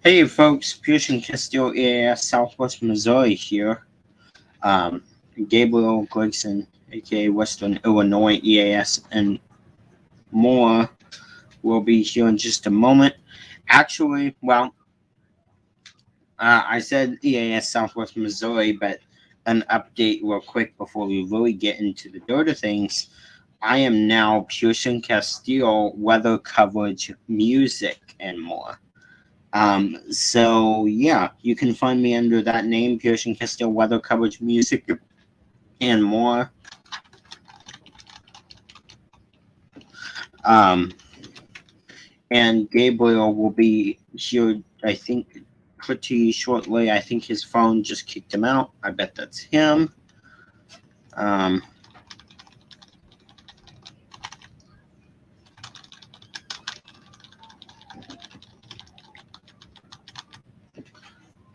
Hey folks, Pearson Castillo EAS Southwest Missouri here. Um, Gabriel Gregson, aka Western Illinois EAS, and more will be here in just a moment. Actually, I said EAS Southwest Missouri, but an update real quick before we really get into the dirt of things. I am now Pearson Castillo weather coverage, music, and more. So yeah, you can find me under that name, Pearson Castillo Weather Coverage Music and more. Um, and Gabriel will be here, I think, pretty shortly. I think his phone just kicked him out. I bet that's him. Um,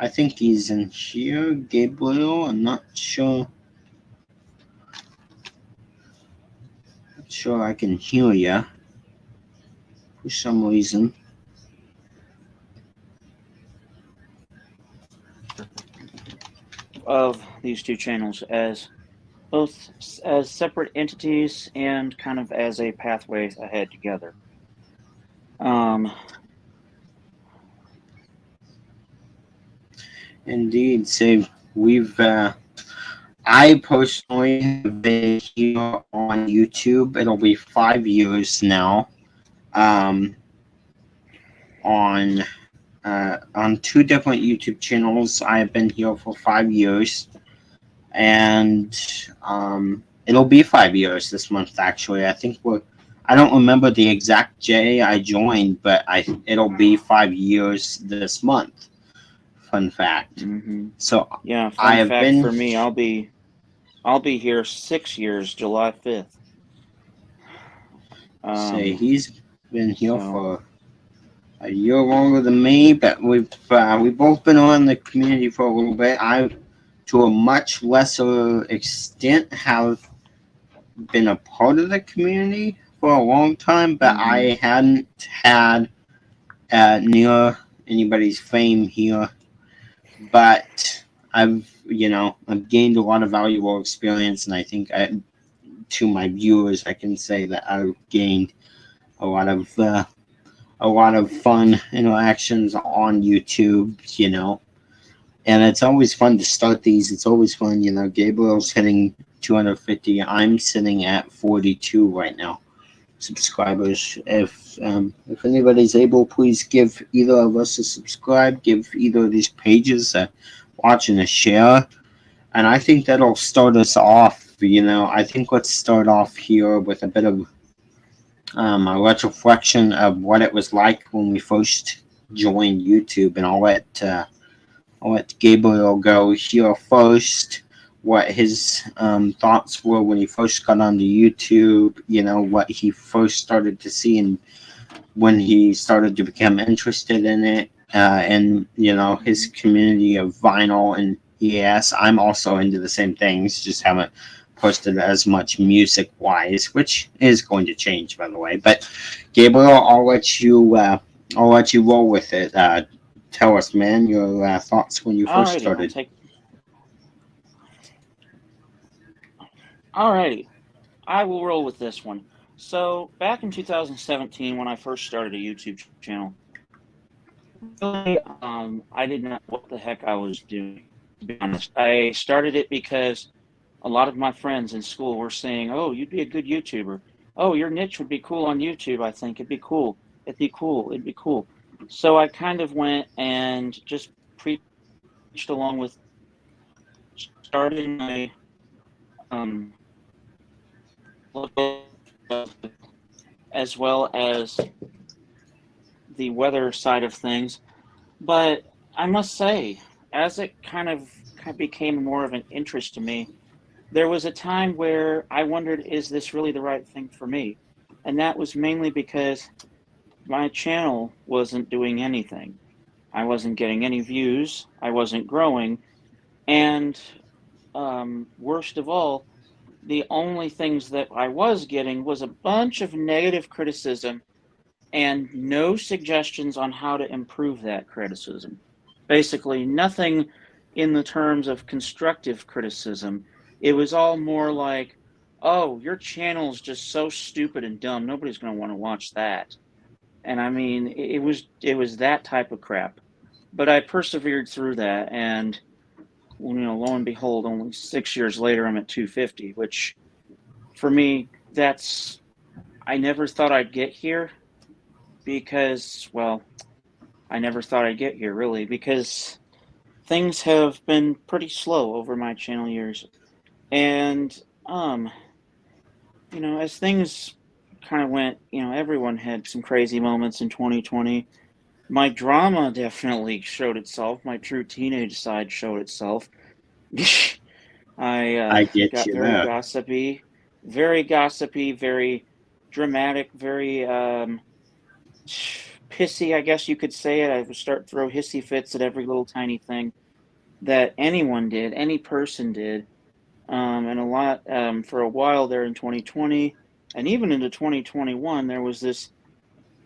I think he's in here, Gabriel. I'm not sure. Not sure I can hear you for some reason. Of these two channels as both as separate entities and kind of as a pathway ahead together. Um, Indeed, so we've I personally have been here on YouTube. It'll be 5 years now. Um, on two different YouTube channels. I have been here for 5 years, and it'll be 5 years this month. Actually, I think we're. I don't remember the exact day I joined, but it'll be 5 years this month. Fun fact. mm-hmm. So Yeah, I fun have fact been. for me, I'll be here 6 years, July 5th. Say Um, he's been here so for a year longer than me, but we've both been on the community for a little bit. I, to a much lesser extent, have been a part of the community for a long time, but mm-hmm. I hadn't had near anybody's fame here. But I've gained a lot of valuable experience, and I think to my viewers, I can say that I've gained a lot of fun interactions on YouTube, and it's always fun to start these. It's always fun, Gabriel's hitting 250. I'm sitting at 42 right now. Subscribers. If anybody's able, please give either of us a subscribe. Give either of these pages a watch and a share. And I think that'll start us off. I think let's start off here with a bit of a retroflexion of what it was like when we first joined YouTube, and I'll let Gabriel go here first. What his thoughts were when he first got onto YouTube, what he first started to see, and when he started to become interested in it, and his community of vinyl. And yes, I'm also into the same things, just haven't posted as much music wise, which is going to change, by the way. But Gabriel, I'll let you roll with it. Tell us, man, your thoughts when you first Alrighty, started. alrighty, I will roll with this one. So back in 2017, when I first started a YouTube channel, really, I didn't know what the heck I was doing. To be honest, I started it because a lot of my friends in school were saying, "Oh, you'd be a good YouTuber. Oh, your niche would be cool on YouTube. I think it'd be cool. It'd be cool. It'd be cool." So I kind of went and just preached along with starting my um, as well as the weather side of things. But I must say, as it kind of became more of an interest to me, there was a time where I wondered, is this really the right thing for me? And that was mainly because my channel wasn't doing anything. I wasn't getting any views, I wasn't growing, and worst of all, the only things that I was getting was a bunch of negative criticism and no suggestions on how to improve that criticism. Basically, nothing in the terms of constructive criticism. It was all more like, oh, your channel is just so stupid and dumb. Nobody's going to want to watch that. And I mean, it was that type of crap. But I persevered through that, and lo and behold, only 6 years later, I'm at 250, which for me, I never thought I'd get here because, well, I never thought I'd get here really because things have been pretty slow over my channel years. And, as things kind of went, everyone had some crazy moments in 2020. My drama definitely showed itself. My true teenage side showed itself. I get got you there. very gossipy, very dramatic, very pissy, I guess you could say it. I would start throw hissy fits at every little tiny thing that anyone did, any person did, and a lot for a while there in 2020, and even into 2021, there was this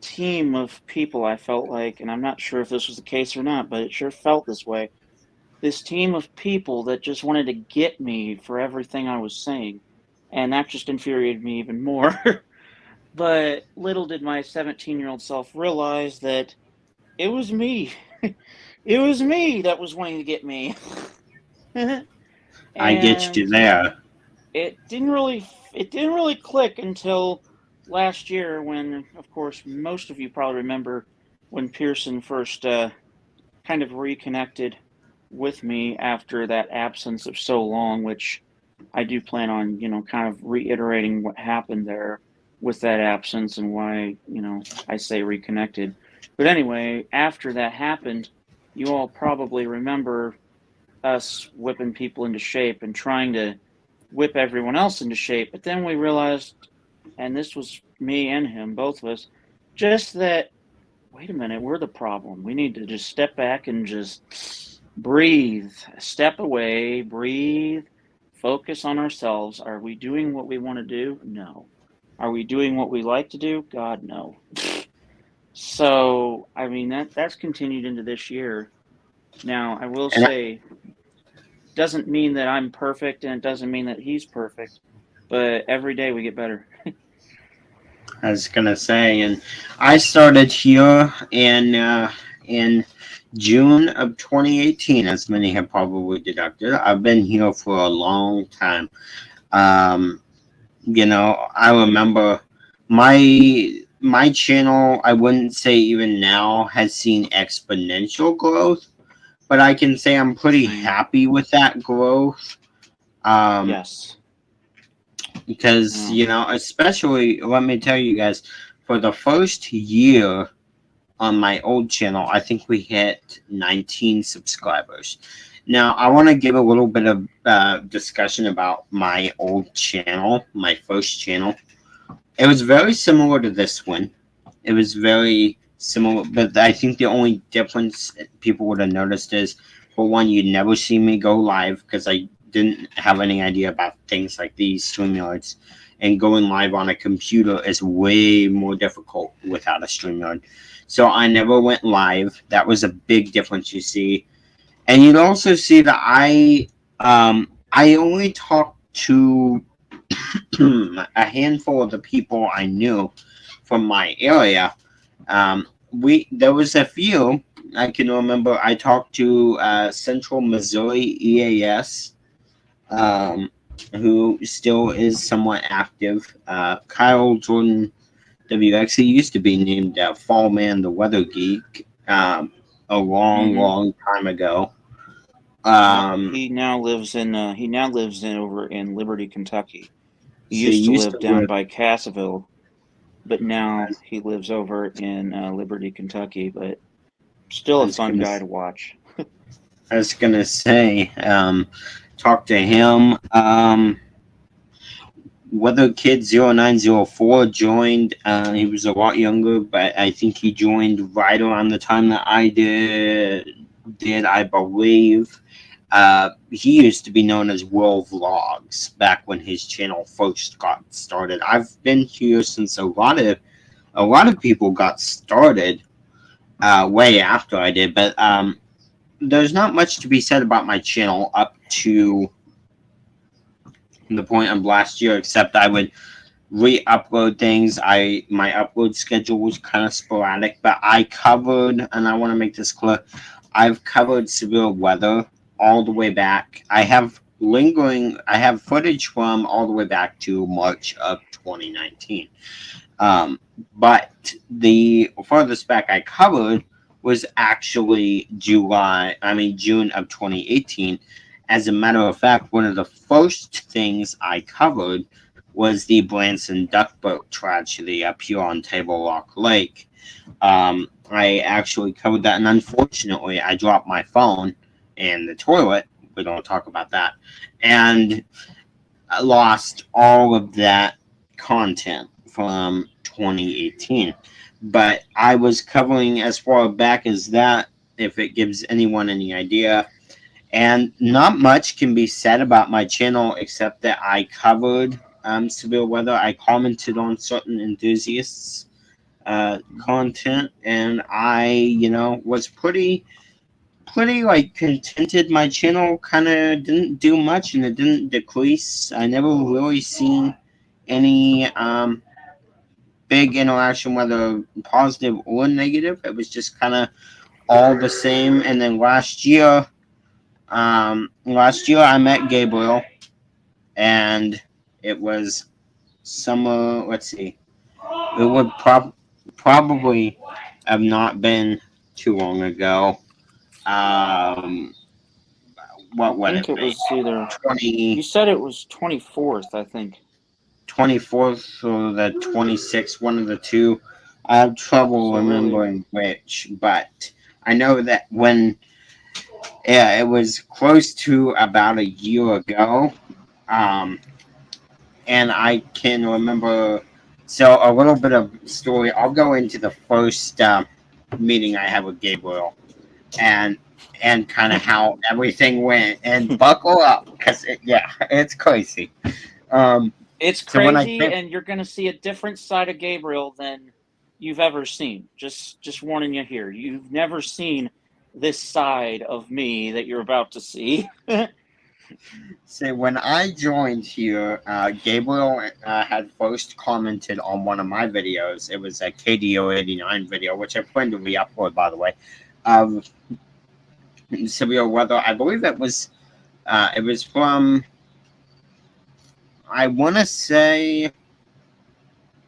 team of people. I felt like, and I'm not sure if this was the case or not, but it sure felt this way. This team of people that just wanted to get me for everything I was saying, and that just infuriated me even more. But little did my 17-year-old self realize that it was me. It was me that was wanting to get me. I get you And there. it didn't really click until last year when, of course, most of you probably remember when Pearson first kind of reconnected with me after that absence of so long, which I do plan on, kind of reiterating what happened there with that absence and why, I say reconnected. But anyway, after that happened, you all probably remember us whipping people into shape and trying to whip everyone else into shape. But then we realized, and this was me and him, both of us, just that, wait a minute, we're the problem. We need to just step back and just breathe, step away, breathe, focus on ourselves. Are we doing what we want to do? No. Are we doing what we like to do? God, no. So, I mean, that's continued into this year. Now, I will And say, doesn't mean that I'm perfect, and it doesn't mean that he's perfect, but every day we get better. I was gonna say, and I started here in June of 2018, as many have probably deducted. I've been here for a long time. Um, I remember my channel. I wouldn't say even now has seen exponential growth, but I can say I'm pretty happy with that growth. Yes. Because especially let me tell you guys, for the first year on my old channel, I think we hit 19 subscribers. Now I want to give a little bit of discussion about my old channel, my first channel. It was very similar to this one. It was very similar, but I think the only difference people would have noticed is, for one, you'd never see me go live because I didn't have any idea about things like these StreamYards, and going live on a computer is way more difficult without a StreamYard. So I never went live. That was a big difference you see. And you'd also see that I only talked to a handful of the people I knew from my area. There was a few I can remember. I talked to Central Missouri EAS, who still is somewhat active. Kyle Jordan WX, he used to be named Fall Man the Weather Geek a long time ago. He now lives in over in Liberty, Kentucky. He used to live down by Cassville, but now he lives over in Liberty, Kentucky. But still a fun guy to watch. I was gonna say, talk to him. Weather Kid 0904 joined. He was a lot younger, but I think he joined right around the time that I did, I believe. He used to be known as Will Vlogs back when his channel first got started. I've been here since a lot a lot of people got started way after I did, but there's not much to be said about my channel up to the point of last year, except I would re-upload things. My upload schedule was kind of sporadic, but I covered, and I want to make this clear, I've covered severe weather all the way back. I have footage from all the way back to March of 2019. But the furthest back I covered was actually June of 2018. As a matter of fact, one of the first things I covered was the Branson duck boat tragedy up here on Table Rock Lake. I actually covered that, and unfortunately, I dropped my phone in the toilet. We don't talk about that. And I lost all of that content from 2018. But I was covering as far back as that, if it gives anyone any idea. And not much can be said about my channel except that I covered severe weather. I commented on certain enthusiasts' content, and I, was pretty like contented. My channel kind of didn't do much, and it didn't decrease. I never really seen any big interaction, whether positive or negative. It was just kind of all the same. And then last year I met Gabriel, and it was summer. Let's see, it would probably have not been too long ago. What would I think it it be? was either 20. You said it was 24th, I think. 24th or the 26th, one of the two. I have trouble remembering which, but I know that it was close to about a year ago. And I can remember, so a little bit of story. I'll go into the first meeting I had with Gabriel, and kind of how everything went, and buckle up, because it's crazy. It's crazy, and you're going to see a different side of Gabriel than you've ever seen. Just warning you here. You've never seen this side of me that you're about to see. So when I joined here, Gabriel had first commented on one of my videos. It was a KDO89 video, which I plan to re-upload, by the way, of severe weather. I believe it was from, I want to say,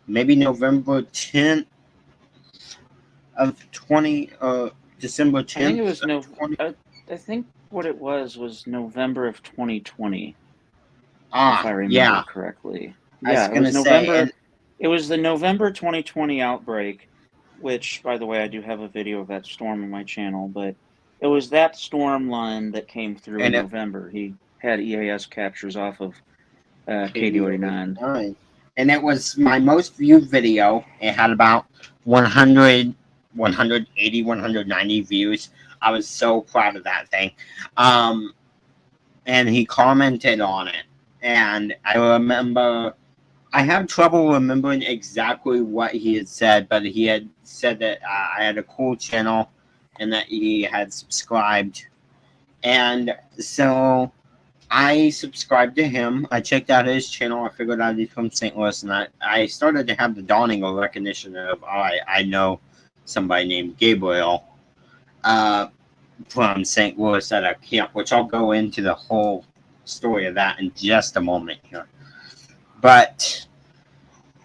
maybe November 10th of December 10th. I think it was I think what it was November of 2020. If I remember correctly. Yeah, it was November. It was the November 2020 outbreak, which, by the way, I do have a video of that storm on my channel, but it was that storm line that came through in November. He had EAS captures off of KDO89. And it was my most viewed video. It had about 100, 180, 190 views. I was so proud of that thing. And he commented on it. And I remember, I have trouble remembering exactly what he had said, but he had said that I had a cool channel and that he had subscribed. And so I subscribed to him. I checked out his channel. I figured out he's from St. Louis, and I started to have the dawning of recognition of, all right, I know somebody named Gabriel from St. Louis at a camp, which I'll go into the whole story of that in just a moment here. But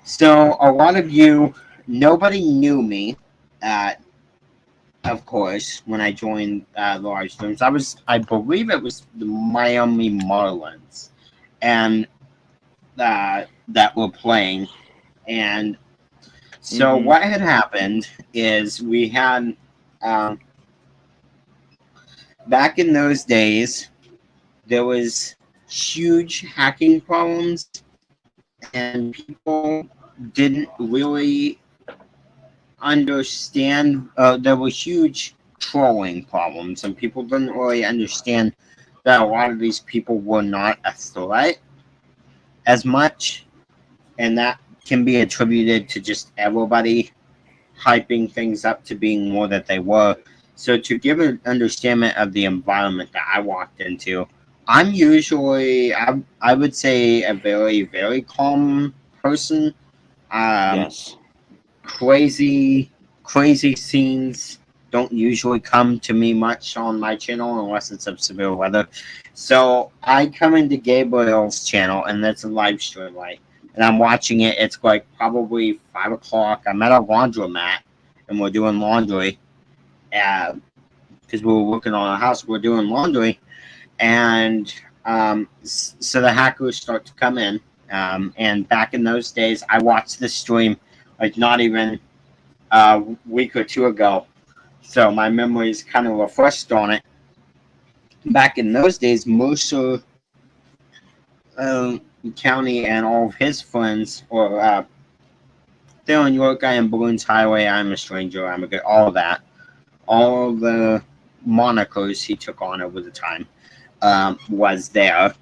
so a lot of you, nobody knew me, of course, when I joined the live streams. I believe it was the Miami Marlins, and that were playing. And so what had happened is we had back in those days, there was huge hacking problems, and people didn't really understand. There were huge trolling problems, and people didn't really understand that a lot of these people were not a threat as much, and that can be attributed to just everybody hyping things up to being more than they were. So to give an understanding of the environment that I walked into, I'm usually, I would say, a very, very calm person. Um, Yes. crazy scenes don't usually come to me much on my channel unless it's of severe weather. So I come into Gabriel's channel, and that's a live stream, right? And I'm watching it. It's like probably 5 o'clock. I'm at a laundromat, and we're doing laundry. Because we were working on a house, we're doing laundry, and so the hackers start to come in. And back in those days, I watched the stream like not even a week or two ago, so my memory is kind of refreshed on it. Back in those days, Mercer County and all of his friends, or they're on York Guy and Balloons Highway, I'm a Stranger, I'm a Good, all of that, all the monikers he took on over the time was there.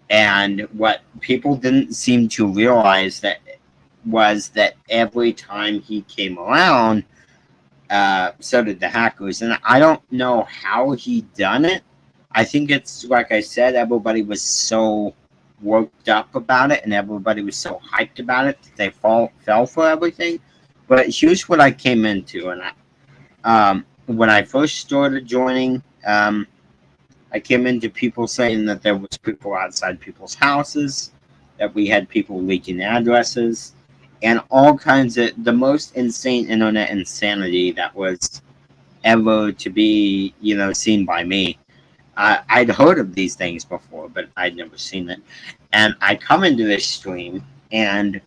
And what people didn't seem to realize that was that every time he came around, so did the hackers. And I don't know how he done it. I think it's like I said, everybody was so worked up about it and everybody was so hyped about it that they fell for everything. But here's what I came into. And when I first started joining, I came into people saying that there was people outside people's houses, that we had people leaking addresses, and all kinds of the most insane internet insanity that was ever to be, seen by me. I'd heard of these things before, but I'd never seen it. And I come into this stream, and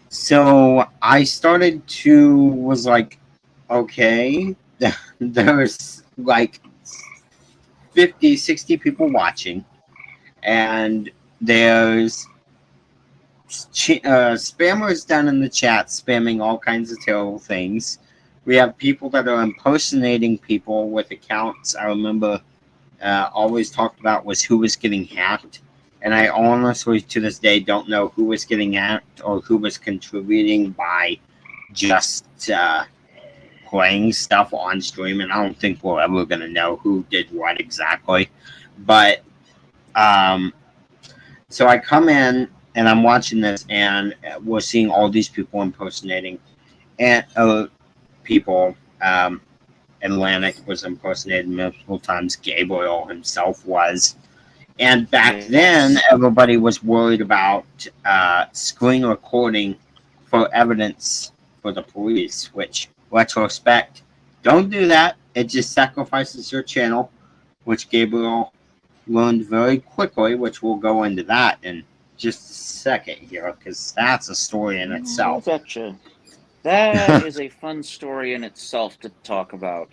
so I was like, okay, there's like 50, 60 people watching, and there's spammers down in the chat spamming all kinds of terrible things. We have people that are impersonating people with accounts. I remember always talked about was who was getting hacked, and I honestly to this day don't know who was getting hacked or who was contributing by just playing stuff on stream, and I don't think we're ever going to know who did what exactly. But so I come in and I'm watching this, and we're seeing all these people impersonating and people. Atlantic was impersonated multiple times. Gabriel himself was. And back then, everybody was worried about screen recording for evidence for the police, which, retrospect, don't do that. It just sacrifices your channel, which Gabriel learned very quickly, which we'll go into that in just a second here, because that's a story in itself. I betcha. That is a fun story in itself to talk about.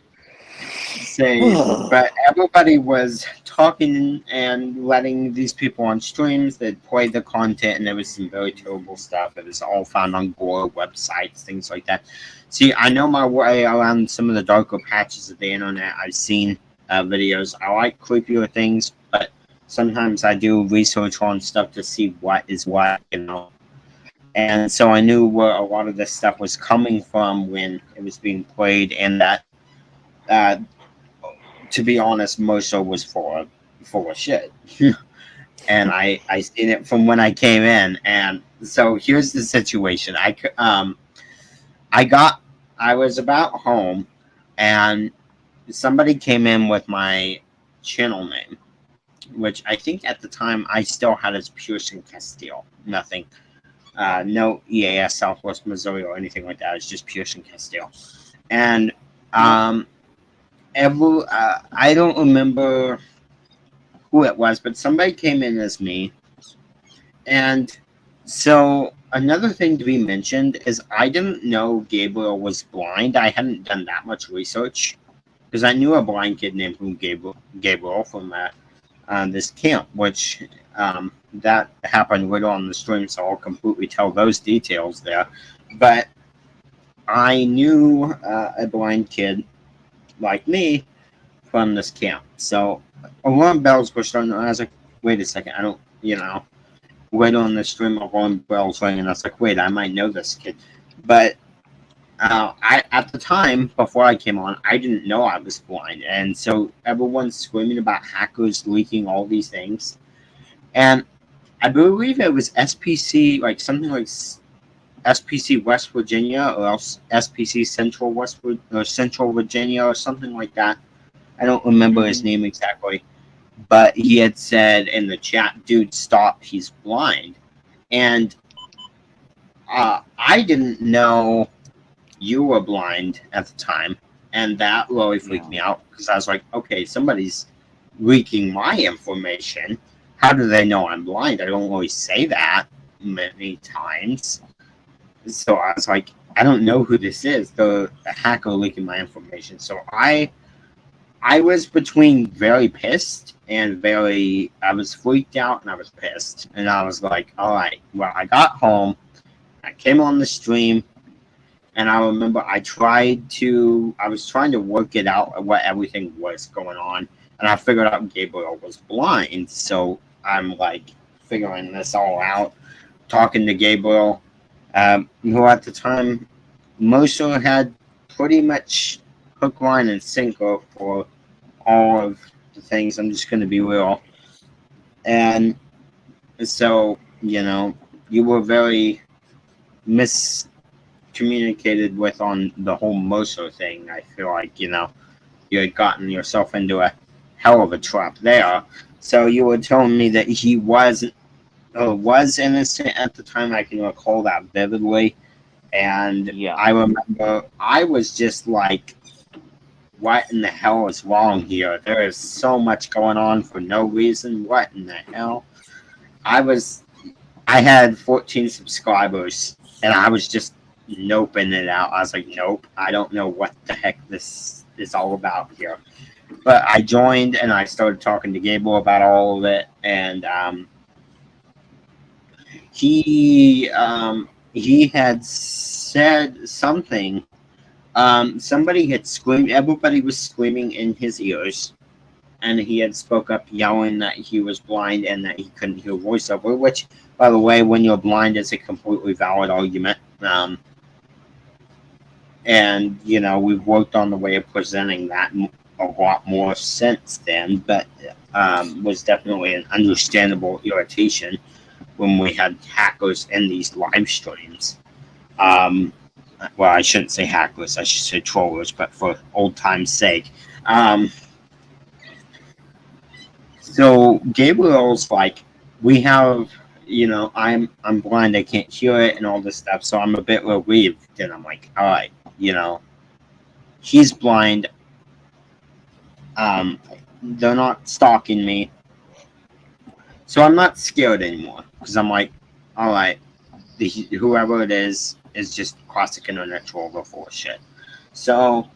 But everybody was talking and letting these people on streams that played the content, and there was some very terrible stuff. It was all found on gore websites, things like that. See, I know my way around some of the darker patches of the internet. I've seen videos. I like creepier things, but sometimes I do research on stuff to see what is what, And so I knew where a lot of this stuff was coming from when it was being played, and that, to be honest, Moso was full of shit. And I seen it from when I came in. And so here's the situation. I was about home, and somebody came in with my channel name, which I think at the time I still had as Pearson Castile. Nothing. No EAS Southwest Missouri or anything like that. It's just Pearson Castile. And I don't remember who it was, but somebody came in as me. And so another thing to be mentioned is I didn't know Gabriel was blind. I hadn't done that much research because I knew a blind kid named Gabriel from this camp, which that happened right on the stream, so I'll completely tell those details there. But I knew a blind kid like me from this camp. So alarm bells were starting. I was like, wait a second, I don't, right on the stream of alarm bells ringing, and I was like, wait, I might know this kid. But I at the time before I came on, I didn't know I was blind, and so everyone's screaming about hackers leaking all these things, and I believe it was SPC, like something like SPC West Virginia or else SPC Central Virginia or something like that. I don't remember his name exactly, but he had said in the chat, "Dude, stop! He's blind," and I didn't know you were blind at the time, and that really freaked me out because I was like, okay, somebody's leaking my information. How do they know I'm blind? I don't always say that many times. So I was like, I don't know who this is, the hacker leaking my information. So I was between very pissed and I was freaked out and I was pissed. And I was like, all right, well, I got home, I came on the stream, and I remember I was trying to work it out what everything was going on. And I figured out Gabriel was blind. So I'm like figuring this all out, talking to Gabriel, who at the time, Moso had pretty much hook, line, and sinker for all of the things. I'm just going to be real. And so, you were very miscommunicated with on the whole Moso thing. I feel like, you had gotten yourself into a hell of a trap there. So you were telling me that he was innocent at the time. I can recall that vividly. And I remember I was just like, what in the hell is wrong here? There is so much going on for no reason. What in the hell? I had 14 subscribers, and I was just noping it out. I was like, nope, I don't know what the heck this is all about here. But I joined, and I started talking to Gable about all of it, and he had said something. Somebody had screamed. Everybody was screaming in his ears, and he had spoke up, yelling that he was blind and that he couldn't hear voiceover. Which, by the way, when you're blind, is a completely valid argument. And we've worked on the way of presenting that a lot more since then, but was definitely an understandable irritation when we had hackers in these live streams. Well, I shouldn't say hackers, I should say trollers, but for old time's sake. So Gabriel's like, we have, I'm blind, I can't hear it and all this stuff, so I'm a bit relieved. And I'm like, all right, he's blind. They're not stalking me. So I'm not scared anymore because I'm like, all right, whoever it is just classic internet troll for shit. So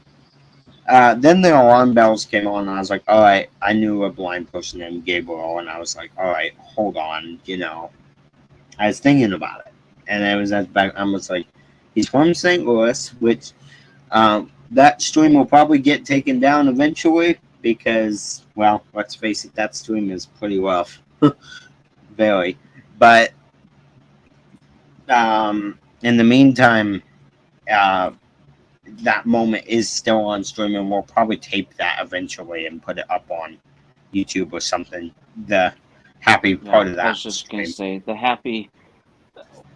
then the alarm bells came on, and I was like, all right, I knew a blind person named Gabriel, and I was like, all right, hold on, I was thinking about it, and I was like, he's from St. Louis, which that stream will probably get taken down eventually because, well, let's face it, that stream is pretty rough. Very. But in the meantime, that moment is still on stream, and we'll probably tape that eventually and put it up on YouTube or something. The happy part of that. I was just going to say, the happy,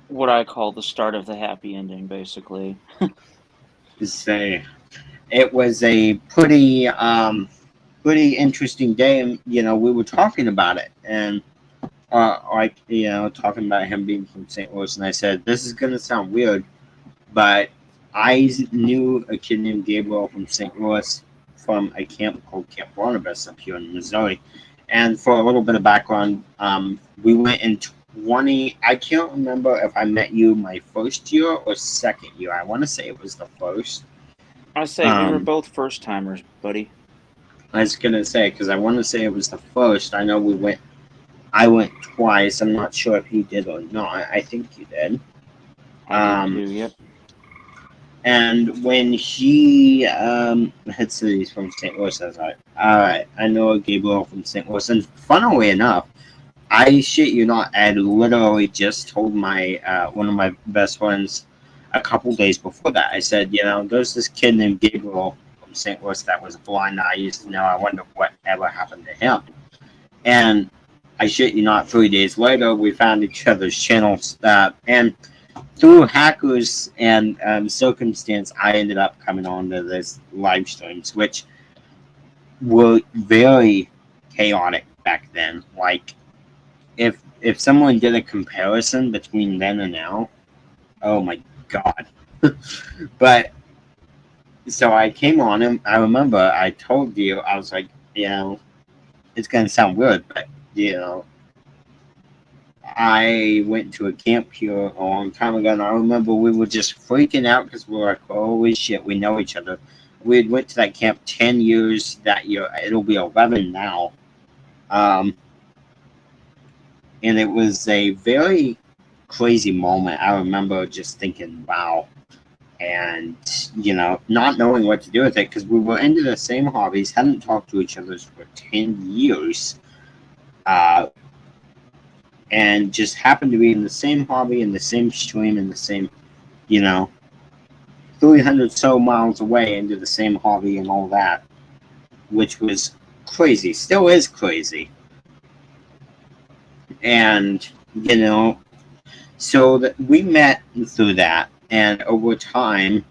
what I call the start of the happy ending, basically. It was a pretty interesting day, and we were talking about it, and talking about him being from St. Louis, and I said, this is gonna sound weird, but I knew a kid named Gabriel from St. Louis from a camp called Camp Barnabas up here in Missouri. And for a little bit of background, we went in I can't remember if I met you my first year or second year. I want to say it was the first. I say we were both first timers, buddy. I was gonna say, because I want to say it was the first. I know I went twice. I'm not sure if you did or not. I think you did. Yep. And when he had said he's from St. Louis, I was like, all right, I know Gabriel from St. Louis. And funnily enough, I shit you not, I literally just told my one of my best friends a couple days before that. I said, there's this kid named Gabriel from St. Louis that was blind that I used to know. I wonder what ever happened to him. And I shit you not, 3 days later, we found each other's channels. And through hackers and circumstance, I ended up coming on to this live streams, which were very chaotic back then. Like, if someone did a comparison between then and now, oh my god. But so I came on and I remember I told you, I was like, it's gonna sound weird, but I went to a camp here a long time ago, and I remember we were just freaking out because we were like, holy shit, we know each other. We had went to that camp 10 years that year. It'll be 11 now. Um, and it was a very crazy moment. I remember just thinking, wow. And, not knowing what to do with it because we were into the same hobbies, hadn't talked to each other for 10 years. And just happened to be in the same hobby, in the same stream, in the same, you know, 300 so miles away into the same hobby and all that, which was crazy, still is crazy. And, so that we met through that, and over time,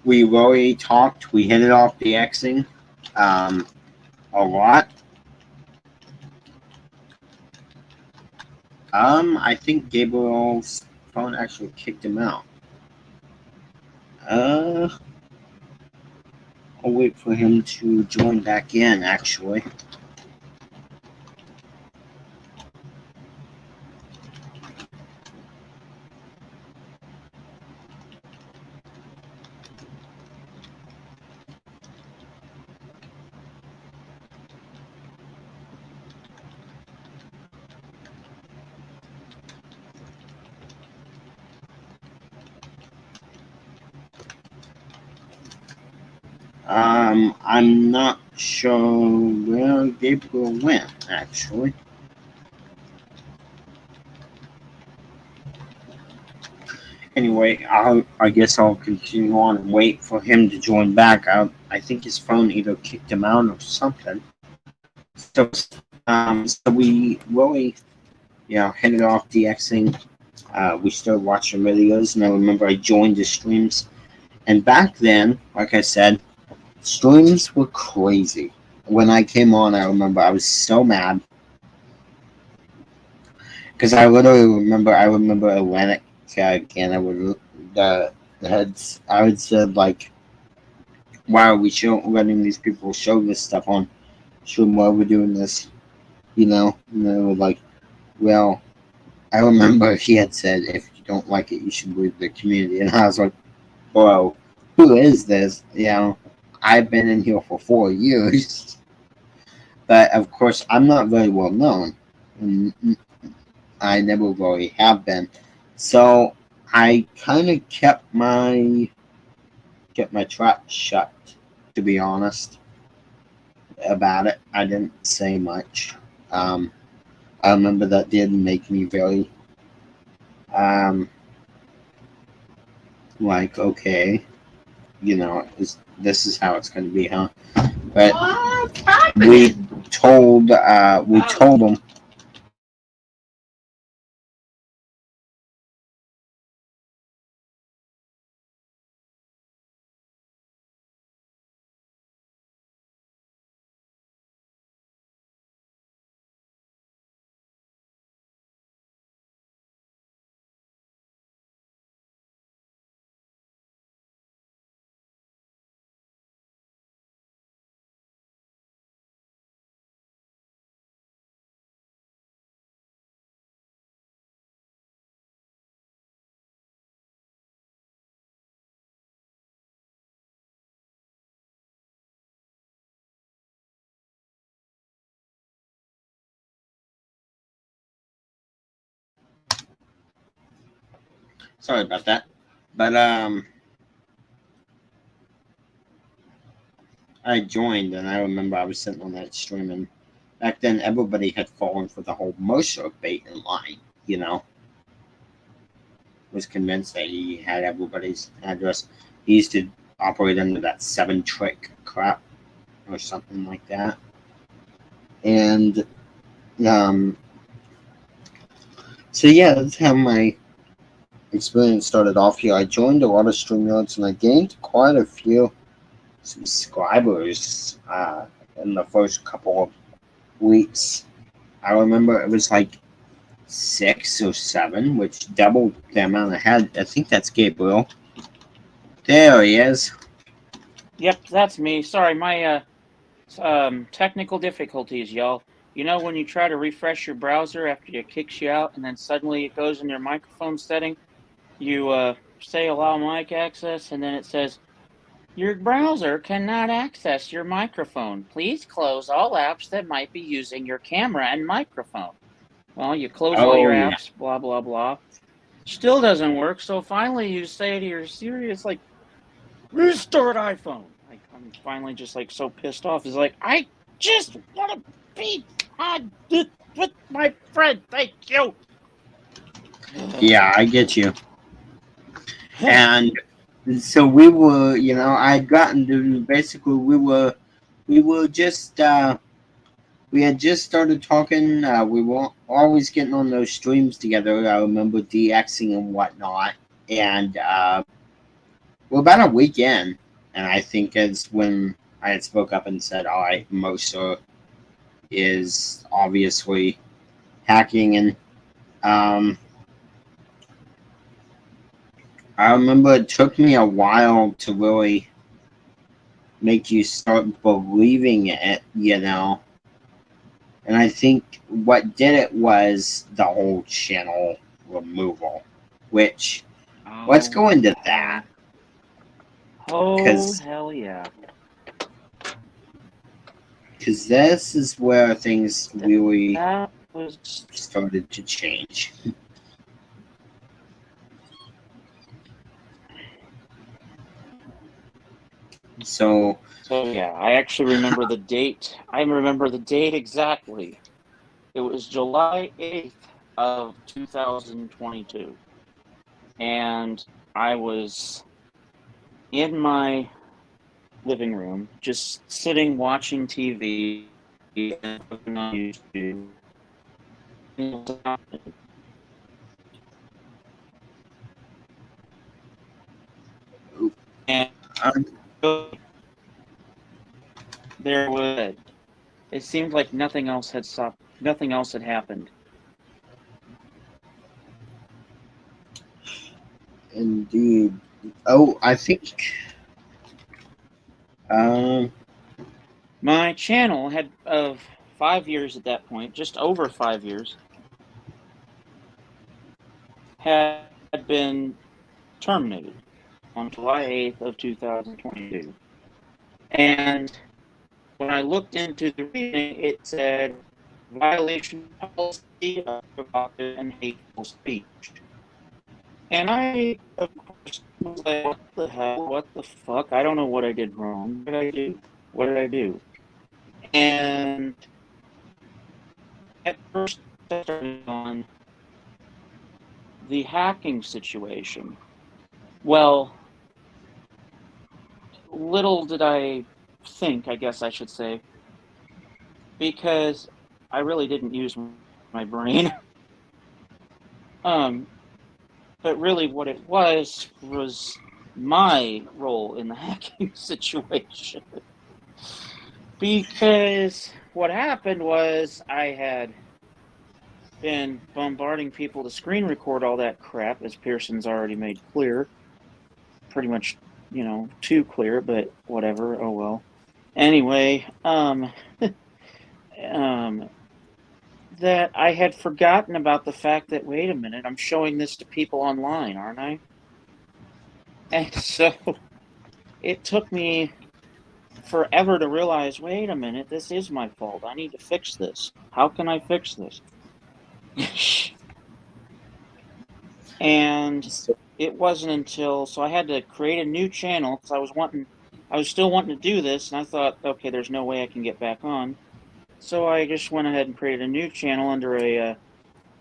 we really talked, we hit it off the Xing a lot. I think Gabriel's phone actually kicked him out. I'll wait for him to join back in, actually. I'm not sure where Gabriel went, actually. Anyway, I guess I'll continue on and wait for him to join back. I think his phone either kicked him out or something. So we really, headed off DXing. We started watching videos, and I remember I joined the streams. And back then, like I said, streams were crazy. When I came on, I remember I was so mad because I literally remember. I remember Atlantic again. I would the heads. I would said like, "Why are we letting these people show this stuff on stream? Why are we doing this?" And they were like, "Well." I remember he had said, "If you don't like it, you should leave the community." And I was like, "Whoa, who is this?" I've been in here for 4 years. But of course, I'm not very well known. I never really have been. So I kind of kept my trap shut, to be honest, about it. I didn't say much. I remember that did make me very, like, okay, this is how it's going to be, huh? But we told them. Sorry about that, but I joined, and I remember I was sitting on that stream, and back then everybody had fallen for the whole Mercer bait and line. You know, was convinced that he had everybody's address. He used to operate under that 7-trick crap or something like that, and so yeah, that's how my experience started off here. I joined a lot of StreamYards, and I gained quite a few subscribers in the first couple of weeks. I remember it was like 6 or 7, which doubled the amount I had. I think that's Gabriel. There he is. Yep, that's me. Sorry, my technical difficulties, y'all. You know when you try to refresh your browser after it kicks you out, and then suddenly it goes in your microphone setting? You say allow mic access, and then it says, your browser cannot access your microphone. Please close all apps that might be using your camera and microphone. Well, you close all your Oh, yeah. apps, blah, blah, blah. Still doesn't work. So finally you say to your Siri, it's like, restart iPhone. Like, I'm finally just like so pissed off. It's like, I just want to be on this with my friend. Thank you. Yeah, I get you. And so we were, I had gotten to basically we were just we had just started talking. We were always getting on those streams together. I remember DXing and whatnot, and we're about a week in, and I think it's when I had spoke up and said, "All right, Mercer is obviously hacking," and I remember it took me a while to really make you start believing it. And I think what did it was the whole channel removal, which let's go into that. Oh, hell yeah. Because this is where things really That was started to change. So yeah, I actually remember the date. I remember the date exactly. It was July 8th of 2022. And I was in my living room, just sitting watching TV and looking on YouTube. And there was, it seemed like nothing else had stopped, nothing else had happened. Indeed. Oh, I think my channel had of 5 years at that point, just over 5 years, had been terminated on July 8th of 2022. And when I looked into the reading, it said violation of policy of provocative and hateful speech. And I, of course, was like, what the hell? What the fuck? I don't know what I did wrong. What did I do? What did I do? And at first, I started on the hacking situation. Well, little did I think, I guess I should say, because I really didn't use my brain. But really what it was my role in the hacking situation. Because what happened was I had been bombarding people to screen record all that crap, as Pearson's already made clear. Pretty much, too clear, but whatever, oh well. Anyway, that I had forgotten about the fact that, wait a minute, I'm showing this to people online, aren't I? And so it took me forever to realize, wait a minute, this is my fault. I need to fix this. How can I fix this? And it wasn't until, so I had to create a new channel because I was still wanting to do this, and I thought, okay, there's no way I can get back on. So I just went ahead and created a new channel under a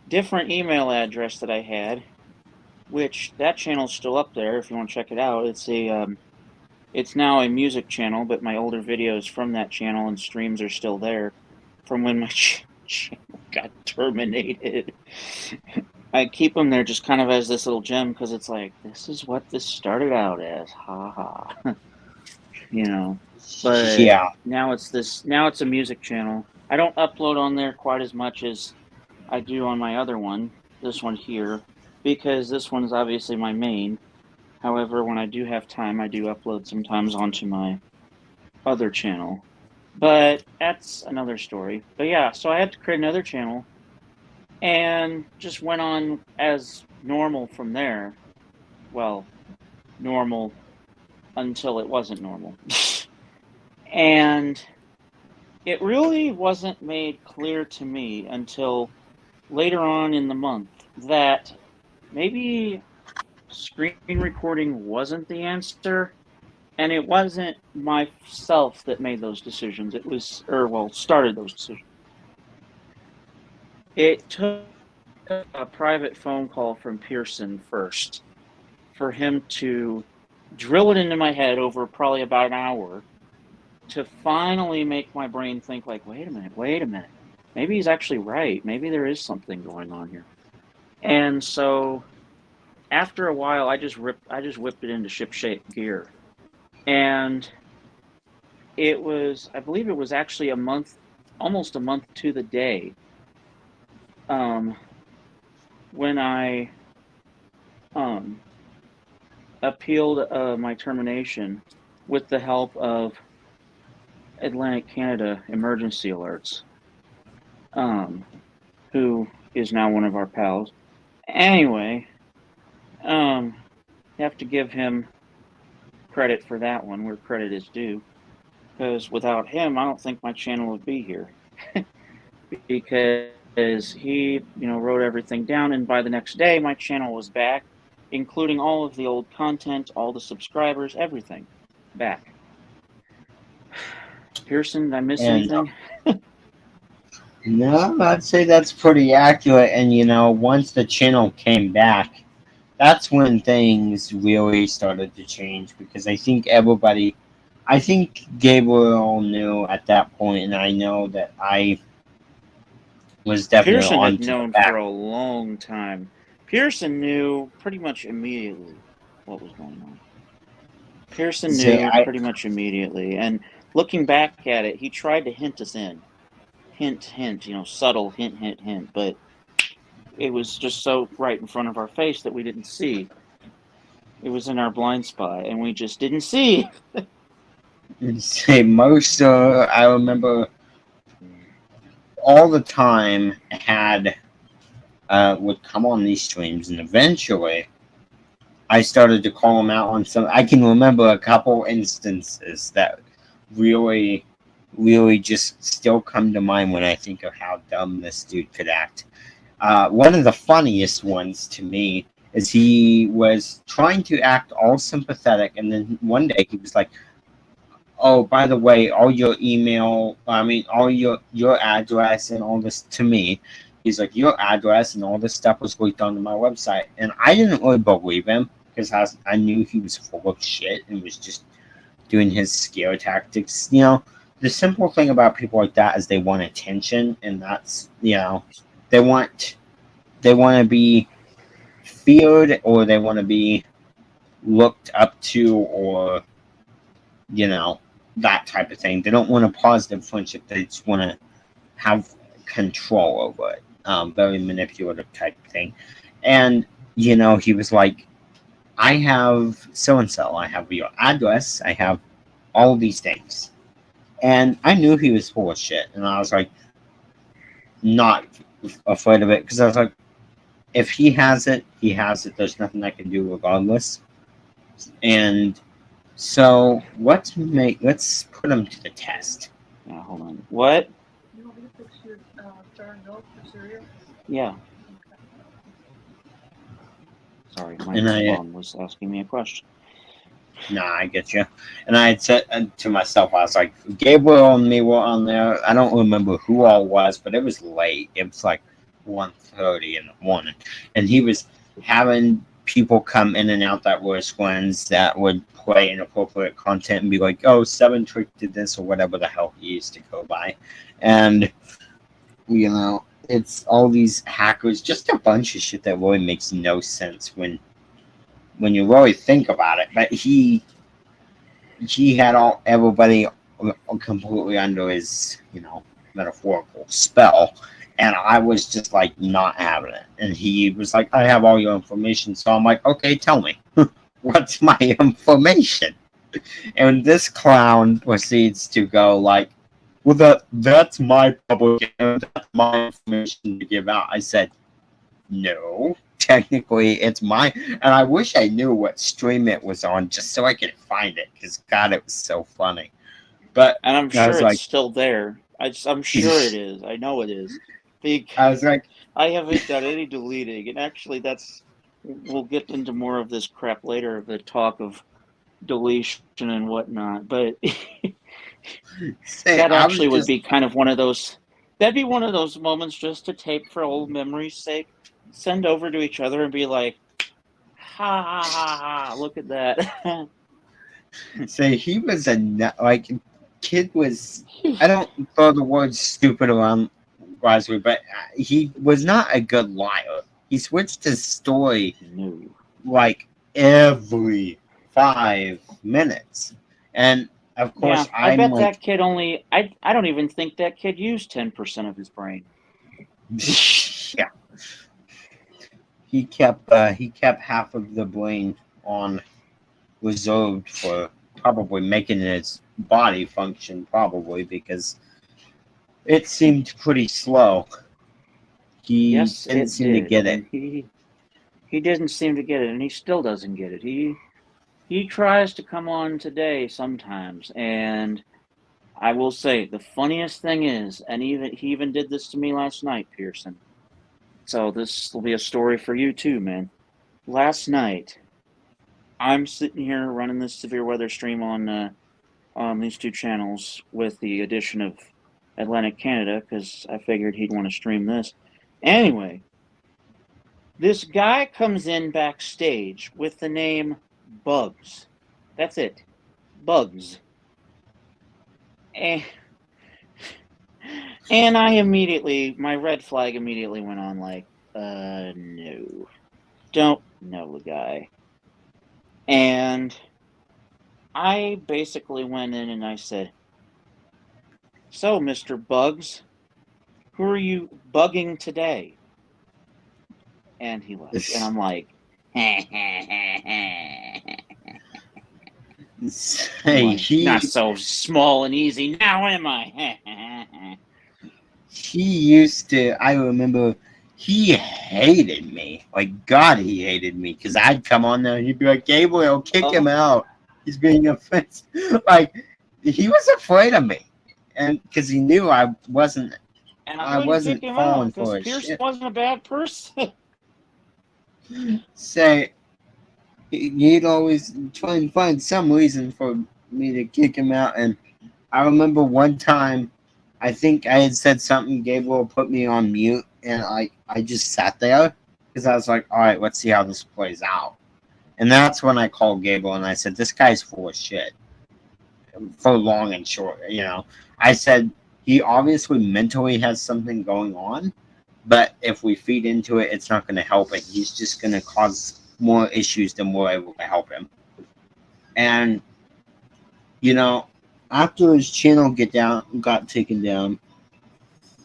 different email address that I had, which that channel's still up there if you want to check it out. It's now a music channel, but my older videos from that channel and streams are still there from when my channel got terminated. I keep them there just kind of as this little gem because it's like, this is what this started out as. Ha ha. You know. But Yeah. now it's a music channel. I don't upload on there quite as much as I do on my other one, this one here, because this one is obviously my main. However, when I do have time, I do upload sometimes onto my other channel. But that's another story. But yeah, so I had to create another channel and just went on as normal from there. Well, normal until it wasn't normal. And it really wasn't made clear to me until later on in the month that maybe screen recording wasn't the answer, and it wasn't myself that made those decisions. It was, started those decisions. It took a private phone call from Pearson first for him to drill it into my head over probably about an hour to finally make my brain think like, wait a minute. Maybe he's actually right. Maybe there is something going on here. And so after a while, I just whipped it into shipshape gear. And I believe it was actually almost a month to the day, when I appealed my termination with the help of Atlantic Canada Emergency Alerts, who is now one of our pals. Anyway, have to give him credit for that one where credit is due, because without him, I don't think my channel would be here. Because he, wrote everything down, and by the next day, my channel was back, including all of the old content, all the subscribers, everything back. Pearson, did I miss anything? No, I'd say that's pretty accurate. And once the channel came back, that's when things really started to change, because I think Gabriel knew at that point, and I know that I was definitely Pearson on had to the known back. for a long time. Pearson knew pretty much immediately what was going on. Pearson knew pretty much immediately, and looking back at it, he tried to hint us in. Hint, subtle hint, but it was just so right in front of our face that we didn't see. It was in our blind spot, and we just didn't see. I remember all the time would come on these streams, and eventually I started to call him out on some. I can remember a couple instances that really, really just still come to mind when I think of how dumb this dude could act. One of the funniest ones to me is he was trying to act all sympathetic, and then one day he was like, "Oh, by the way, all your address and all this to me." He's like, "Your address and all this stuff was leaked onto my website," and I didn't really believe him, because I knew he was full of shit and was just doing his scare tactics. The simple thing about people like that is they want attention, and that's they want to be feared, or they want to be looked up to, or that type of thing. They don't want a positive friendship. They just want to have control over it. Very manipulative type thing. And he was like, "I have so and so. I have your address. I have all these things." And I knew he was full of shit, and I was like, not afraid of it, because I was like, if he has it, he has it. There's nothing I can do regardless. And so let's put him to the test. Yeah, hold on. What? You want me to fix your jar of milk for cereal? Yeah. Sorry, my mom was asking me a question. Nah, I get you. And I had said to myself, I was like, Gabriel and me were on there. I don't remember who all was, but it was late. It was like 1:30 in the morning. And he was having people come in and out that were squins that would play inappropriate content and be like, oh, Seven Trick did this or whatever the hell he used to go by. And, it's all these hackers, just a bunch of shit that really makes no sense when you really think about it. But he had everybody completely under his metaphorical spell, and I was just like not having it. And he was like, I have all your information. So I'm like, okay, tell me. What's my information? And this clown proceeds to go like, well, that's my public, that's my information to give out. I said, no, technically it's mine, and I wish I knew what stream it was on just so I could find it, because God, it was so funny. But And I'm I sure was it's like, still there. I'm sure it is. I know it is. I was like, I haven't done any deleting, and actually, we'll get into more of this crap later, the talk of deletion and whatnot. But say, that I was actually would just, be kind of one of those. That'd be one of those moments just to tape for old memory's sake. Send over to each other and be like, ha ha ha ha! Look at that. say he was like kid was. I don't throw the word stupid around wisely, but he was not a good liar. He switched his story No. like every 5 minutes, and of Yeah, course I I'm bet like, that kid only. I don't even think that kid used 10% of his brain. yeah. He kept half of the brain on reserved for probably making his body function, probably because it seemed pretty slow. He Yes, didn't it seem to did, get it. and he didn't seem to get it, and he still doesn't get it. He tries to come on today sometimes, and I will say the funniest thing is, and he even did this to me last night, Pearson. So this will be a story for you too, man. Last night, I'm sitting here running this severe weather stream on these two channels with the addition of Atlantic Canada because I figured he'd want to stream this. Anyway, this guy comes in backstage with the name Bugs. That's it, Bugs. And my red flag immediately went on like, no, don't know the guy. And I basically went in and I said, so, Mr. Bugs, who are you bugging today? And he left. And I'm like, Hey, not so small and easy now, am I? he used to. I remember he hated me. Like God, he hated me because I'd come on there and he'd be like, "Gabriel, kick him out. He's being offensive." Like he was afraid of me, and because he knew I wasn't. And I wasn't kick him falling out for because his Pierce shit. wasn't a bad person. Say, he'd always try and find some reason for me to kick him out. And I remember one time, I think I had said something, Gabriel put me on mute, and I just sat there because I was like, all right, let's see how this plays out. And that's when I called Gabriel and I said, this guy's full of shit. For long and short, I said, he obviously mentally has something going on, but if we feed into it, it's not going to help it. He's just going to cause more issues than we're able to help him. And, after his channel got taken down,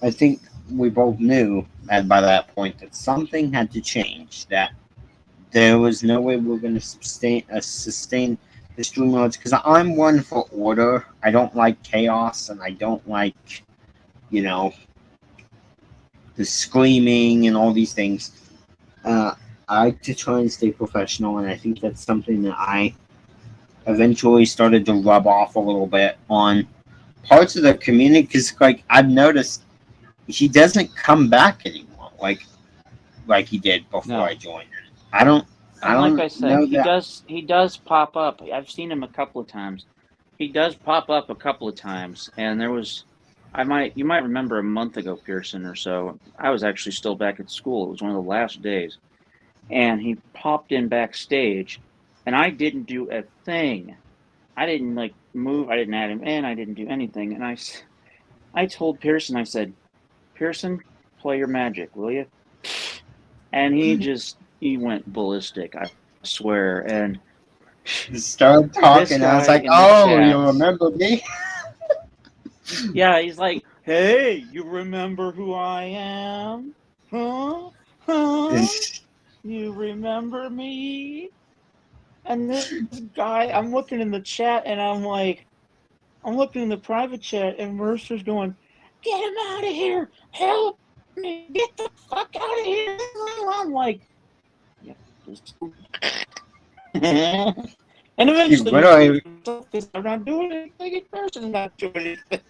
I think we both knew by that point that something had to change, that there was no way we were going to sustain the stream modes, because I'm one for order. I don't like chaos, and I don't like, the screaming and all these things. I like to try and stay professional, and I think that's something that I eventually started to rub off a little bit on parts of the community, because I've noticed he doesn't come back anymore like he did before I joined. I don't I And like don't I said, know that. he does pop up. I've seen him a couple of times. He does pop up a couple of times, and there was, you might remember a month ago, Pearson, or so. I was actually still back at school. It was one of the last days, and he popped in backstage, and I didn't do a thing. I didn't like move. I didn't add him in. I didn't do anything. And I told Pearson, I said, Pearson, play your magic, will you? And he went ballistic. I swear. And Started this talking. I was guy like, in the "Oh, you chats, remember me?" yeah, he's like, hey, you remember who I am? Huh? Huh? You remember me? And this guy, I'm looking in the chat and I'm looking in the private chat and Mercer's going, get him out of here. Help me. Get the fuck out of here. I'm like, yeah, just. And You eventually, literally I'm not doing anything. Person's not doing anything.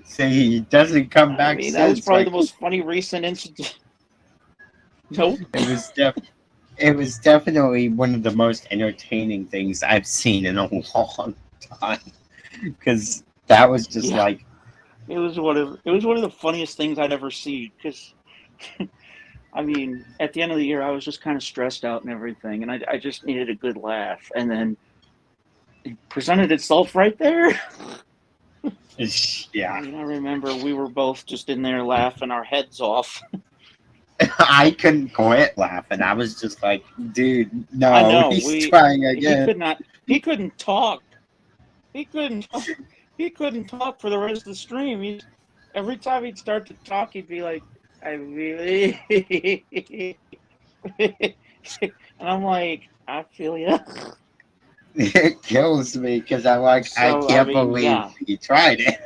say he doesn't come I back mean, that was since. probably Like the most funny recent incident. Nope. it was definitely one of the most entertaining things I've seen in a long time. Because that was just Yeah, like, it was one of the funniest things I'd ever seen. Because I mean, at the end of the year, I was just kind of stressed out and everything, and I just needed a good laugh, and then it presented itself right there. yeah. I mean, I remember we were both just in there laughing our heads off. I couldn't quit laughing. I was just like, dude, I no, know he's trying again. he couldn't talk. He couldn't he couldn't talk for the rest of the stream. Every time he'd start to talk, he'd be like, I really and I'm like, I feel you. It kills me because I'm like, I So I can't mean, believe yeah, he tried it.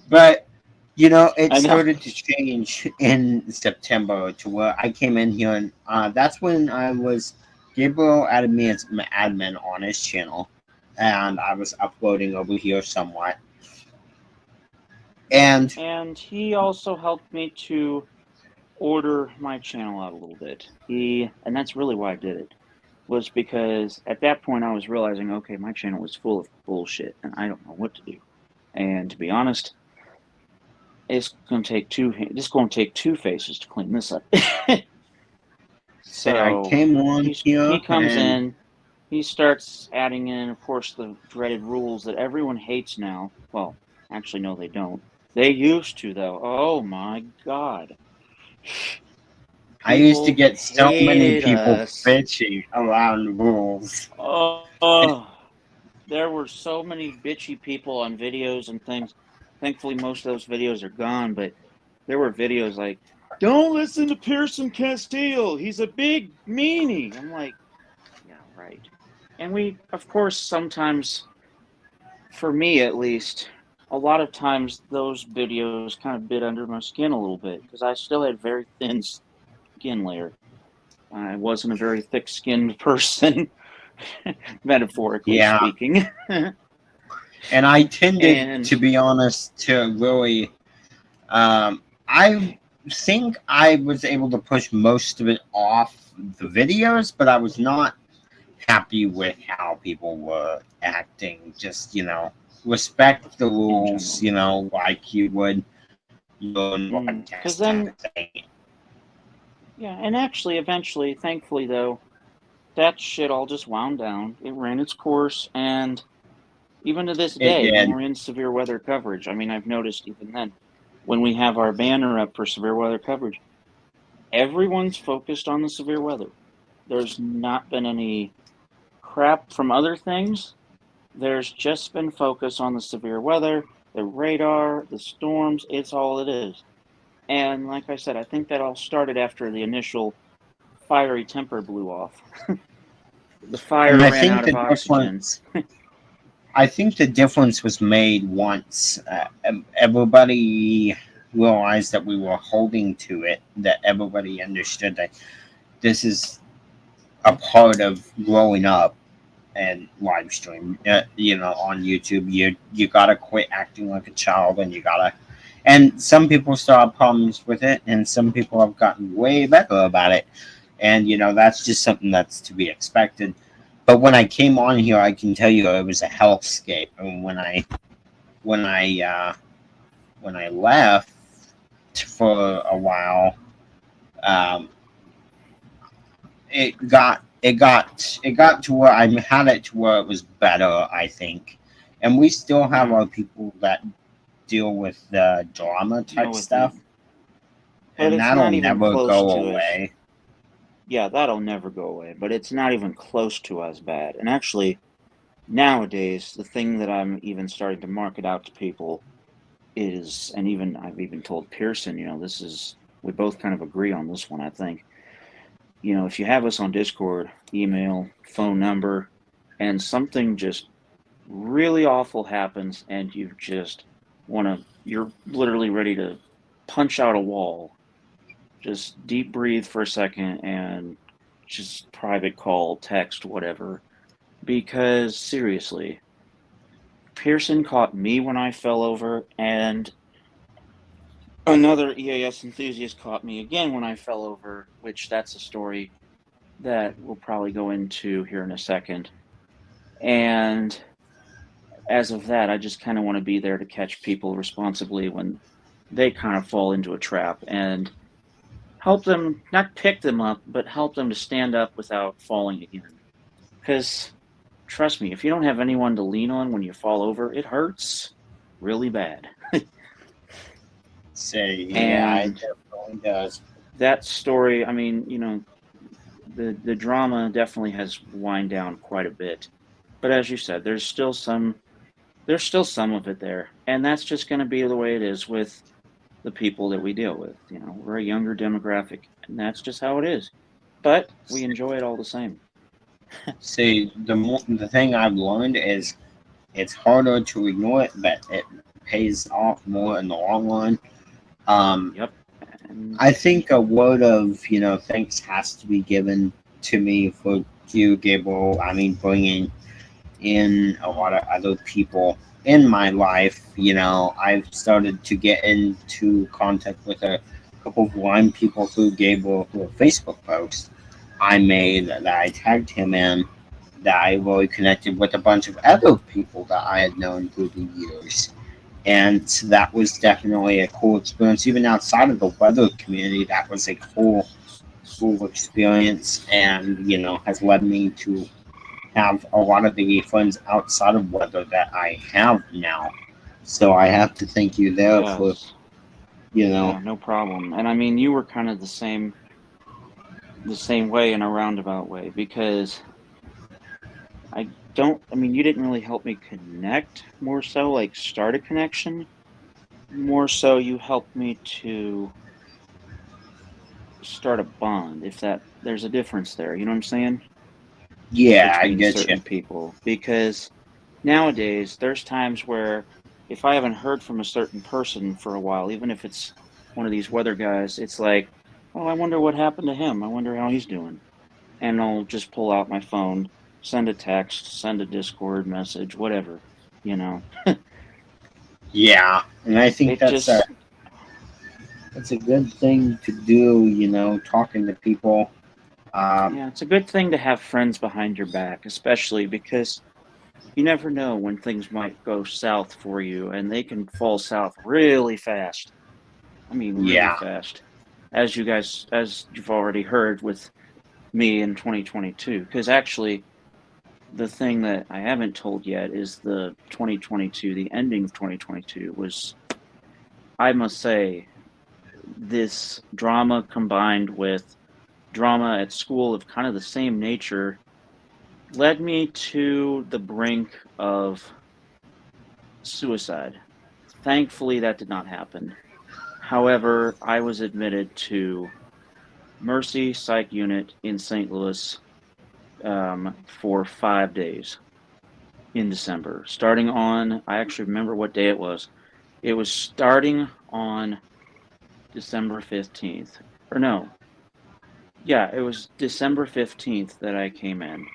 But you know, it I know. started to change in September to where I came in here, and that's when I was Gabriel added me as an admin on his channel, and I was uploading over here somewhat. And And he also helped me to order my channel out a little bit. And that's really why I did it, was because at that point I was realizing, okay, my channel was full of bullshit and I don't know what to do. And to be honest, it's going to take two faces to clean this up. say I So came on he here, comes and in, he starts adding in, of course, the dreaded rules that everyone hates now. Well, actually, no, they don't. They used to, though. Oh my God. I used to People get so many hated people us. bitching around rules. Oh, there were so many bitchy people on videos and things. Thankfully, most of those videos are gone, but there were videos like, don't listen to Pearson Castile. He's a big meanie. I'm like, yeah, right. And we, of course, sometimes, for me at least, a lot of times those videos kind of bit under my skin a little bit because I still had very thin skin layer. I wasn't a very thick skinned person, metaphorically Yeah, speaking. and I tended, And to be honest, to really. I think I was able to push most of it off the videos, but I was not happy with how people were acting. Just, respect the in rules, general, like you would your because broadcast then, thing. yeah, and actually, eventually, thankfully, though, that shit all just wound down. It ran its course, and even to this It day, when did. we're in severe weather coverage, I mean, I've noticed even then, when we have our banner up for severe weather coverage, everyone's focused on the severe weather. There's not been any crap from other things. There's just been focus on the severe weather, the radar, the storms. It's all it is. And like I said, I think that all started after the initial fiery temper blew off. The And fire ran out of oxygen. I think the difference was made once everybody realized that we were holding to it, that everybody understood that this is a part of growing up and live stream. On YouTube, you gotta quit acting like a child, and you gotta And some people still have problems with it, and some people have gotten way better about it. And that's just something that's to be expected. But when I came on here, I can tell you it was a hellscape. And when I when I left for a while, um, it got to where I had it to where it was better, I think. And we still have Yeah, our people that deal with the drama deal type with it. stuff, But and it's that'll not even never close go to as, away. yeah, that'll never go away, but it's not even close to as bad. And actually, nowadays, the thing that I'm even starting to market out to people is, and even I've even told Pearson, this is, we both kind of agree on this one, I think. If you have us on Discord, email, phone number, and something just really awful happens and you just you're literally ready to punch out a wall, just deep breathe for a second and just private call, text, whatever. Because seriously, Pearson caught me when I fell over, and another EAS enthusiast caught me again when I fell over, which that's a story that we'll probably go into here in a second. And as of that, I just kind of want to be there to catch people responsibly when they kind of fall into a trap and help them, not pick them up, but help them to stand up without falling again. Because trust me, if you don't have anyone to lean on when you fall over, it hurts really bad. So yeah, it And definitely does. that story, I mean, the drama definitely has wind down quite a bit. But as you said, there's still some of it there. And that's just going to be the way it is with the people that we deal with. We're a younger demographic, and that's just how it is. But we enjoy it all the same. See, the thing I've learned is it's harder to ignore it, but it pays off more in the long run. Um, Yep. And I think a word of thanks has to be given to me for you, Gabriel. I mean, bringing in a lot of other people in my life. I've started to get into contact with a couple of blind people through Gabriel through a Facebook post I made that I tagged him in. That I really connected with a bunch of other people that I had known through the years. And that was definitely a cool experience. Even outside of the weather community, that was a cool experience, and has led me to have a lot of the friends outside of weather that I have now. So I have to thank you there for yes, you know yeah, no problem. And I mean, you were kind of the same way in a roundabout way because I mean, you didn't really help me connect more so, like start a connection. More so, you helped me to start a bond, if that there's a difference there, you know what I'm saying? yeah, I Between get you. certain people. Because nowadays, there's times where if I haven't heard from a certain person for a while, even if it's one of these weather guys, it's like, oh, I wonder what happened to him. I wonder how he's doing. And I'll just pull out my phone, send a text, send a Discord message, whatever, you know. Yeah, and I think It that's just, a good thing to do. Talking to people. Um, yeah, it's a good thing to have friends behind your back, especially because you never know when things might go south for you, and they can fall south really fast. I mean, really yeah, fast. As you've already heard with me in 2022. Because actually, the thing that I haven't told yet is the 2022, the ending of 2022 was, I must say, this drama combined with drama at school of kind of the same nature led me to the brink of suicide. Thankfully, that did not happen. However, I was admitted to Mercy Psych Unit in St. Louis for 5 days in December. Starting on, I actually remember what day it was. It was starting on December 15th. Or no, yeah, it was December 15th that I came in.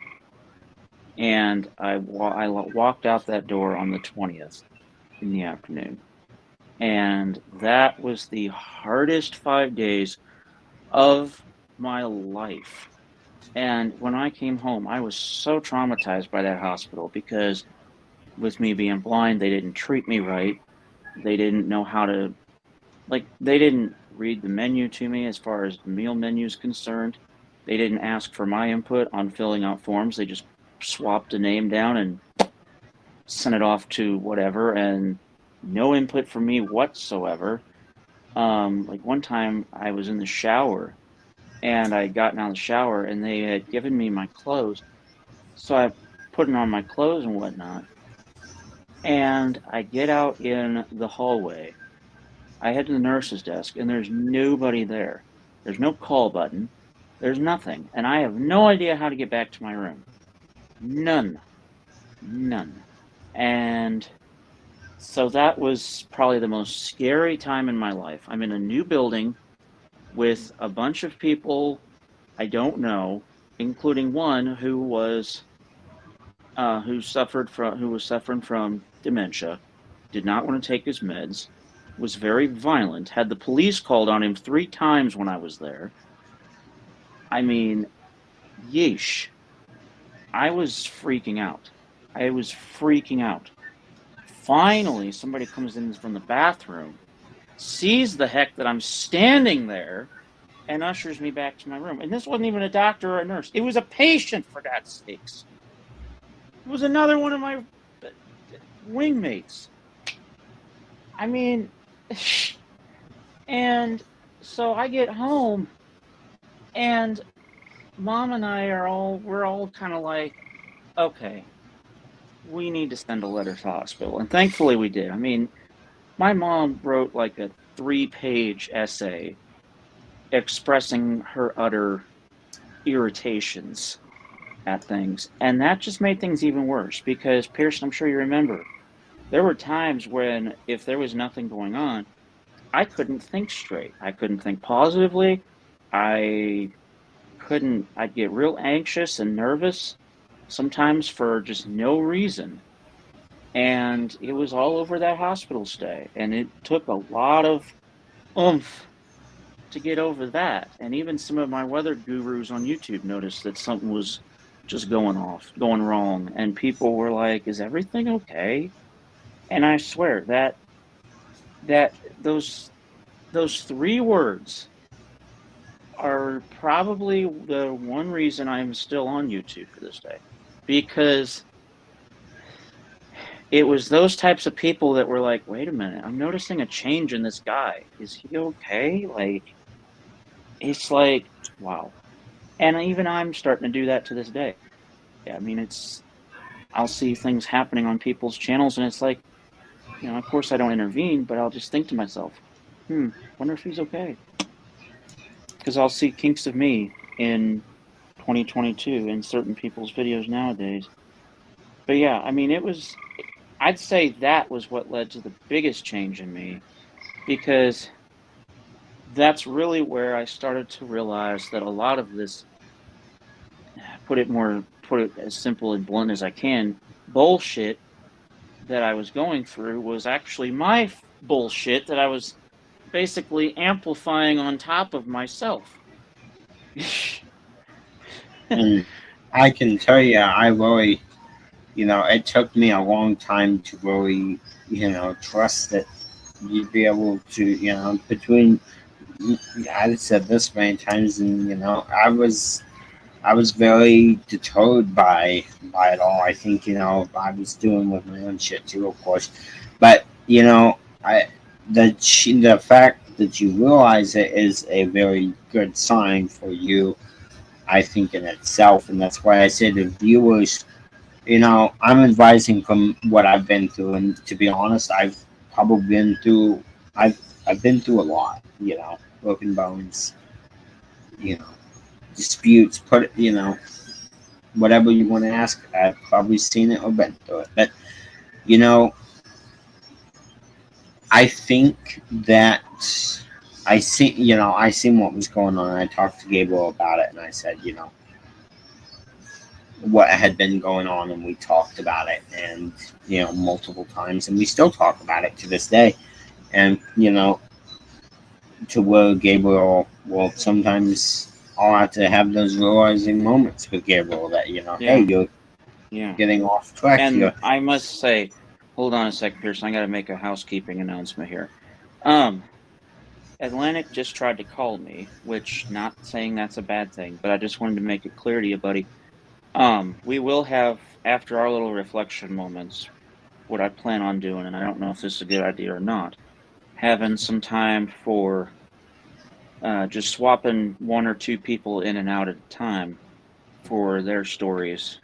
And I walked out that door on the 20th in the afternoon. And that was the hardest 5 days of my life. And when I came home, I was so traumatized by that hospital because with me being blind, they didn't treat me right. They didn't know how to, they didn't read the menu to me as far as the meal menu is concerned. They didn't ask for my input on filling out forms. They just swapped a name down and sent it off to whatever, and no input from me whatsoever. Like one time I was in the shower and I had gotten out of the shower and they had given me my clothes. So I put on my clothes and whatnot. And I get out in the hallway. I head to the nurse's desk and there's nobody there. There's no call button. There's nothing. And I have no idea how to get back to my room. None. None. And so that was probably the most scary time in my life. I'm in a new building with a bunch of people I don't know, including one who was who was suffering from dementia, did not want to take his meds, was very violent, had the police called on him 3 times when I was there. I mean, yeesh. I was freaking out. I was freaking out. Finally, somebody comes in from the bathroom, sees the heck that I'm standing there, and ushers me back to my room. And this wasn't even a doctor or a nurse. It was a patient, for God's sakes. It was another one of my wingmates. I mean, and so I get home, and Mom and I we're all kind of like, okay, we need to send a letter to the hospital. And thankfully we did. I mean, my mom wrote like a 3-page essay expressing her utter irritations at things. And that just made things even worse because, Pearson, I'm sure you remember, there were times when if there was nothing going on, I couldn't think straight. I couldn't think positively. I'd get real anxious and nervous sometimes for just no reason. And it was all over that hospital stay. And it took a lot of oomph to get over that. And even some of my weather gurus on YouTube noticed that something was just going wrong. And people were like, is everything okay? And I swear that those 3 words are probably the one reason I'm still on YouTube to this day. Because it was those types of people that were like, wait a minute, I'm noticing a change in this guy. Is he okay? Like, it's like, wow. And even I'm starting to do that to this day. I mean, I'll see things happening on people's channels and it's like, of course I don't intervene, but I'll just think to myself, wonder if he's okay. Because I'll see kinks of me in 2022 in certain people's videos nowadays. But yeah, I mean, I'd say that was what led to the biggest change in me, because that's really where I started to realize that a lot of this, put it as simple and blunt as I can, bullshit that I was going through was actually my bullshit that I was basically amplifying on top of myself. And I can tell you, I really, it took me a long time to really, trust that you'd be able to, between, I've said this many times, and I was very deterred by it all. I think I was dealing with my own shit too, of course, but the fact that you realize it is a very good sign for you, I think, in itself, and that's why I say to viewers, I'm advising from what I've been through, and to be honest, probably been through, I've been through a lot, broken bones, disputes, whatever you want to ask, I've probably seen it or been through it. But, I think that I seen what was going on. And I talked to Gabriel about it, and I said, what had been going on, and we talked about it, and multiple times, and we still talk about it to this day. And, to where Gabriel will sometimes I'll have to have those realizing moments with Gabriel that, hey, Yeah, you're yeah. getting off track And here. I must say, hold on a second, Pearson. I got to make a housekeeping announcement here. Um, Atlantic just tried to call me, which not saying that's a bad thing, but I just wanted to make it clear to you, buddy. We will have after our little reflection moments, what I plan on doing, and I don't know if this is a good idea or not, having some time for just swapping one or two people in and out at a time for their stories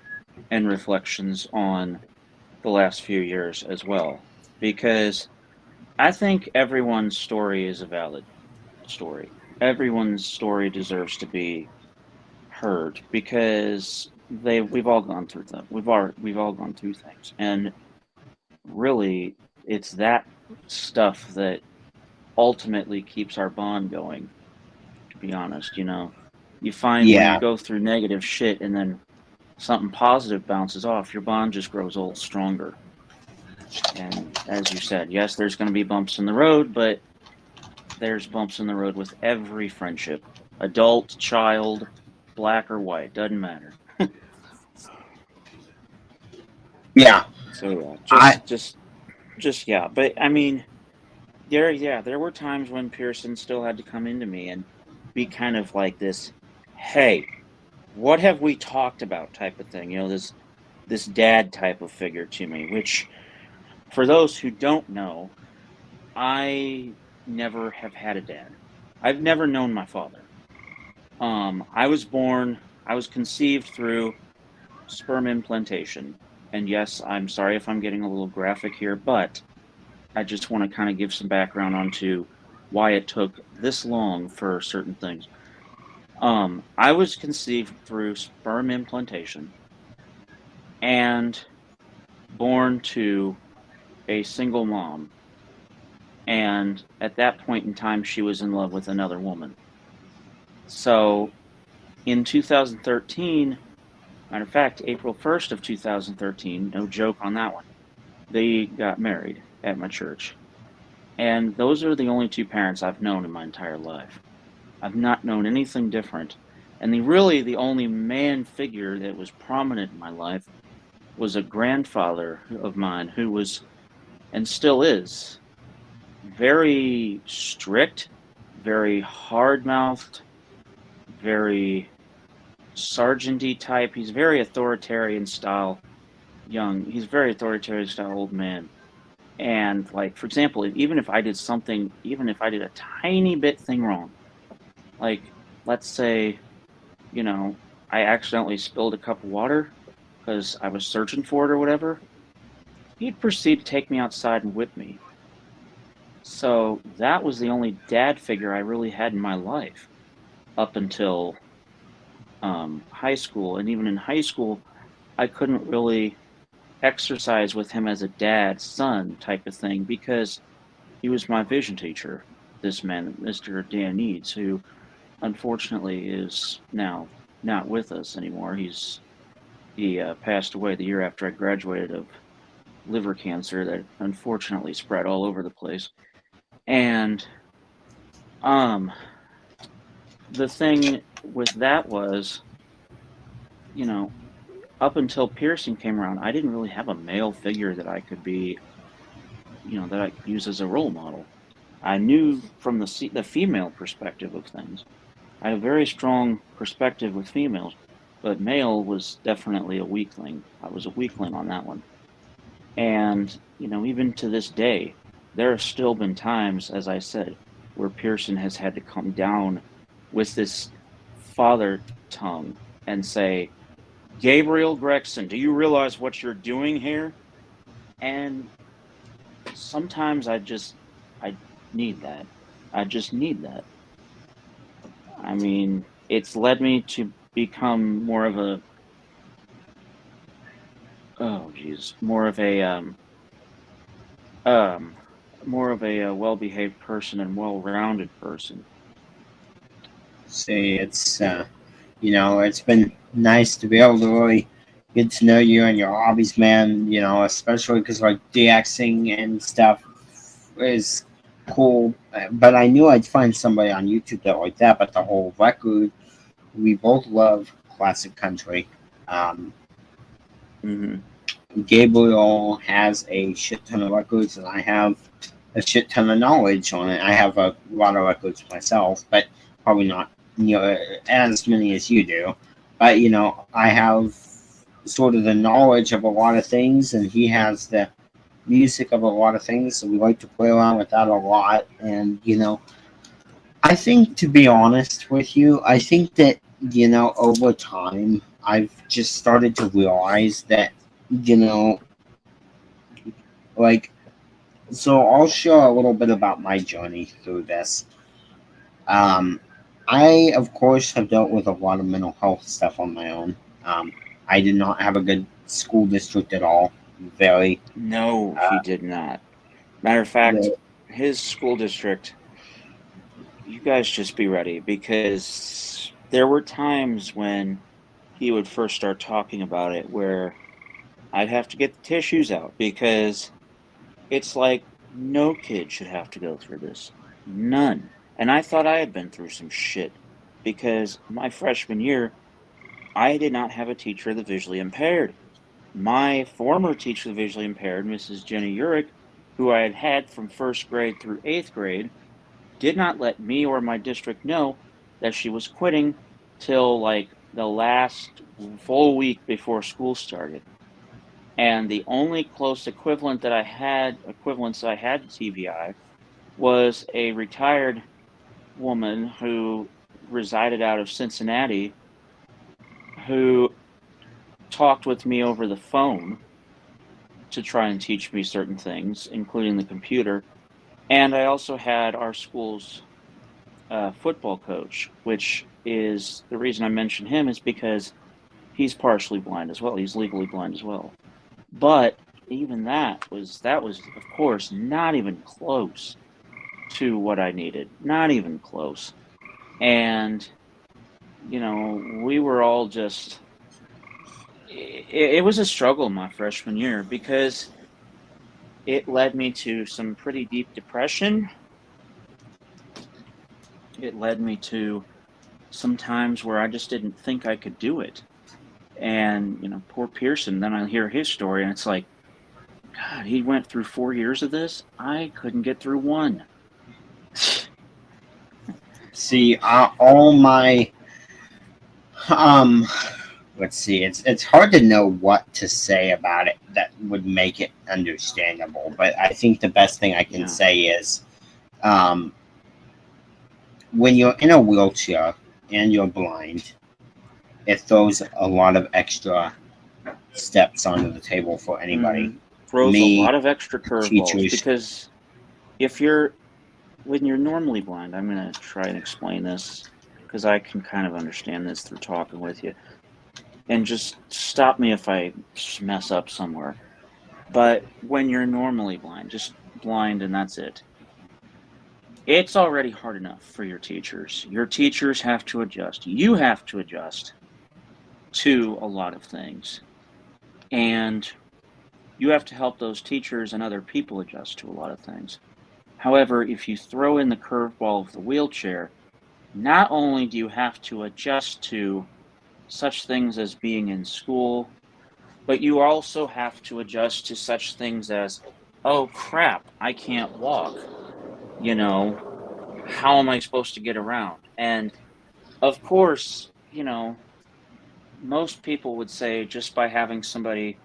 and reflections on the last few years as well. Because I think everyone's story is a valid story. Everyone's story deserves to be heard because we've all gone through them. We've all gone through things. And really it's that stuff that ultimately keeps our bond going, to be honest. You find when you Yeah, go through negative shit and then something positive bounces off, your bond just grows old stronger. And as you said, yes, there's going to be bumps in the road, but there's bumps in the road with every friendship, adult, child, black or white, doesn't matter. yeah. So yeah, I just yeah. But I mean, there were times when Pearson still had to come into me and be kind of like this, hey, what have we talked about type of thing, this dad type of figure to me, which for those who don't know, I never have had a dad. I've never known my father. I was conceived through sperm implantation. And yes, I'm sorry if I'm getting a little graphic here, but I just want to kind of give some background onto why it took this long for certain things. I was conceived through sperm implantation and born to a single mom. And at that point in time, she was in love with another woman. So in 2013, matter of fact, April 1st of 2013, no joke on that one, they got married at my church. And those are the only two parents I've known in my entire life. I've not known anything different. And the only man figure that was prominent in my life was a grandfather of mine who was, and still is, very strict, very hard mouthed, very sergeanty type. He's very authoritarian style he's very authoritarian style old man. And like, for example, even if I did a tiny bit thing wrong, like let's say, I accidentally spilled a cup of water because I was searching for it or whatever, he'd proceed to take me outside and whip me. So that was the only dad figure I really had in my life up until high school. And even in high school, I couldn't really exercise with him as a dad son type of thing because he was my vision teacher, this man, Mr. Dan Eads, who unfortunately is now not with us anymore. He passed away the year after I graduated of liver cancer that unfortunately spread all over the place. And the thing with that was, you know, up until Pearson came around, I didn't really have a male figure that I could be, that I could use as a role model. I knew from the female perspective of things. I had a very strong perspective with females, but male was definitely a weakling. I was a weakling on that one. And, even to this day, there have still been times, as I said, where Pearson has had to come down with this father tongue and say, Gabriel Gregson, do you realize what you're doing here? And sometimes I need that. I just need that. I mean, it's led me to become more of a, oh geez, um, more of a well-behaved person and well-rounded person. say it's been nice to be able to really get to know you and your hobbies, man. Especially because like DXing and stuff is cool. But I knew I'd find somebody on YouTube that like that. But the whole record, we both love classic country. Um, Hmm. Gabriel has a shit ton of records, and I have a shit ton of knowledge on it. I have a lot of records myself, but probably not as many as you do. But I have sort of the knowledge of a lot of things, and he has the music of a lot of things. So we like to play around with that a lot, and I think, to be honest with you, I think that, over time, I've just started to realize that, you know, like, so I'll share a little bit about my journey through this. Um, I, of course, have dealt with a lot of mental health stuff on my own. Um, I did not have a good school district at all. Very, No, he uh, did not. Matter of fact, the, his school district, you guys just be ready because there were times when he would first start talking about it where I'd have to get the tissues out because it's like no kid should have to go through this. None. And I thought I had been through some shit because my freshman year, I did not have a teacher of the visually impaired. My former teacher of the visually impaired, Mrs. Jenny Urich, who I had had from first grade through eighth grade, did not let me or my district know that she was quitting till like the last full week before school started. And the only close equivalents I had to TVI was a retired woman who resided out of Cincinnati who talked with me over the phone to try and teach me certain things, including the computer. And I also had our school's football coach, which is the reason I mention him is because he's partially blind as well. He's legally blind as well. But even that was of course not even close to what I needed. Not even close. And we were all just it was a struggle my freshman year because it led me to some pretty deep depression. It led me to some times where I just didn't think I could do it. And, poor Pearson, then I hear his story and it's like, God, he went through 4 years of this. I couldn't get through one. see, all my um let's see, it's hard to know what to say about it that would make it understandable, but I think the best thing I can Yeah. say is, um when you're in a wheelchair and you're blind, it throws a lot of extra steps onto the table for anybody. Throws a Me, lot of extra curveballs teachers. because if you're when you're normally blind, I'm going to try and explain this because I can kind of understand this through talking with you. And just stop me if I mess up somewhere. But when you're normally blind, just blind and that's it, it's already hard enough for your teachers. Your teachers have to adjust. You have to adjust to a lot of things. And you have to help those teachers and other people adjust to a lot of things. However, if you throw in the curveball of the wheelchair, not only do you have to adjust to such things as being in school, but you also have to adjust to such things as, oh crap, I can't walk. How am I supposed to get around? And of course, most people would say just by having somebody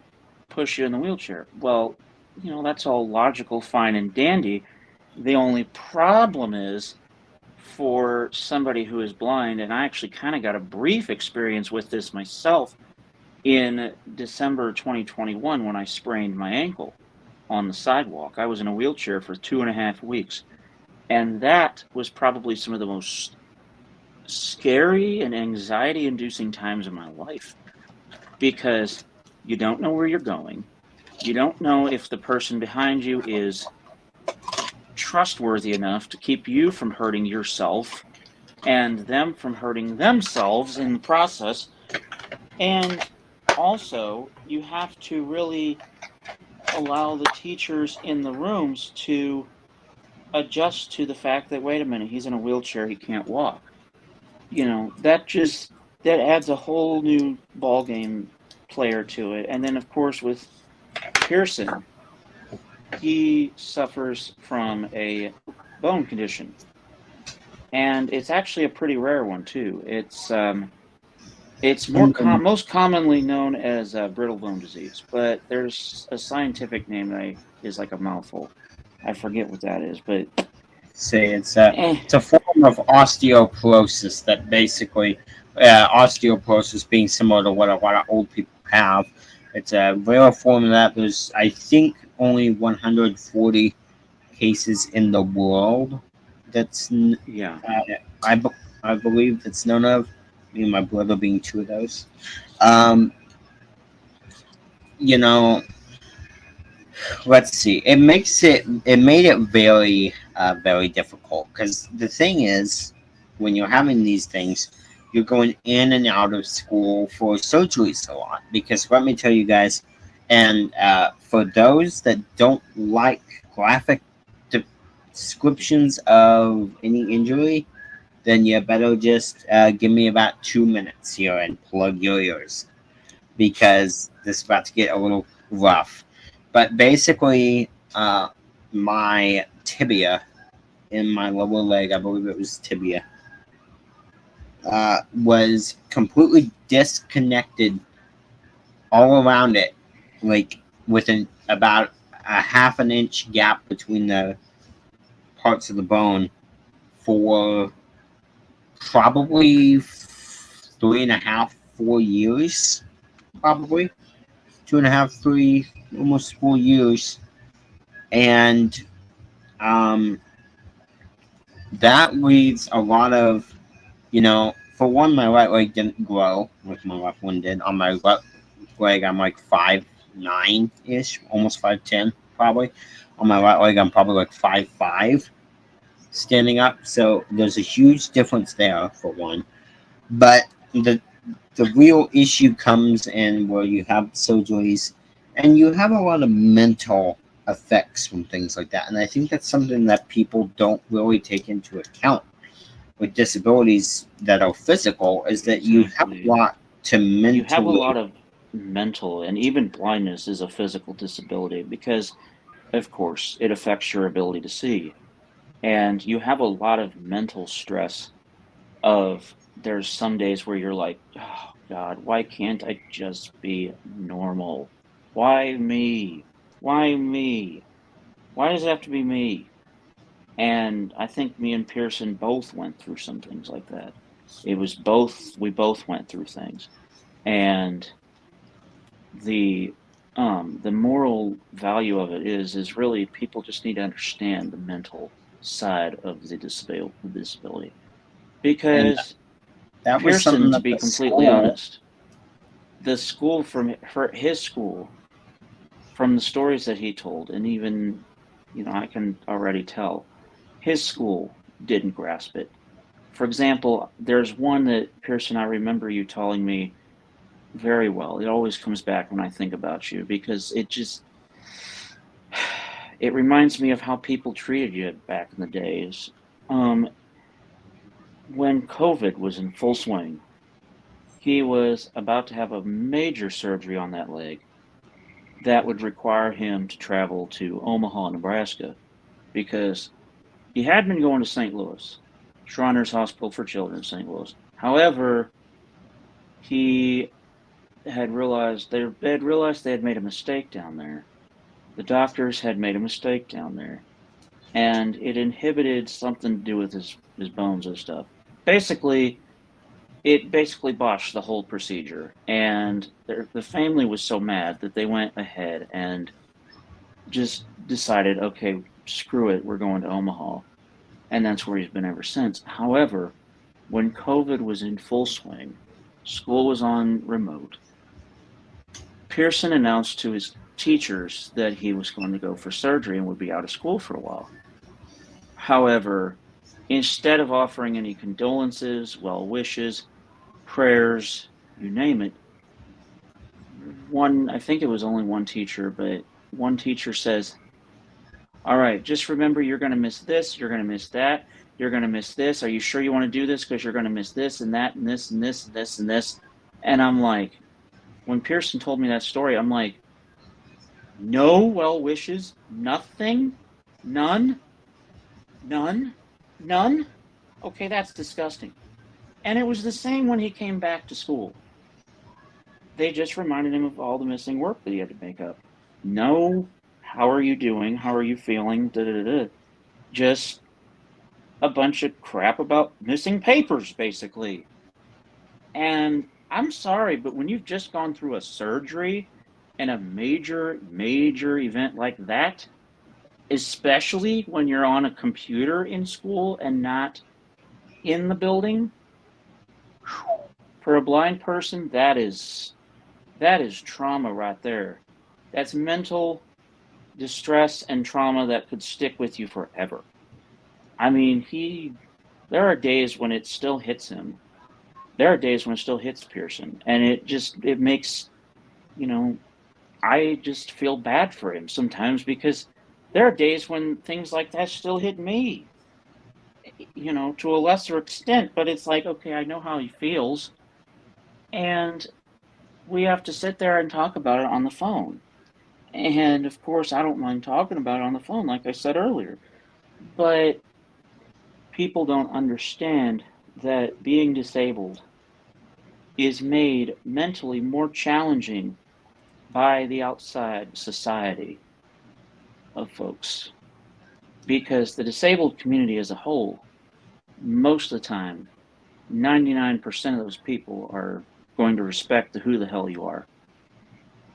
push you in the wheelchair. Well, that's all logical, fine, and dandy. The only problem is for somebody who is blind, and I actually kind of got a brief experience with this myself in December 2021 when I sprained my ankle on the sidewalk. I was in a wheelchair for 2.5 weeks. And that was probably some of the most scary and anxiety inducing times of my life because you don't know where you're going. You don't know if the person behind you is trustworthy enough to keep you from hurting yourself and them from hurting themselves in the process. And also, you have to really allow the teachers in the rooms to adjust to the fact that, wait a minute, he's in a wheelchair, he can't walk. That adds a whole new ball game player to it. And then, of course, with Pearson, he suffers from a bone condition, and it's actually a pretty rare one too. It's most commonly known as brittle bone disease, but there's a scientific name that is like a mouthful. I forget what that is, but say eh, it's a form of osteoporosis that basically osteoporosis being similar to what a lot of old people have. It's a rare form of that. There's I think only 140 cases in the world. That's yeah. I, I believe that's known of. Me and my brother being two of those. Um, you know, let's see. It made it very very difficult because the thing is, when you're having these things, you're going in and out of school for surgeries a lot. Because let me tell you guys, and for those that don't like graphic descriptions of any injury, then you better just give me about 2 minutes here and plug your ears because this is about to get a little rough. But basically, my tibia in my lower leg, I believe it was tibia, was completely disconnected all around it, like within about a half an inch gap between the parts of the bone for probably 3.5, 4 years, probably 2.5, 3, almost 4 years, and um, that leaves a lot of, for one, my right leg didn't grow like my left one did. On my left leg, I'm like 5'9" ish, almost 5'10", probably. On my right leg, I'm probably like 5'5", standing up. So there's a huge difference there, for one. But the real issue comes in where you have surgeries and you have a lot of mental effects from things like that. And I think that's something that people don't really take into account with disabilities that are physical, is that you have a Exactly. lot to You have a mentally. lot of mental, and even blindness is a physical disability because, of course, it affects your ability to see. And you have a lot of mental stress of there's some days where you're like, oh God, why can't I just be normal? Why me? Why me? Why does it have to be me? And I think me and Pearson both went through some things like that. We both went through things. And the the moral value of it is really people just need to understand the mental side of the disability. And Because that was something Pearson, to that be the completely school. honest, the school for his school, from the stories that he told, and even I can already tell his school didn't grasp it. For example, there's one that Pearson, I remember you telling me very well. It always comes back when I think about you because it reminds me of how people treated you back in the days. Um, when COVID was in full swing, he was about to have a major surgery on that leg that would require him to travel to Omaha, Nebraska, because he had been going to St. Louis, Shriners Hospital for Children, St. Louis. However, he they had made a mistake down there. The doctors had made a mistake down there, and it inhibited something to do with his bones and stuff. Basically, it basically botched the whole procedure, and the family was so mad that they went ahead and just decided, okay, screw it, we're going to Omaha, and that's where he's been ever since. However, when COVID was in full swing, school was on remote. Pearson announced to his teachers that he was going to go for surgery and would be out of school for a while. However, instead of offering any condolences, well wishes, prayers, you name it, I think it was only one teacher, but one teacher says, All right, just remember you're going to miss this, you're going to miss that, you're going to miss this. Are you sure you want to do this? Because you're going to miss this and that and this and this and this and this. And I'm like, when Pearson told me that story, I'm like, no well wishes, nothing, none, none, none. Okay, that's disgusting. And it was the same when he came back to school. They just reminded him of all the missing work that he had to make up. No, how are you doing? How are you feeling? Just a bunch of crap about missing papers, basically. And I'm sorry, but when you've just gone through a surgery and a major, major event like that, especially when you're on a computer in school and not in the building, for a blind person, that is trauma right there. That's mental distress and trauma that could stick with you forever. I mean, there are days when it still hits him. There are days when it still hits Pearson, and it makes, I just feel bad for him sometimes, because there are days when things like that still hit me, to a lesser extent, but it's like, okay, I know how he feels, and we have to sit there and talk about it on the phone. And of course, I don't mind talking about it on the phone, like I said earlier, but people don't understand that being disabled is made mentally more challenging by the outside society of folks. Because the disabled community as a whole, most of the time, 99% of those people are going to respect who the hell you are.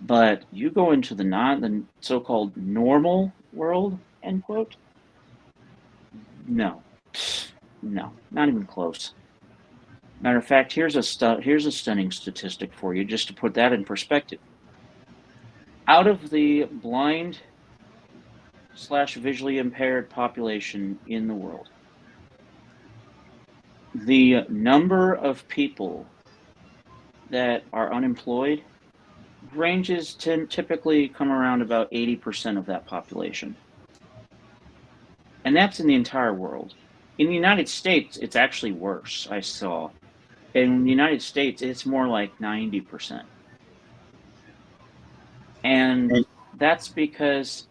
But you go into the so-called normal world, end quote, no, not even close. Matter of fact, here's a stunning statistic for you, just to put that in perspective. Out of the blind / visually impaired population in the world, the number of people that are unemployed ranges to typically come around about 80% of that population. And that's in the entire world. In the United States, it's actually worse, I saw. In the United States, it's more like 90%. And that's because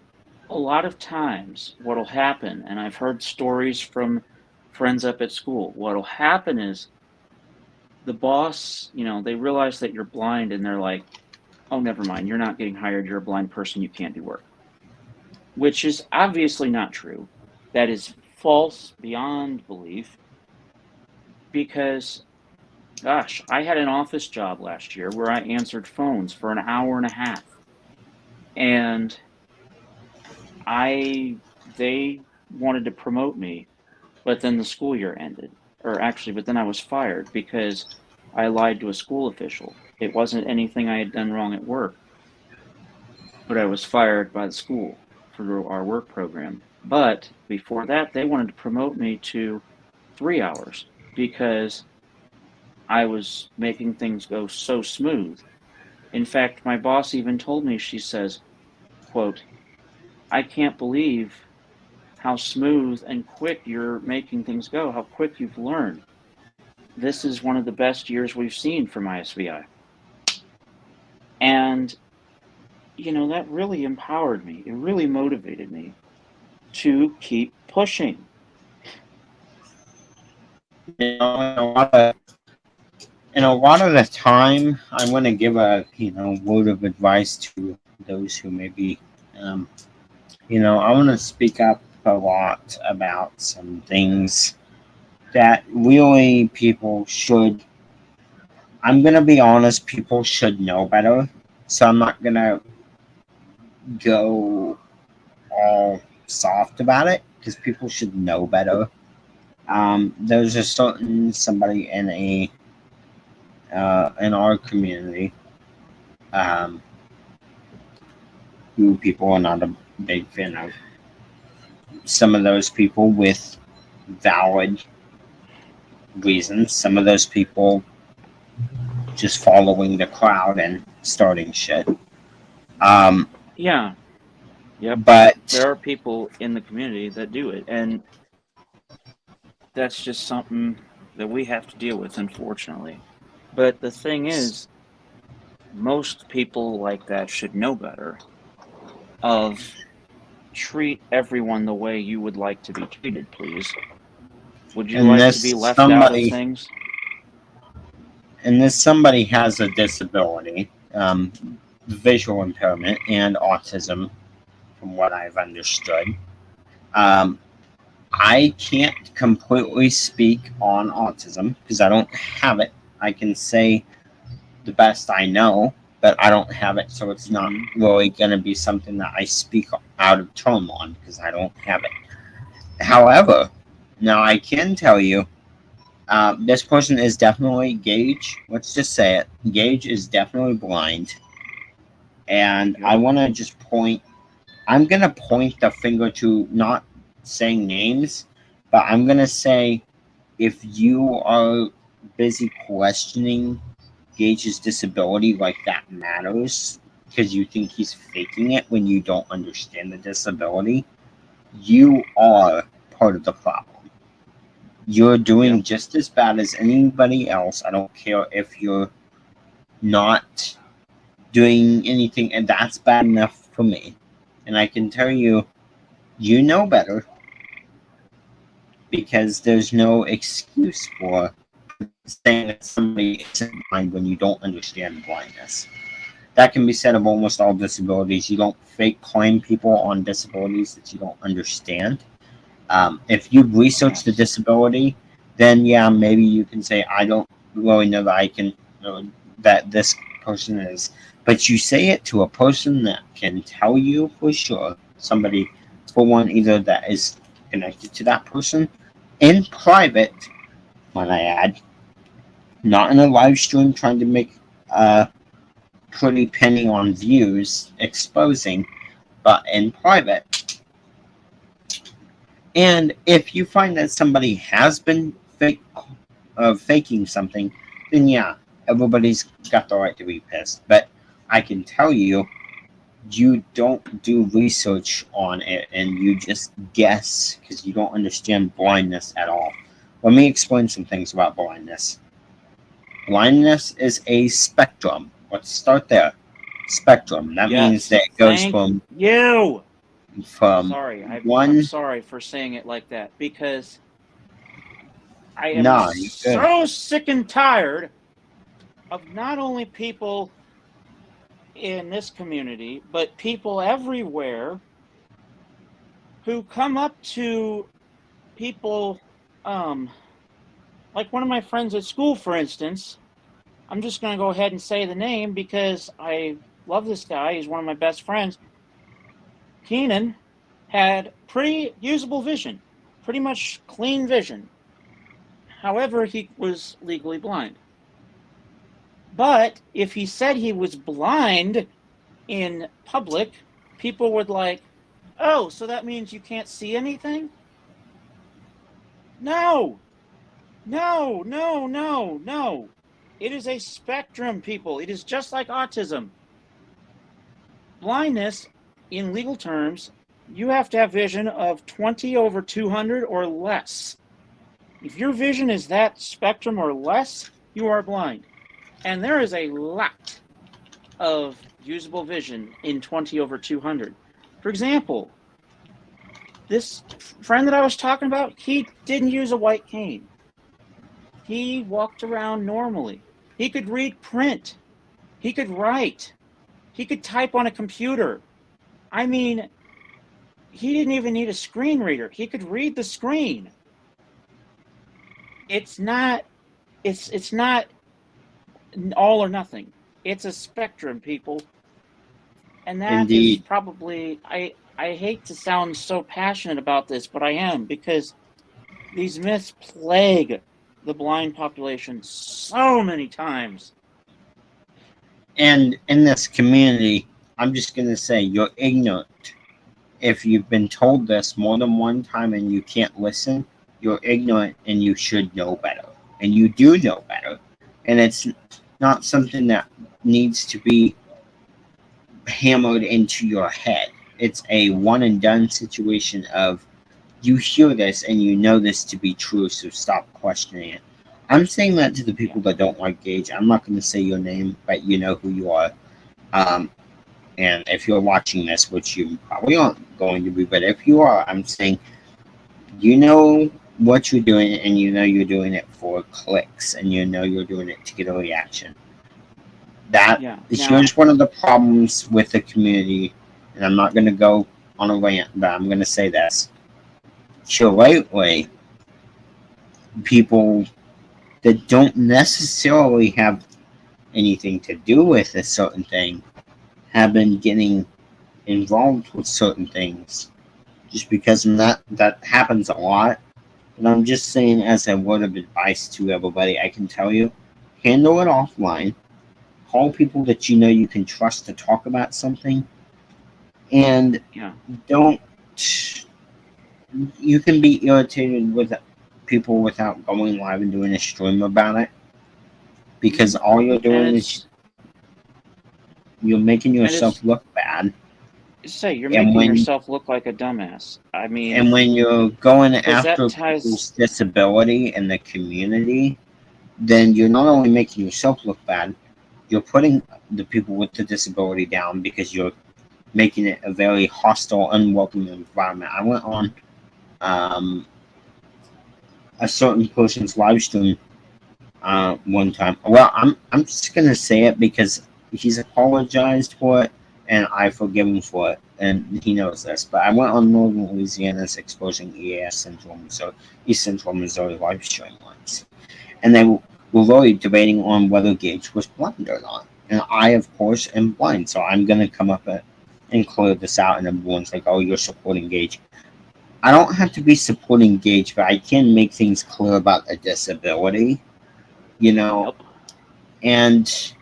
a lot of times what'll happen, and I've heard stories from friends up at school, what'll happen is the boss, they realize that you're blind, and they're like, oh, never mind, you're not getting hired, you're a blind person, you can't do work. Which is obviously not true. That is false beyond belief, because, gosh, I had an office job last year where I answered phones for an hour and a half. And they wanted to promote me, but then the school year ended. But then I was fired because I lied to a school official. It wasn't anything I had done wrong at work, but I was fired by the school for our work program. But before that, they wanted to promote me to 3 hours because I was making things go so smooth. In fact, my boss even told me, she says, quote, I can't believe how smooth and quick you're making things go, how quick you've learned. This is one of the best years we've seen from ISVI. And, that really empowered me. It really motivated me to keep pushing. And a lot of the time, I want to give a word of advice to those who maybe, I want to speak up a lot about some things that really people should. I'm going to be honest, people should know better. So I'm not going to go all soft about it, because people should know better. There's a certain somebody in our community who people are not a big fan of. Some of those people with valid reasons. Some of those people just following the crowd and starting shit. Yeah. Yep. But There are people in the community that do it, and that's just something that we have to deal with, unfortunately. But the thing is, most people like that should know better. Of treat everyone the way you would like to be treated, please. Would you and like to this be left out of somebody things? and this somebody has a disability, visual impairment and autism, from what I've understood. Um, I can't completely speak on autism because I don't have it. I can say the best I know, but I don't have it, so it's not really going to be something that I speak out of turn on because I don't have it. However, now I can tell you, this person is definitely Gage. Let's just say it. Gage is definitely blind, and Yep. I want to just point. I'm gonna point the finger to not saying names, but I'm gonna say if you are busy questioning Gage's disability like that matters because you think he's faking it when you don't understand the disability, you are part of the problem. You're doing Yep. just as bad as anybody else. I don't care if you're not doing anything, and that's bad enough for me. And I can tell you, you know better because there's no excuse for saying that somebody isn't blind when you don't understand blindness. That can be said of almost all disabilities. You don't fake claim people on disabilities that you don't understand. If you research the Yes. disability, then yeah, maybe you can say, I don't really know that I can that this person is. But you say it to a person that can tell you for sure, somebody, for one, either that is connected to that person in private, might I add, not in a live stream trying to make a pretty penny on views exposing, but in private. And if you find that somebody has been faking something, then yeah, everybody's got the right to be pissed. But I can tell you, you don't do research on it and you just guess because you don't understand blindness at all. Let me explain some things about blindness. Blindness is a spectrum. Let's start there. Spectrum. That means Yes. that it goes Thank from you. from Sorry, I'm one. sorry for saying it like that because I am No, you good. so sick and tired of not only people in this community, but people everywhere who come up to people, like one of my friends at school, for instance. I'm just going to go ahead and say the name because I love this guy. He's one of my best friends. Keenan had pretty usable vision, pretty much clean vision. However, he was legally blind. But if he said he was blind in public, people would like, oh, so that means you can't see anything? No, no, no, no, no. It is a spectrum, people. It is just like autism. Blindness, in legal terms, you have to have vision of 20 over 200 or less. If your vision is that spectrum or less, you are blind. And there is a lot of usable vision in 20 over 200. For example, this friend that I was talking about, he didn't use a white cane. He walked around normally. He could read print. He could write. He could type on a computer. I mean, he didn't even need a screen reader. He could read the screen. It's not all or nothing. It's a spectrum, people. And that is Indeed. probably I hate to sound so passionate about this, but I am because these myths plague the blind population so many times. And in this community, I'm just going to say you're ignorant. If you've been told this more than one time and you can't listen, you're ignorant and you should know better. And you do know better. And it's not something that needs to be hammered into your head. it's a one and done situation of you hear this and you know this to be true, so stop questioning it. I'm saying that to the people that don't like Gage. I'm not going to say your name, but you know who you are. Um, and if you're watching this, which you probably aren't going to be, but if you are, I'm saying you know what you're doing, and you know you're doing it for clicks, and you know you're doing it to get a reaction. That Yeah. is Now, here's one of the problems with the community, and I'm not going to go on a rant, but I'm going to say this. Lately, people that don't necessarily have anything to do with a certain thing have been getting involved with certain things just because that happens a lot. And I'm just saying, as a word of advice to everybody, I can tell you, handle it offline. Call people that you know you can trust to talk about something, and yeah. don't. You can be irritated with people without going live and doing a stream about it, because all you're And doing is it's you're making and yourself it's look bad. say you're And making when yourself look like a dumbass. I mean, and when you're going because that after ties. people's disability in the community, then you're not only making yourself look bad, you're putting the people with the disability down because you're making it a very hostile, unwelcoming environment. I went on um, a certain person's live stream one time. Well, I'm just gonna say it because he's apologized for it, and I forgive him for it, and he knows this. But I went on Northern Louisiana's Exposing EAS Syndrome, so East Central Missouri live stream once, and they were really debating on whether Gage was blind or not. And I, of course, am blind, so I'm gonna come up and clear this out. And everyone's like, "Oh, you're supporting Gage." I don't have to be supporting Gage, but I can make things clear about a disability, you know. Yep. And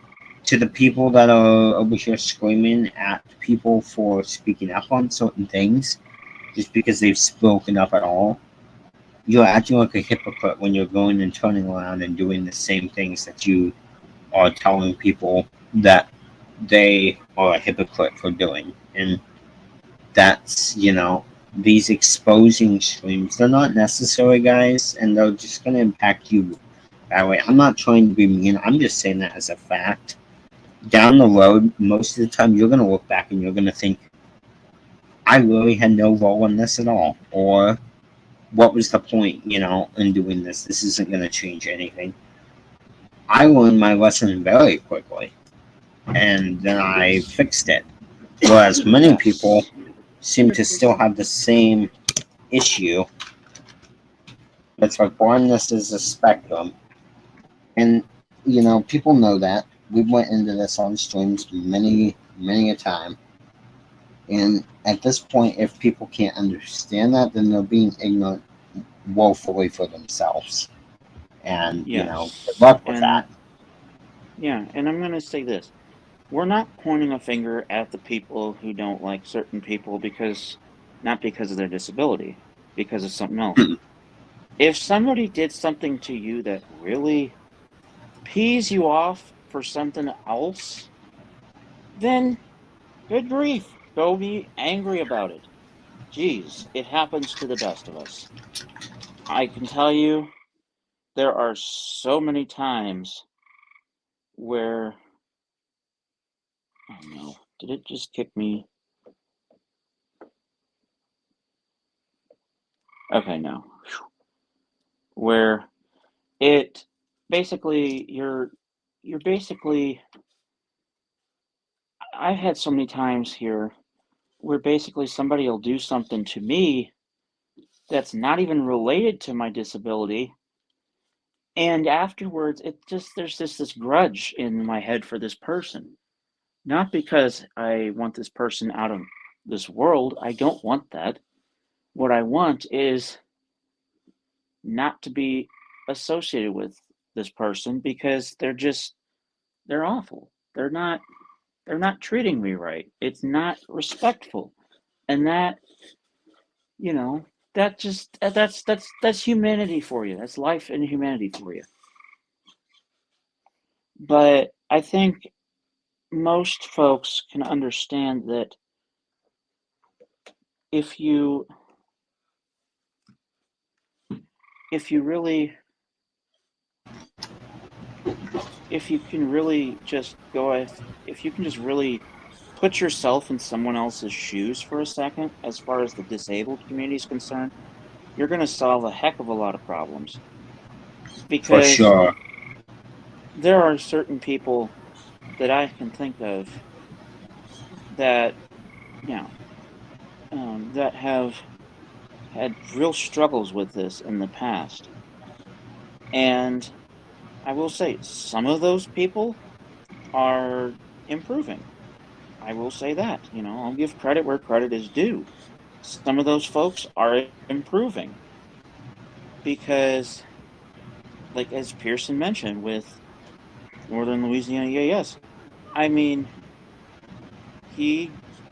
to the people that are over here screaming at people for speaking up on certain things, just because they've spoken up at all, you're acting like a hypocrite when you're going and turning around and doing the same things that you are telling people that they are a hypocrite for doing. And that's, these exposing streams, they're not necessary, guys, and they're just going to impact you that way. I'm not trying to be mean, I'm just saying that as a fact. Down the road, most of the time, you're going to look back and you're going to think, I really had no role in this at all. Or, what was the point, in doing this? This isn't going to change anything. I learned my lesson very quickly, and then I Yes. fixed it. Whereas many people Yes. seem to still have the same issue. It's like blindness is a spectrum. And, people know that. We went into this on streams many, many a time. And at this point, if people can't understand that, then they're being ignorant woefully for themselves. And, good Yes. luck with And that. yeah, and I'm going to say this. We're not pointing a finger at the people who don't like certain people not because of their disability, because of something else. If somebody did something to you that really pees you off for something else, then good grief, go be angry about it. Geez, it happens to the best of us. I can tell you there are so many times where, oh no, did it just kick me? Okay, no. Where it basically you're basically I've had so many times here where basically somebody will do something to me that's not even related to my disability, and afterwards it just there's just this grudge in my head for this person. Not because I want this person out of this world. I don't want that. What I want is not to be associated with this person because they're awful. They're not treating me right. It's not respectful. And that, you know, that just that's humanity for you. That's life and humanity for you. But I think most folks can understand that if you really, if you can really just if you can just really put yourself in someone else's shoes for a second, as far as the disabled community is concerned, you're going to solve a heck of a lot of problems. For Because sure. there are certain people that I can think of that, you know, that have had real struggles with this in the past. And I will say, some of those people are improving. I will say that. I'll give credit where credit is due. Some of those folks are improving because, like as Pearson mentioned with Northern Louisiana EAS, I mean, he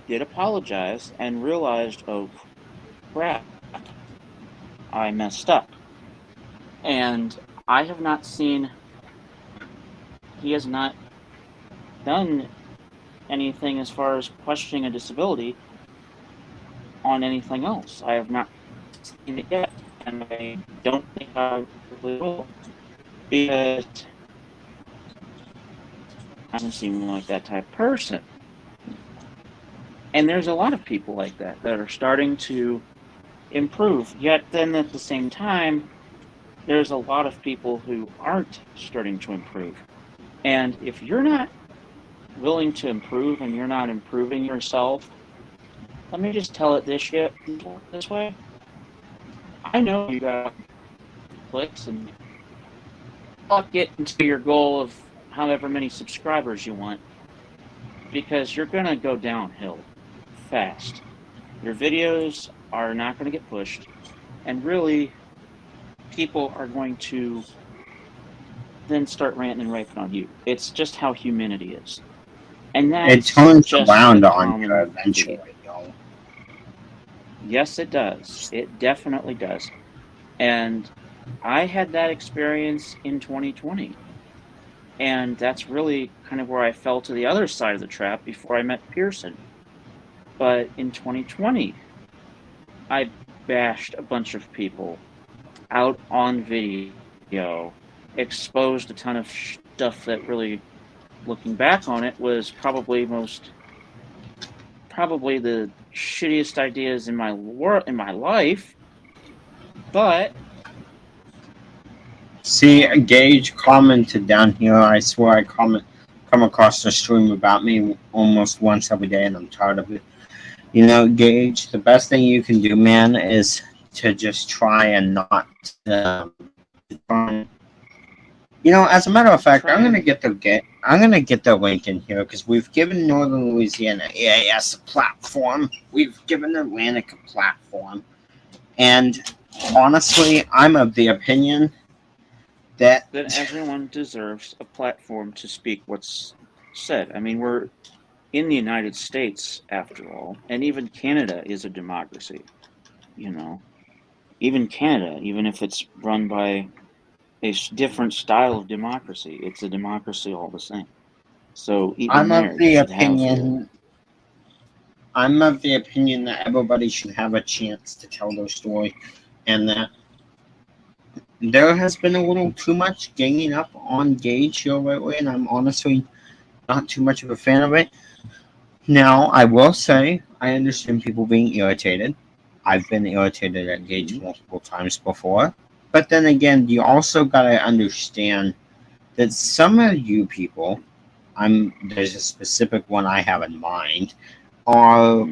did apologize and realized, oh crap, I messed up. And I have not seen, he has not done anything as far as questioning a disability on anything else. I have not seen it yet, and I don't think I really will, because I doesn't seem like that type of person. And there's a lot of people like that are starting to improve. Yet then at the same time, there's a lot of people who aren't starting to improve. And if you're not willing to improve and you're not improving yourself, let me just tell it this way. I know you got clicks and not getting to your goal of however many subscribers you want, because you're going to go downhill fast. Your videos are not going to get pushed, and really, people are going to then start ranting and raving on you. It's just how humanity is. And It that's turns just around the on you common eventually, video. yo. Yes, it does. It definitely does. And I had that experience in 2020. And that's really kind of where I fell to the other side of the trap before I met Pearson. But in 2020, I bashed a bunch of people out on video, exposed a ton of stuff that really, looking back on it, was probably the shittiest ideas in my life. But See, Gage commented down here. I swear I come across the stream about me almost once every day, and I'm tired of it. Gage, the best thing you can do, man, is to just try and not. As a matter of fact, I'm gonna get the link in here because we've given Northern Louisiana EAS a platform. We've given Atlantic a platform, and honestly, I'm of the opinion that everyone deserves a platform to speak what's said. I mean, we're in the United States, after all, and even Canada is a democracy. Even Canada, even if it's run by a different style of democracy, it's a democracy all the same. So even there, you should have I'm of the opinion that everybody should have a chance to tell their story, and that there has been a little too much ganging up on Gage here lately, and I'm honestly not too much of a fan of it. Now, I will say, I understand people being irritated. I've been irritated at Gage multiple times before. But then again, you also got to understand that some of you people, there's a specific one I have in mind, are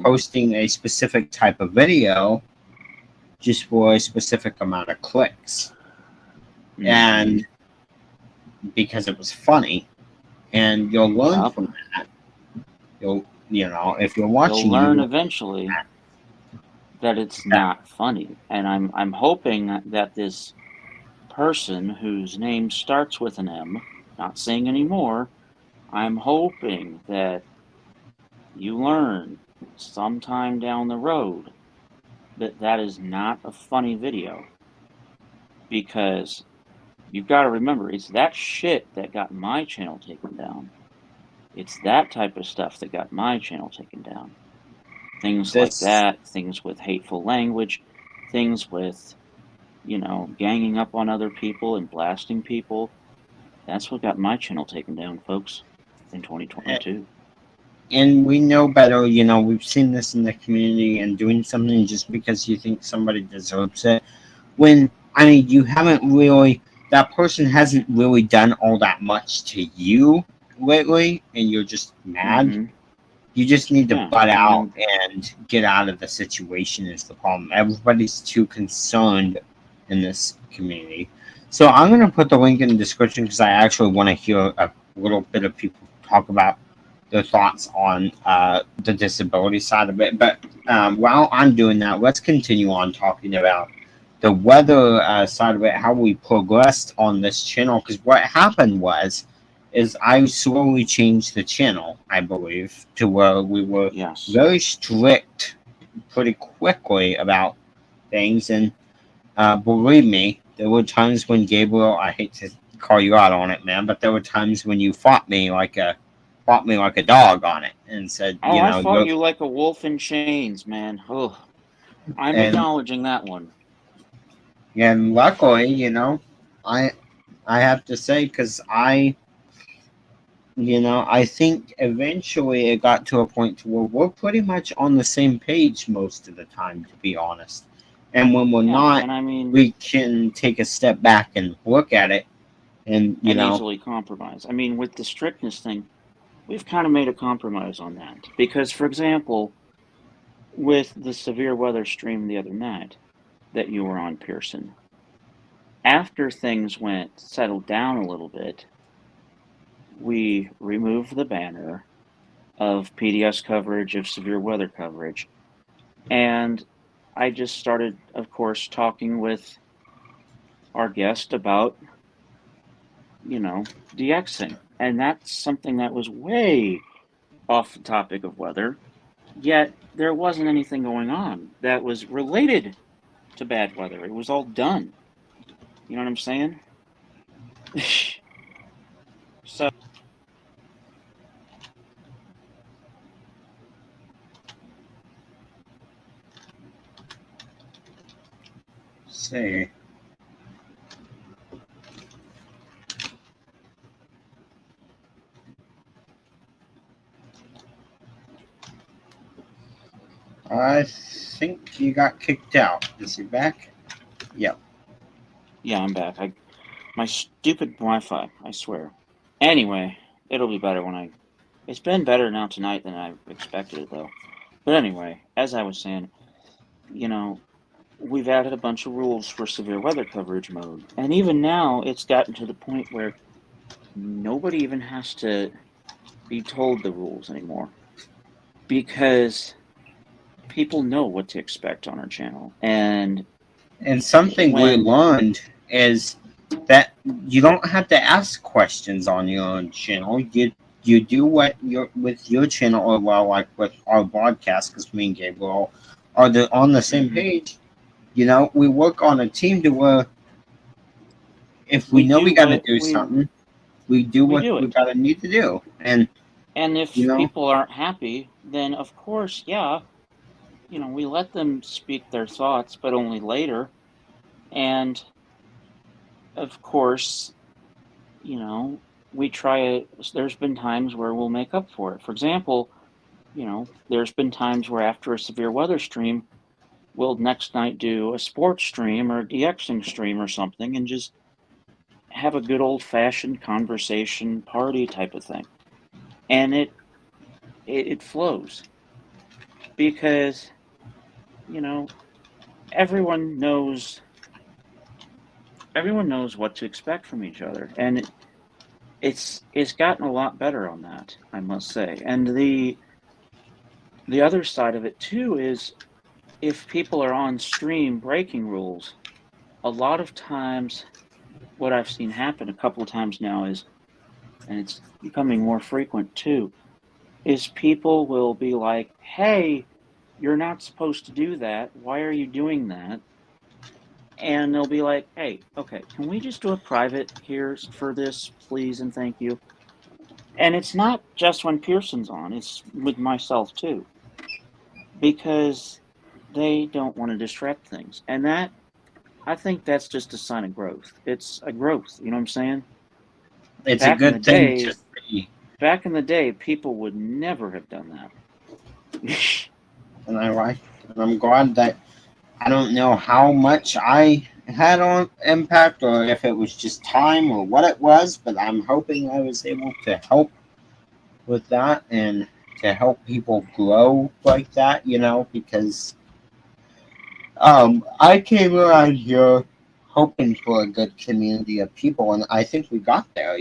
posting a specific type of video just for a specific amount of clicks. And because it was funny, and you'll learn from that. If you're watching, you'll learn eventually that it's not funny. And I'm hoping that this person whose name starts with an M, not saying anymore, I'm hoping that you learn sometime down the road that is not a funny video. Because you've got to remember, it's that shit that got my channel taken down. It's that type of stuff that got my channel taken down. Things like This that, things with hateful language, things with, ganging up on other people and blasting people. That's what got my channel taken down, folks, in 2022. and we know better, we've seen this in the community, and doing something just because you think somebody deserves it, when I mean you haven't really, that person hasn't really done all that much to you lately, and you're just mad. Mm-hmm. You just need to Yeah, butt I out mean, and get out of the situation is the problem. Everybody's too concerned in this community. So I'm going to put the link in the description because I actually want to hear a little bit of people talk about their thoughts on the disability side of it. But while I'm doing that, let's continue on talking about the weather side of it, how we progressed on this channel. Because what happened was, is I slowly changed the channel, I believe, to where we were yes. very strict pretty quickly about things. And believe me, there were times when Gabriel, I hate to call you out on it, man, but there were times when you fought me like a dog on it and said, Oh, I fought you like a wolf in chains, man. Oh, I'm and acknowledging that one. luckily, I I have to say, because I think eventually it got to a point to where we're pretty much on the same page most of the time, to be honest. And when we're Yeah, not, and I mean, we can take a step back and look at it, and and easily compromise. I mean, with the strictness thing, we've kind of made a compromise on that. Because, for example, with the severe weather stream the other night that you were on, Pearson, after things went settled down a little bit, we removed the banner of PDS coverage, of severe weather coverage. And I just started, of course, talking with our guest about, DXing. And that's something that was way off the topic of weather, yet there wasn't anything going on that was related to bad weather. It was all done. You know what I'm saying? So, say, I think he got kicked out. Is he back? Yep. yeah, I'm back. My stupid Wi-Fi, I swear. Anyway, it'll be better when I. It's been better now tonight than I expected it, though. But anyway, as I was saying, you know, we've added a bunch of rules for severe weather coverage mode. And even now, it's gotten to the point where nobody even has to be told the rules anymore. Because people know what to expect on our channel. And And something we when. learned is that you don't have to ask questions on your own channel. You do what your with your channel, or well, like with our broadcast, because me and Gabriel are on the same Mhm. page. We work on a team to where if we We know do we got to what do something, we do we what do we it. got to need to do. And And you if know, people aren't happy, then of course, yeah, we let them speak their thoughts, but only later. And of course, you know, we try it. There's been times where we'll make up for it. For example, there's been times where after a severe weather stream, we'll next night do a sports stream or a DXing stream or something and just have a good old fashioned conversation party type of thing. And it flows because, you know, everyone knows everyone knows what to expect from each other, and it's gotten a lot better on that, I must say. And the other side of it too is if people are on stream breaking rules, a lot of times what I've seen happen a couple of times now is, and it's becoming more frequent too, is people will be like, "Hey, you're not supposed to do that. Why are you doing that?" And they'll be like, "Hey, okay, can we just do a private here for this, please and thank you?" And it's not just when Pearson's on, it's with myself too. because they don't want to disrupt things. And that, I think that's just a sign of growth. It's a growth, you know what I'm saying? It's a Back in the good thing to day, see. people would never have done that. And I'm glad that I don't know how much I had on impact or if it was just time or what it was, but I'm hoping I was able to help with that and to help people grow like that, because I came around here hoping for a good community of people, and I think we got there.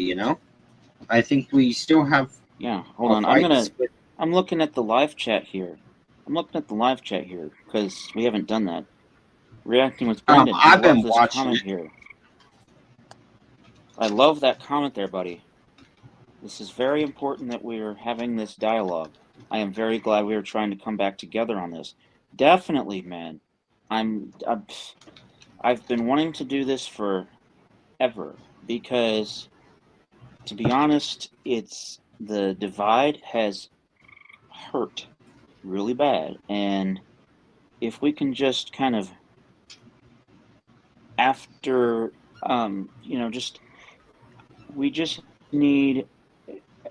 I think we still have Yeah, hold our on. fights with. I'm looking at the live chat here. Because we haven't done that. Reacting with Brendan. I I've love been this watching comment it. here. I love that comment there, buddy. This is very important that we are having this dialogue. I am very glad we are trying to come back together on this. Definitely, man. I've been wanting to do this forever because, to be honest, the divide has hurt really bad, and if we can just kind of after just we just need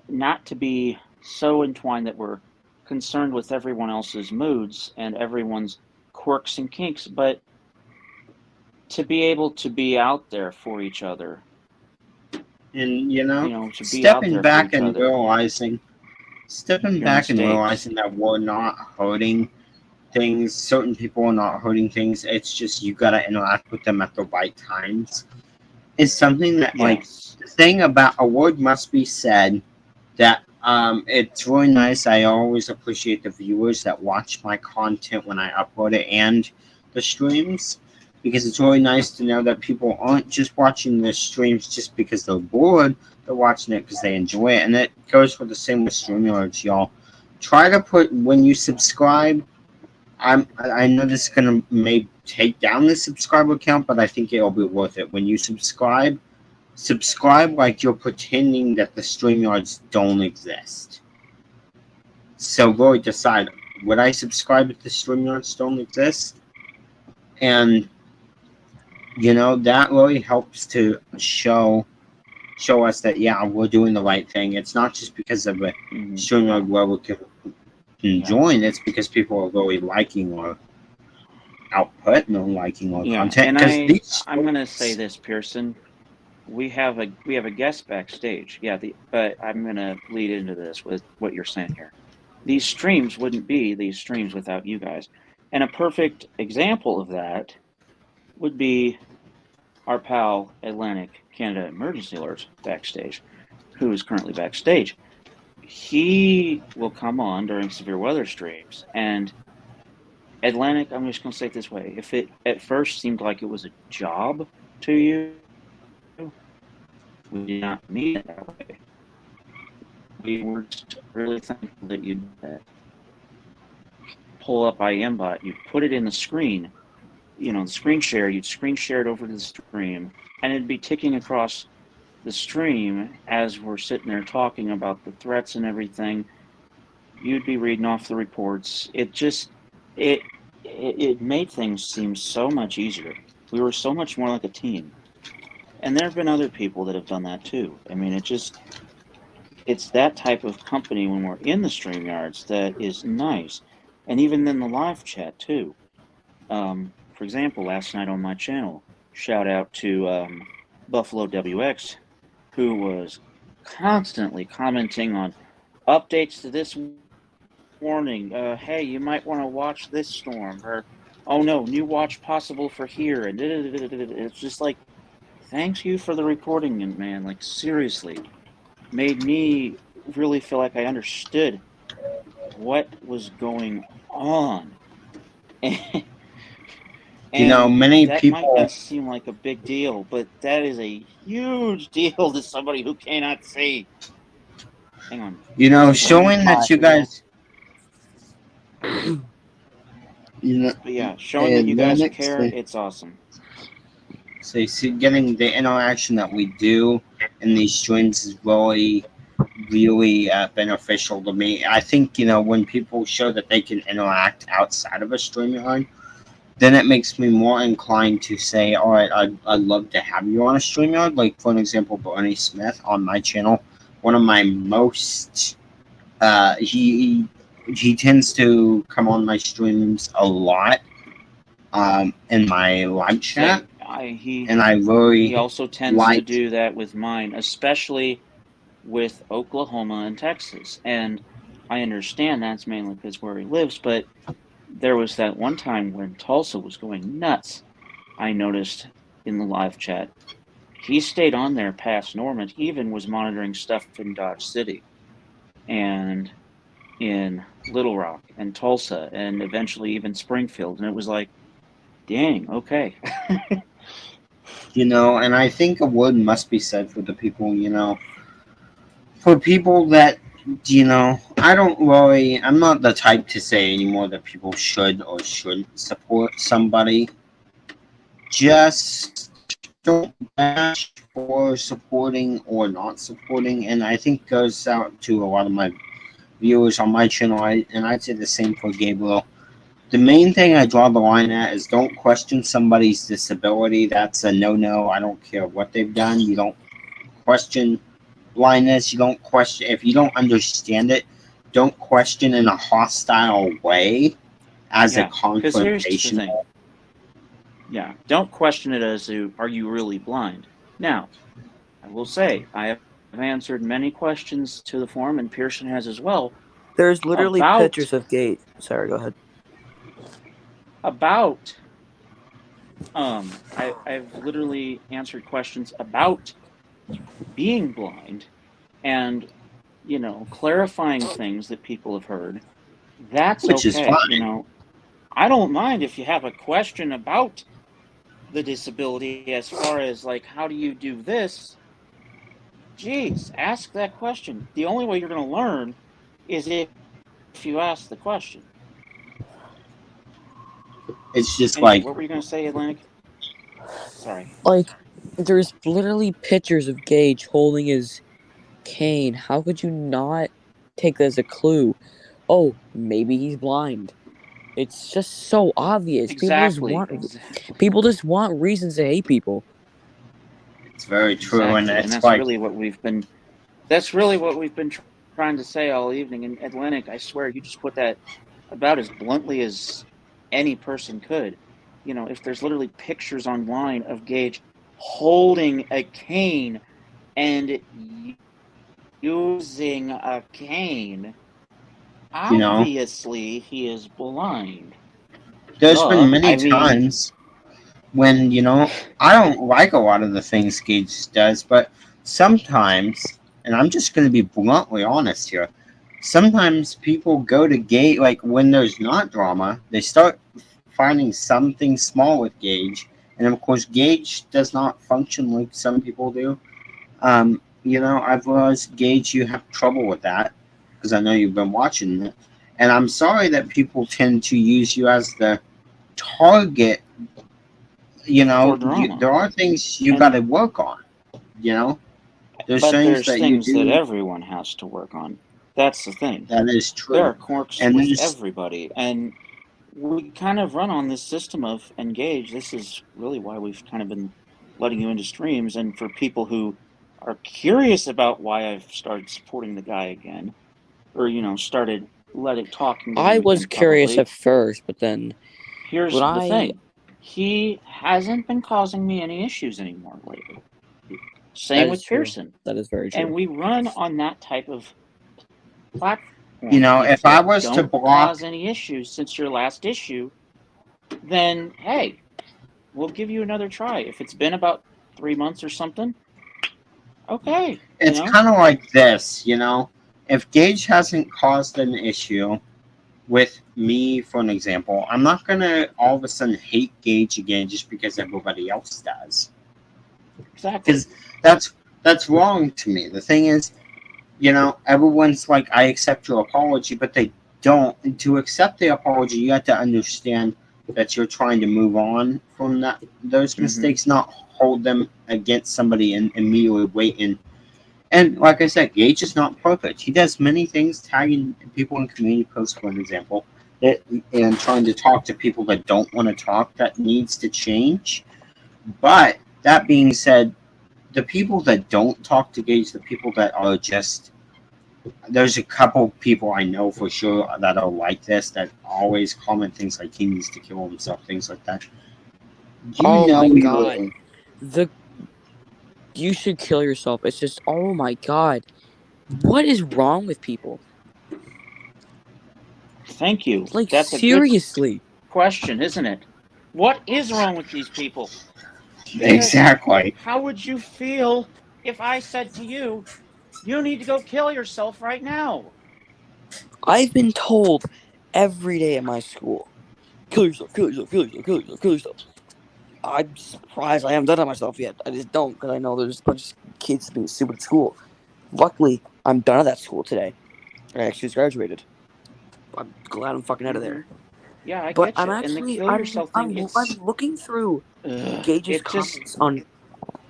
not to be so entwined that we're concerned with everyone else's moods and everyone's quirks and kinks, but to be able to be out there for each other. And To be out there for each other. Stepping Your back and mistakes. realizing that we're not hurting things, certain people are not hurting things. It's just you gotta interact with them at the right times. It's something that Yes. the thing about a word must be said that it's really nice. I always appreciate the viewers that watch my content when I upload it and the streams, because it's really nice to know that people aren't just watching the streams just because they're bored. They're watching it because they enjoy it, and it goes for the same with StreamYards, y'all. Try to put when you subscribe. I know this is gonna may take down the subscriber count, but I think it'll be worth it. When you subscribe like you're pretending that the StreamYards don't exist. So really decide, would I subscribe if the StreamYards don't exist? And that really helps to show us that we're doing the right thing. It's not just because of a StreamYard where we can join, it's because people are really liking our output and liking our content. And I'm gonna say this, Pearson. We have a guest backstage. Yeah, but I'm gonna lead into this with what you're saying here. These streams wouldn't be these streams without you guys. And a perfect example of that would be our pal Atlantic Canada Emergency Alert backstage, who is currently backstage. He will come on during severe weather streams, and Atlantic, I'm just going to say it this way. If it at first seemed like it was a job to you, we did not mean it that way. We were just really thankful that you did that. Pull up IMBot, you put it in the screen, the screen share, you'd screen share it over to the stream, and it'd be ticking across the stream as we're sitting there talking about the threats and everything. You'd be reading off the reports. It made things seem so much easier. We were so much more like a team. And there have been other people that have done that too. I mean, it's that type of company when we're in the StreamYards that is nice. And even in the live chat too. For example, last night on my channel, shout out to Buffalo WX, who was constantly commenting on updates to this warning. Hey, you might want to watch this storm, or oh no, new watch possible for here, and it's just like, thanks you for the reporting, and man, like seriously, made me really feel like I understood what was going on. And many that people might not seem like a big deal, but that is a huge deal to somebody who cannot see. Hang on. Showing that you guys showing that you guys care, it's awesome. So getting the interaction that we do in these streams is really really beneficial to me. I think, when people show that they can interact outside of a StreamYard, then it makes me more inclined to say, all right, I'd love to have you on a StreamYard. Like, for an example, Bernie Smith on my channel, one of my most, he tends to come on my streams a lot in my live chat, and I He really also tends to like. do that with mine, especially with Oklahoma and Texas. And I understand that's mainly because where he lives, but there was that one time when Tulsa was going nuts. I noticed in the live chat. He stayed on there past Norman, even was monitoring stuff in Dodge City and in Little Rock and Tulsa and eventually even Springfield. And it was like, dang, okay. And I think a word must be said for the people, for people that, I'm not the type to say anymore that people should or shouldn't support somebody. Just don't bash for supporting or not supporting, and I think goes out to a lot of my viewers on my channel, and I'd say the same for Gabriel. The main thing I draw the line at is don't question somebody's disability. That's a no-no. I don't care what they've done. You don't question blindness. You don't question if you don't understand it. Don't question in a hostile way as a confrontational. Yeah, don't question it as to, are you really blind? Now, I will say, I have answered many questions to the forum, and Pearson has as well. There's literally pictures of Gage. Sorry, go ahead. I've literally answered questions about being blind and, clarifying things that people have heard. That's Which okay. Is fine. I don't mind if you have a question about the disability as far as like, how do you do this? Geez, ask that question. The only way you're going to learn is if you ask the question. It's just anyway, like, what were you going to say, Atlantic? Sorry. Like, there's literally pictures of Gage holding his cane. How could you not take that as a clue? Oh, maybe he's blind. It's just so obvious. Exactly. People just want reasons to hate people. It's very true, exactly. and that's like, really what we've been. That's really what we've been trying to say all evening. And Atlantic, I swear, you just put that about as bluntly as any person could. If there's literally pictures online of Gage holding a cane and using a cane, obviously he is blind. There's been many times when, I don't like a lot of the things Gage does, but sometimes, and I'm just going to be bluntly honest here, sometimes people go to Gage, like when there's not drama, they start finding something small with Gage, and of course Gage does not function like some people do. I've realized, Gage, you have trouble with that, because I know you've been watching it, and I'm sorry that people tend to use you as the target. There are things you got to work on. There's things that everyone has to work on. That's the thing. That is true. There are quirks with everybody, and we kind of run on this system of Engage. This is really why we've kind of been letting you into streams, and for people who are curious about why I've started supporting the guy again, or started talking to him. I was curious at first, but then here's the thing: he hasn't been causing me any issues anymore lately. Same with Pearson. That is very true. And we run on that type of platform. If I was to cause any issues since your last issue, then hey, we'll give you another try. If it's been about 3 months or something, okay. It's kind of like this, If Gage hasn't caused an issue with me, for an example, I'm not going to all of a sudden hate Gage again just because everybody else does. Exactly. Because that's wrong to me. The thing is, everyone's like, I accept your apology, but they don't. And to accept the apology, you have to understand that you're trying to move on from those mistakes, not hold them against somebody and immediately wait and And like I said, Gage is not perfect. He does many things, tagging people in community posts, for an example, and trying to talk to people that don't want to talk. That needs to change. But that being said, the people that don't talk to Gage, the people that are just, there's a couple people I know for sure that are like this, that always comment things like he needs to kill himself, things like that. Oh my we God. were, You should kill yourself. It's just, oh my God. What is wrong with people? Thank you. Like, That's a good seriously. question, isn't it? What is wrong with these people? exactly. How would you feel if I said to you, you need to go kill yourself right now? I've been told every day at my school, kill yourself, kill yourself, kill yourself, kill yourself, kill yourself. I'm surprised I haven't done it myself yet. I just don't, because I know there's a bunch of kids being stupid at school. Luckily, I'm done at that school today. I actually just graduated. I'm glad I'm fucking out of there. Yeah, I But get I'm you. And the actually, kill yourself thing, I'm looking through Gage's comments on.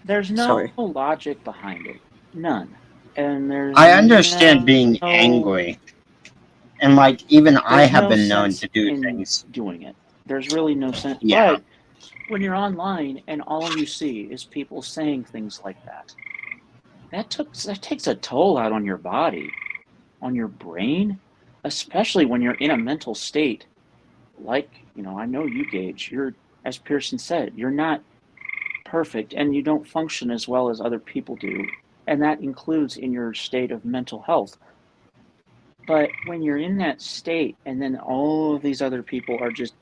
there's no Sorry. logic behind it. None. And there's I understand being angry. And like, even I there's have no been known sense to do in things. doing it. There's really no sense. Yeah. But when you're online and all you see is people saying things like that, that takes a toll out on your body, on your brain, especially when you're in a mental state. Like, I know you, Gage. You're, as Pearson said, you're not perfect and you don't function as well as other people do. And that includes in your state of mental health. But when you're in that state and then all of these other people are just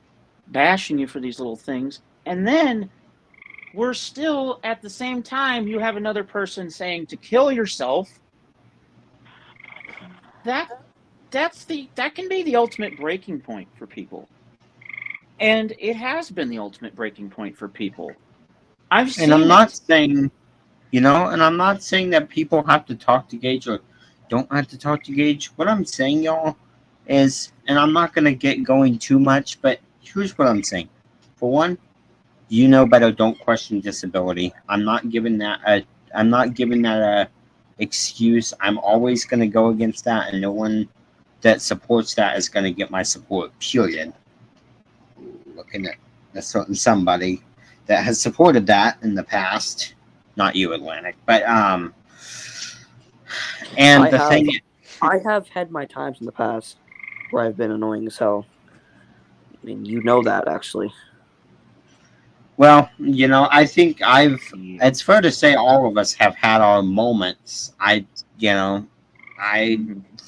bashing you for these little things, and then we're still at the same time you have another person saying to kill yourself, that can be the ultimate breaking point for people. And it has been the ultimate breaking point for people. I've seen And I'm not it. saying, and I'm not saying that people have to talk to Gage or don't have to talk to Gage. What I'm saying, y'all, is, and I'm not going to get going too much, but here's what I'm saying. For one, you know better, don't question disability. I'm not giving that a excuse. I'm always going to go against that, and no one that supports that is going to get my support, period. Looking at somebody that has supported that in the past, not you, Atlantic, but and I have had my times in the past where I've been annoying as hell. I mean, you know that, actually. Well, I think it's fair to say all of us have had our moments. I think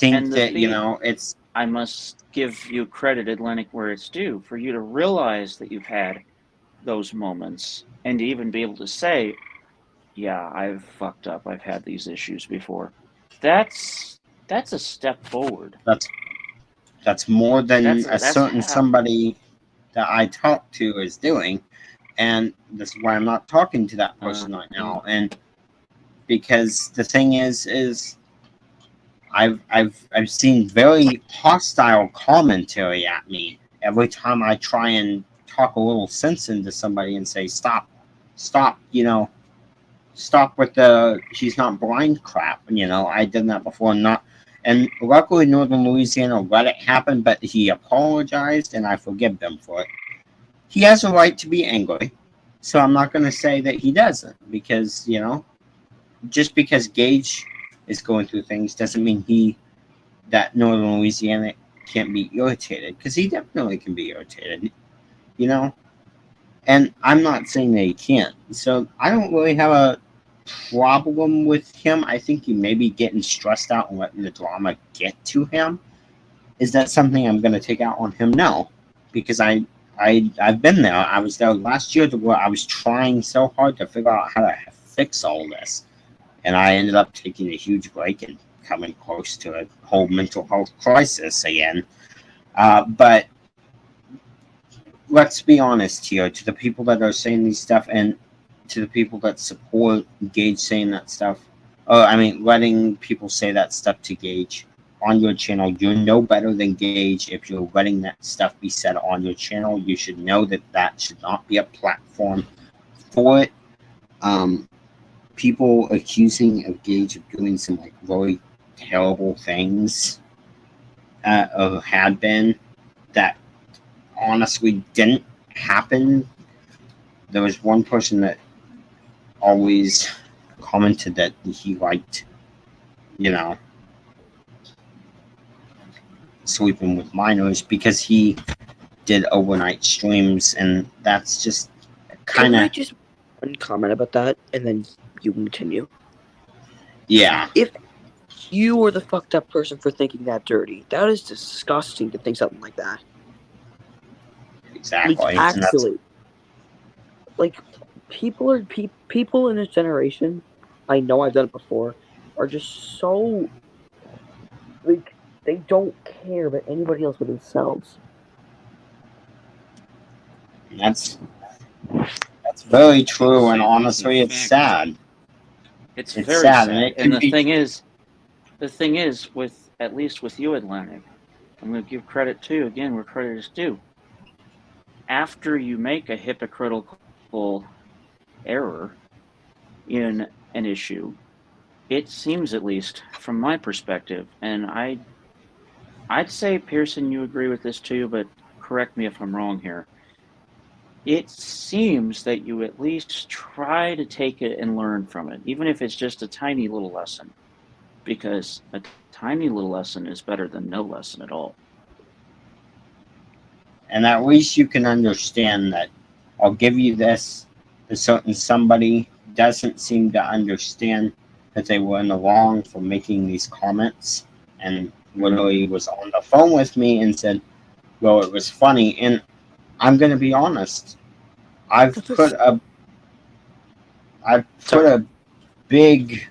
And that, it's, I must give you credit, Atlantic, where it's due, for you to realize that you've had those moments and to even be able to say, yeah, I've fucked up. I've had these issues before. That's a step forward. That's more than somebody that I talk to is doing, and this is why I'm not talking to that person right now. And because the thing is I've seen very hostile commentary at me every time I try and talk a little sense into somebody and say stop, stop with the she's not blind crap. I did that before, and luckily Northern Louisiana let it happen, but he apologized and I forgive them for it. He has a right to be angry, so I'm not going to say that he doesn't, because just because Gage is going through things doesn't mean that Northern Louisiana can't be irritated, because he definitely can be irritated, and I'm not saying that he can't. So I don't really have a problem with him. I think he may be getting stressed out and letting the drama get to him. Is that something I'm going to take out on him? No, because I've been there. I was there last year where I was trying so hard to figure out how to fix all this, and I ended up taking a huge break and coming close to a whole mental health crisis again. But let's be honest here, to the people that are saying these stuff, and to the people that support Gage saying that stuff, letting people say that stuff to Gage on your channel, you're no better than Gage if you're letting that stuff be said on your channel. You should know that should not be a platform for it. people accusing of Gage of doing some like really terrible things or had been that honestly didn't happen. There was one person that always commented that he liked, you know, sleeping with minors because he did overnight streams, and that's just Can kind I of, just one comment about that, and then you continue? yeah, If you were the fucked up person for thinking that dirty, that is disgusting to think something like that. exactly. Like, And that's, actually, like, people in this generation, I know I've done it before, are just so, like, they don't care about anybody else but themselves. that's very true, and Say these honestly, in it's fact. sad. It's It's very sad, and sad. it And can be. the thing is, with at least with you, Atlantic, I'm going to give credit too. Again, where credit is due. After you make a hypocritical error in an issue, it seems, at least from my perspective, and I'd say, Pearson, you agree with this too, but correct me if I'm wrong here. It seems that you at least try to take it and learn from it, even if it's just a tiny little lesson, because a tiny little lesson is better than no lesson at all. And at least you can understand that I'll give you this. A certain somebody doesn't seem to understand that they were in the wrong for making these comments, and literally was on the phone with me and said, well, it was funny. And I'm going to be honest. I've put a big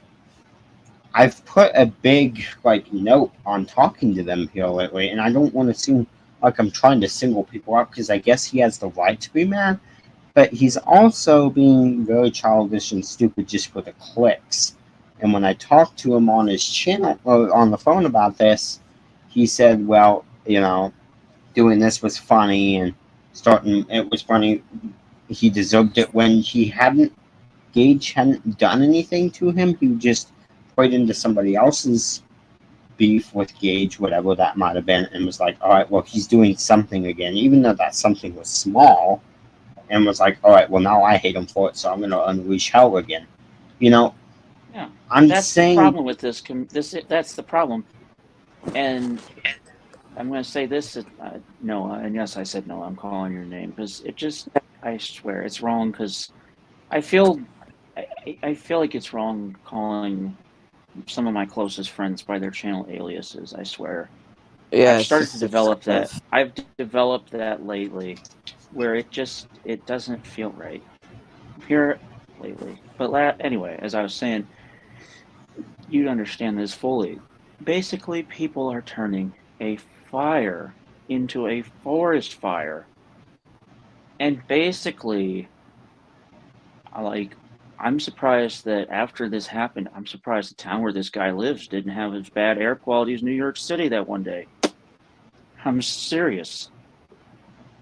I've put a big like note on talking to them here lately, and I don't want to seem like I'm trying to single people out because I guess he has the right to be mad, but he's also being very childish and stupid just for the clicks. And when I talked to him on his channel or on the phone about this, he said, "Well, you know, doing this was funny and starting it was funny. He deserved it when Gage hadn't done anything to him. He just played into somebody else's beef with Gage, whatever that might have been, and was like, all right, well, he's doing something again, even though that something was small, and was like, all right, well, now I hate him for it, so I'm going to unleash hell again. You know, Yeah, I'm that's saying the problem with this. That's the problem. And I'm going to say this, Noah, and yes, I said Noah. I'm calling your name because I swear, it's wrong. Because I feel like it's wrong calling some of my closest friends by their channel aliases. I swear. Yeah, I've started to develop that. I've developed that lately, where it doesn't feel right here lately. But anyway, as I was saying, you'd understand this fully. Basically, people are turning a fire into a forest fire, and basically, I'm surprised that after this happened, I'm surprised the town where this guy lives didn't have as bad air quality as New York City that one day. I'm serious.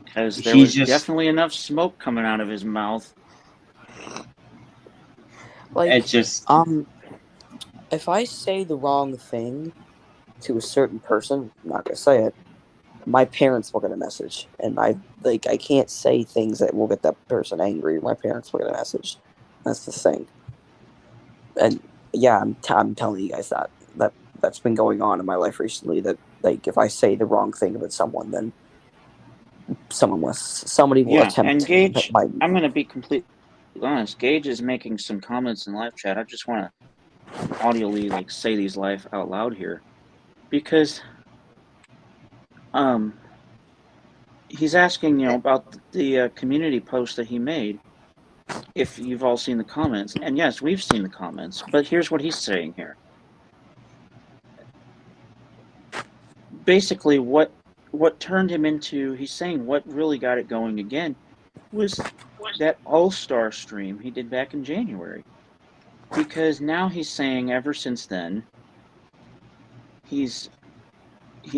Because there was definitely enough smoke coming out of his mouth. Like, it just if I say the wrong thing to a certain person, I'm not gonna say it, my parents will get a message, and I can't say things that will get that person angry. My parents will get a message. That's the thing. And yeah, I'm telling you guys that's been going on in my life recently. That like if I say the wrong thing about someone, then somebody will Yeah, attempt. and Gage, I'm going to be completely honest. Gage is making some comments in live chat. I just want to audibly say these live out loud here, because he's asking about the community post that he made. If you've all seen the comments, and yes, we've seen the comments, but here's what he's saying here. Basically, what turned him into, he's saying what really got it going again was that All-Star stream he did back in January. Because now he's saying ever since then, he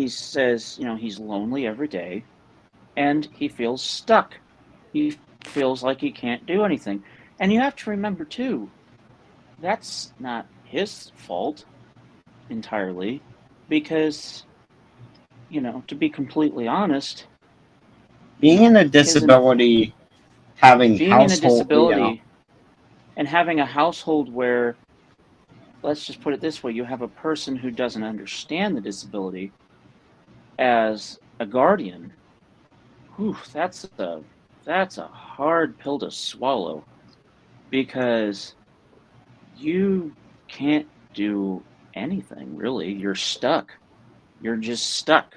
says, he's lonely every day and he feels stuck. He feels like he can't do anything. And you have to remember too, that's not his fault entirely, because, to be completely honest, Being in a his disability, having being in a household, disability and having a household where, let's just put it this way, you have a person who doesn't understand the disability as a guardian. Whew, that's a hard pill to swallow, because you can't do anything really. You're stuck. You're just stuck.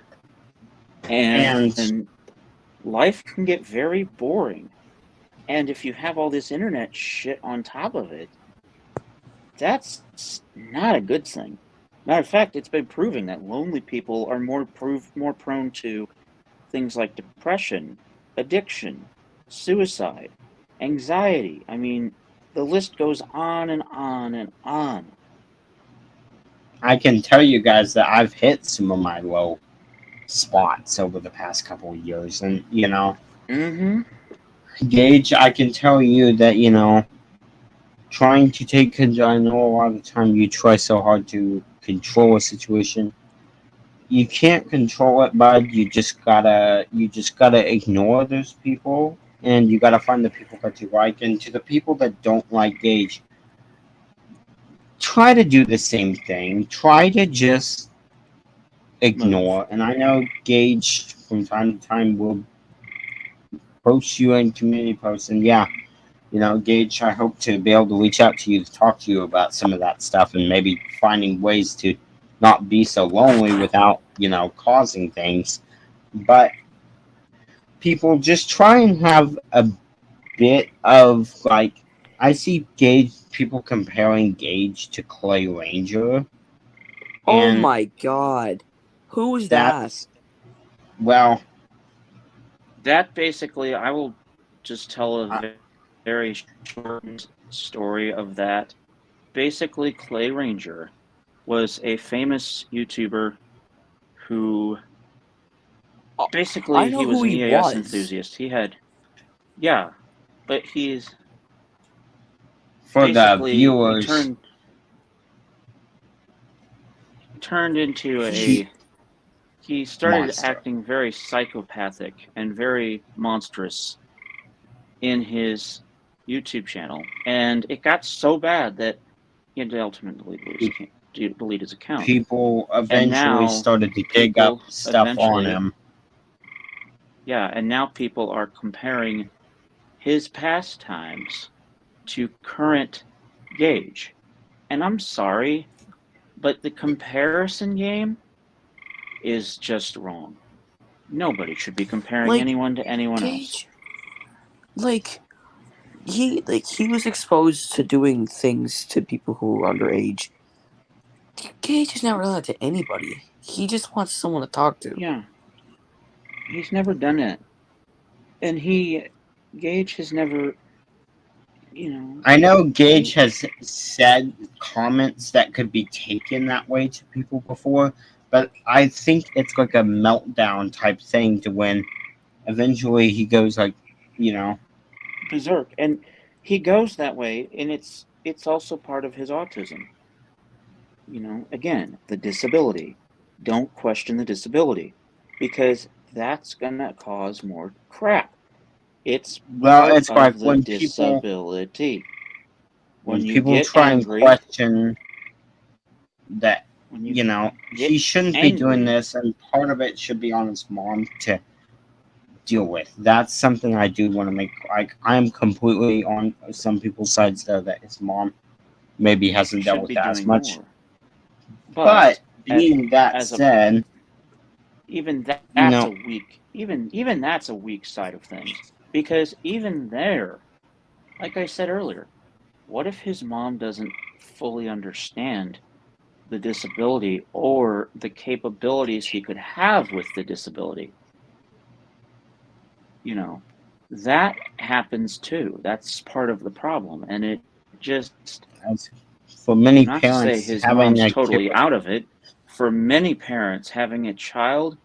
and And life can get very boring. And if you have all this internet shit on top of it, that's not a good thing. Matter of fact, it's been proving that lonely people are more prone to things like depression, addiction, suicide, anxiety. I mean, the list goes on and on and on. I can tell you guys that I've hit some of my low spots over the past couple of years, and Mm-hmm. Gage, I can tell you that trying to take control. I know a lot of the time you try so hard to control a situation. You can't control it, bud. You just gotta ignore those people, and you gotta find the people that you like. And to the people that don't like Gage, try to do the same thing. Try to just ignore. And I know Gage from time to time will post you in community posts, and yeah, Gage, I hope to be able to reach out to you to talk to you about some of that stuff and maybe finding ways to not be so lonely without, causing things. But people just try and have a bit of like, I see people comparing Gage to Clay Ranger, Oh and my god. Who was that? that's, well, That basically, I will just tell I, a very short story of that. Basically, Clay Ranger was a famous YouTuber who Oh, I basically know he who was an he EAS was. enthusiast. Yeah, but he's for the basically he viewers, turned into he he started monster. acting very psychopathic and very monstrous in his YouTube channel, and it got so bad that he had to ultimately delete his account. People And eventually now started to dig up people stuff on eventually, him. yeah, and now people are comparing his pastimes to current Gage. And I'm sorry, but the comparison game is just wrong. Nobody should be comparing Like, anyone to anyone else. Gage, like he was exposed to doing things to people who were underage. Gage has never done that to anybody. He just wants someone to talk to. Yeah, he's never done it. And Gage has never, I know Gage has said comments that could be taken that way to people before, but I think it's like a meltdown type thing to when eventually he goes like, you know, berserk. And he goes that way, and it's also part of his autism. Again, the disability. Don't question the disability, because that's gonna cause more crap. It's well, part it's like of the disability. when When you people get try and angry, question that, when you get he shouldn't be doing angry, this, and part of it should be on his mom to deal with. That's something I do want to make. Like, I'm completely on some people's sides though that his mom maybe hasn't dealt should with be that as doing much. more. But But being that as a said, even you that's know, a weak even that's a weak side of things, because even there, like I said earlier, what if his mom doesn't fully understand the disability or the capabilities he could have with the disability? You know, that happens too. That's part of the problem. And it just, as for many not to say parents his having mom's a totally out of it, for many parents, having a child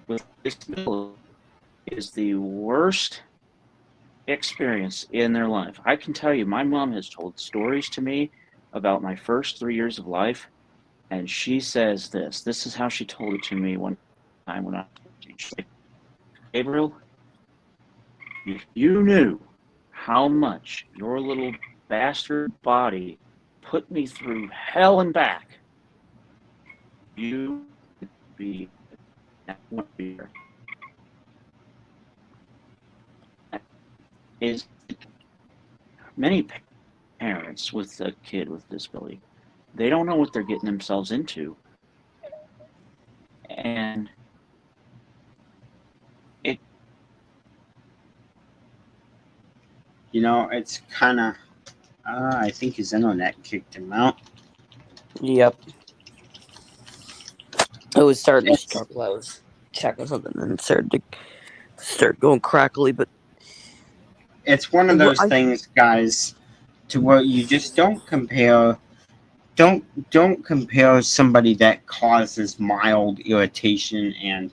with disability is the worst experience in their life. I can tell you, my mom has told stories to me about my first 3 years of life, and she says this. This is how she told it to me one time when I was 14. She's like, Gabriel, if you knew how much your little bastard body put me through hell and back, you would be here. Is many parents with a kid with disability, they don't know what they're getting themselves into, and it's kind of. I think his internet kicked him out. Yep. I was starting to struggle. I was checking something and it started to start going crackly, but It's one of those things, guys, to where you just don't compare. Don't compare somebody that causes mild irritation and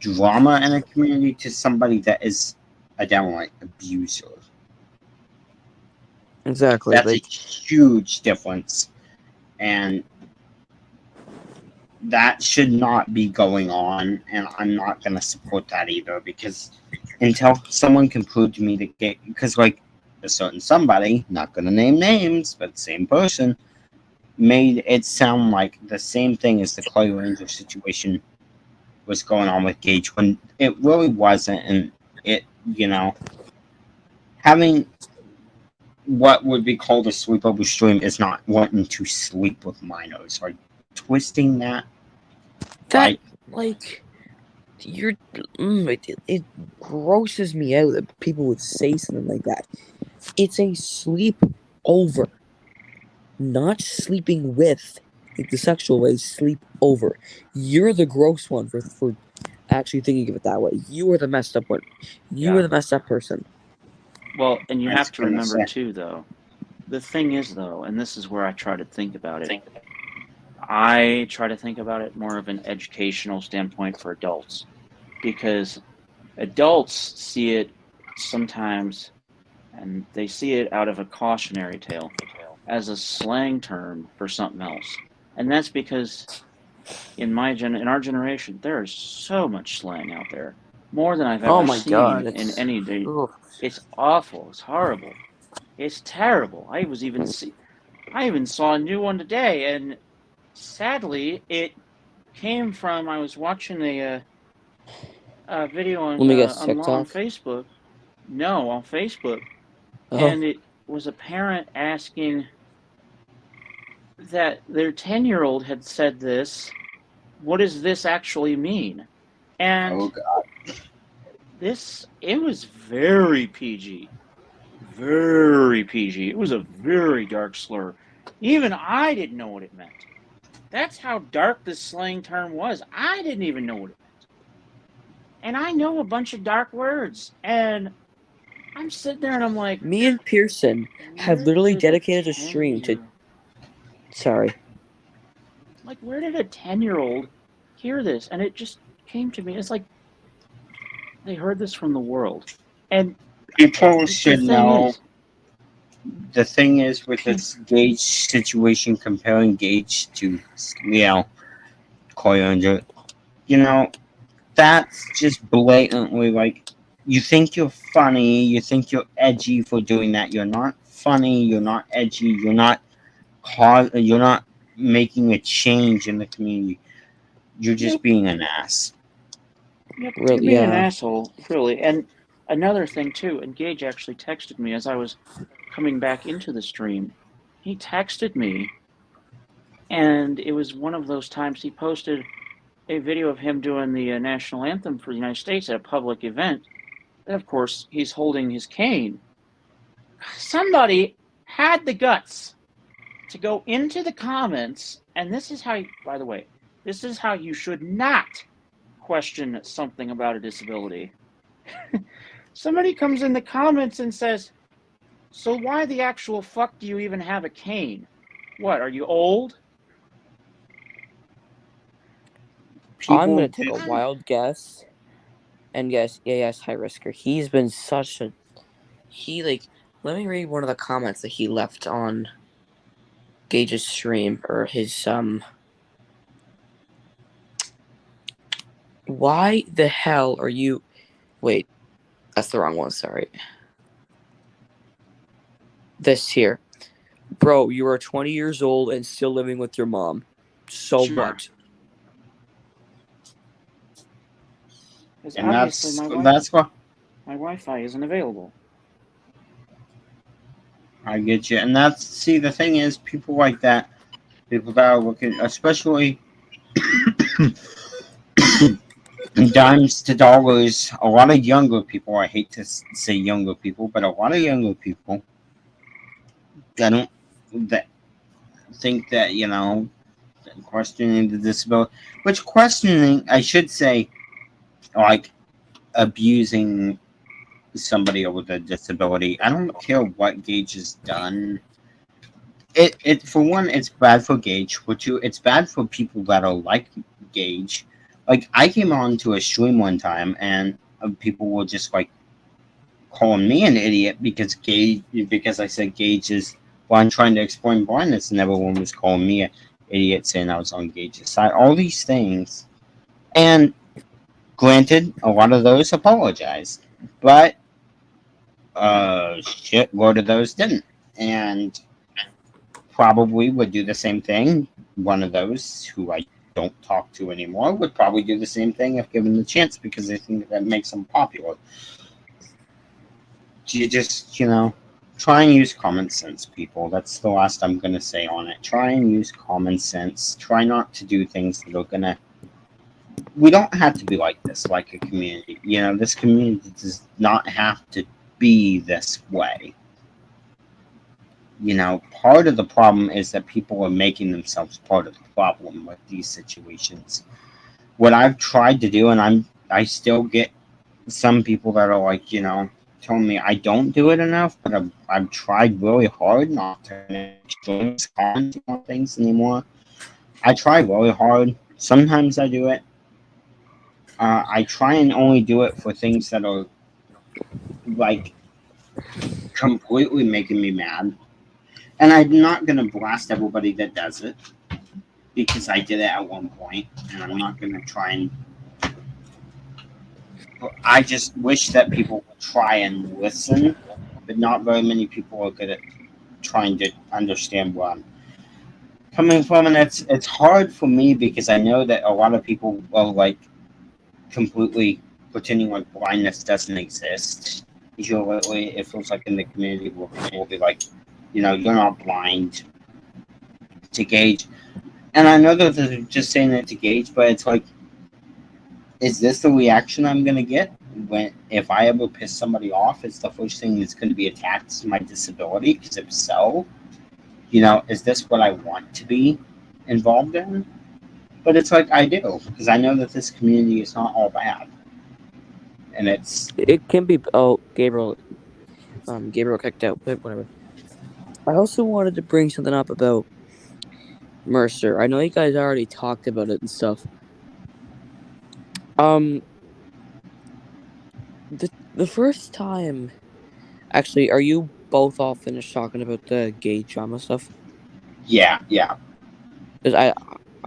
drama in a community to somebody that is a downright abuser. exactly. That's Like, a huge difference, and that should not be going on. And I'm not going to support that either, because until someone can prove to me that, because like a certain somebody, not going to name names, but same person, made it sound like the same thing as the Clay Ranger situation was going on with Gage, when it really wasn't. And it, having what would be called a sleepover stream is not wanting to sleep with minors, or twisting that. Right? like, it grosses me out that people would say something like that. It's a sleep over, not sleeping with. Like the sexual way, sleep over. You're the gross one for actually thinking of it that way. You are the messed up one. You are the messed up person. Well, and you I was have to gonna remember say. too, though. The thing is, though, and this is where I try to think about it. I try to think about it more of an educational standpoint for adults, because adults see it sometimes, and they see it out of a cautionary tale as a slang term for something else, and that's because in our generation there is so much slang out there, more than I've Oh ever my seen god, in it's any day. ugh. It's awful. It's horrible. It's terrible. I even saw a new one today, and sadly, it came from, I was watching a video Let me guess, on TikTok. Facebook. No, on Facebook, Oh, and it was a parent asking that their 10-year-old had said this. What does this actually mean? And Oh God. it was very PG. Very PG. It was a very dark slur. Even I didn't know what it meant. That's how dark this slang term was. I didn't even know what it meant. And I know a bunch of dark words. And I'm sitting there and I'm like, me and Pearson have literally dedicated a stream to. Sorry. Like, where did a 10-year-old hear this? And it just came to me. It's like they heard this from the world. And People should know. is, The thing is, with this Gage situation, comparing Gage to, Clay Ranger, that's just blatantly like, you think you're funny, you think you're edgy for doing that. You're not funny, you're not edgy, you're not making a change in the community. You're just being an ass. Yep, Really, you're being an yeah. asshole, really. And another thing too, and Gage actually texted me as I was coming back into the stream. He texted me, and it was one of those times he posted a video of him doing the national anthem for the United States at a public event. And of course, he's holding his cane. Somebody had the guts to go into the comments, and this is how, by the way, this is how you should not question something about a disability. Somebody comes in the comments and says, so why the actual fuck do you even have a cane? What, are you old? I'm gonna take a wild guess and guess yes, High Risker. He's been such a he let me read one of the comments that he left on Gage's stream or his why the hell are you wait, that's the wrong one, sorry. This here. Bro, you are 20 years old and still living with your mom. So Sure. what? Because And obviously that's what my Wi-Fi isn't available. I get you. And see, the thing is, people like that, people that are looking, especially dimes to dollars, a lot of younger people, I hate to say younger people, but a lot of younger people that think that, questioning the disability, which questioning, I should say, like abusing somebody with a disability. I don't care what Gage has done. It for one, it's bad for Gage. For two, it's bad for people that are like Gage. Like I came on to a stream one time, and people were just like calling me an idiot because I said Gage is. Well, I'm trying to explain blindness, and everyone was calling me an idiot, saying I was on Gage's side. All these things, and granted, a lot of those apologized, but shitload of those didn't, and probably would do the same thing. One of those who I don't talk to anymore would probably do the same thing if given the chance because they think that makes them popular. You just, try and use common sense, people. That's the last I'm going to say on it. Try and use common sense. Try not to do things that are going to. We don't have to be like this, like a community. This community does not have to be this way. Part of the problem is that people are making themselves part of the problem with these situations. What I've tried to do, and I still get some people that are like, telling me I don't do it enough, but I've tried really hard not to comment on things anymore. I try really hard. Sometimes I do it. I try and only do it for things that are like completely making me mad. And I'm not going to blast everybody that does it because I did it at one point, and I'm not going to try and. I just wish that people would try and listen, but not very many people are good at trying to understand where I'm coming from, and it's hard for me because I know that a lot of people are like completely pretending like blindness doesn't exist. Usually, it feels like in the community where people will be like, you're not blind to Gage. And I know that they're just saying it to Gage, but it's like, is this the reaction I'm going to get if I ever piss somebody off? Is the first thing that's going to be attacked is my disability? Because if so, is this what I want to be involved in? But it's like I do, because I know that this community is not all bad. And it can be. Oh, Gabriel kicked out, but whatever. I also wanted to bring something up about Mercer. I know you guys already talked about it and stuff. The first time, actually, are you both all finished talking about the gay drama stuff? Yeah. Because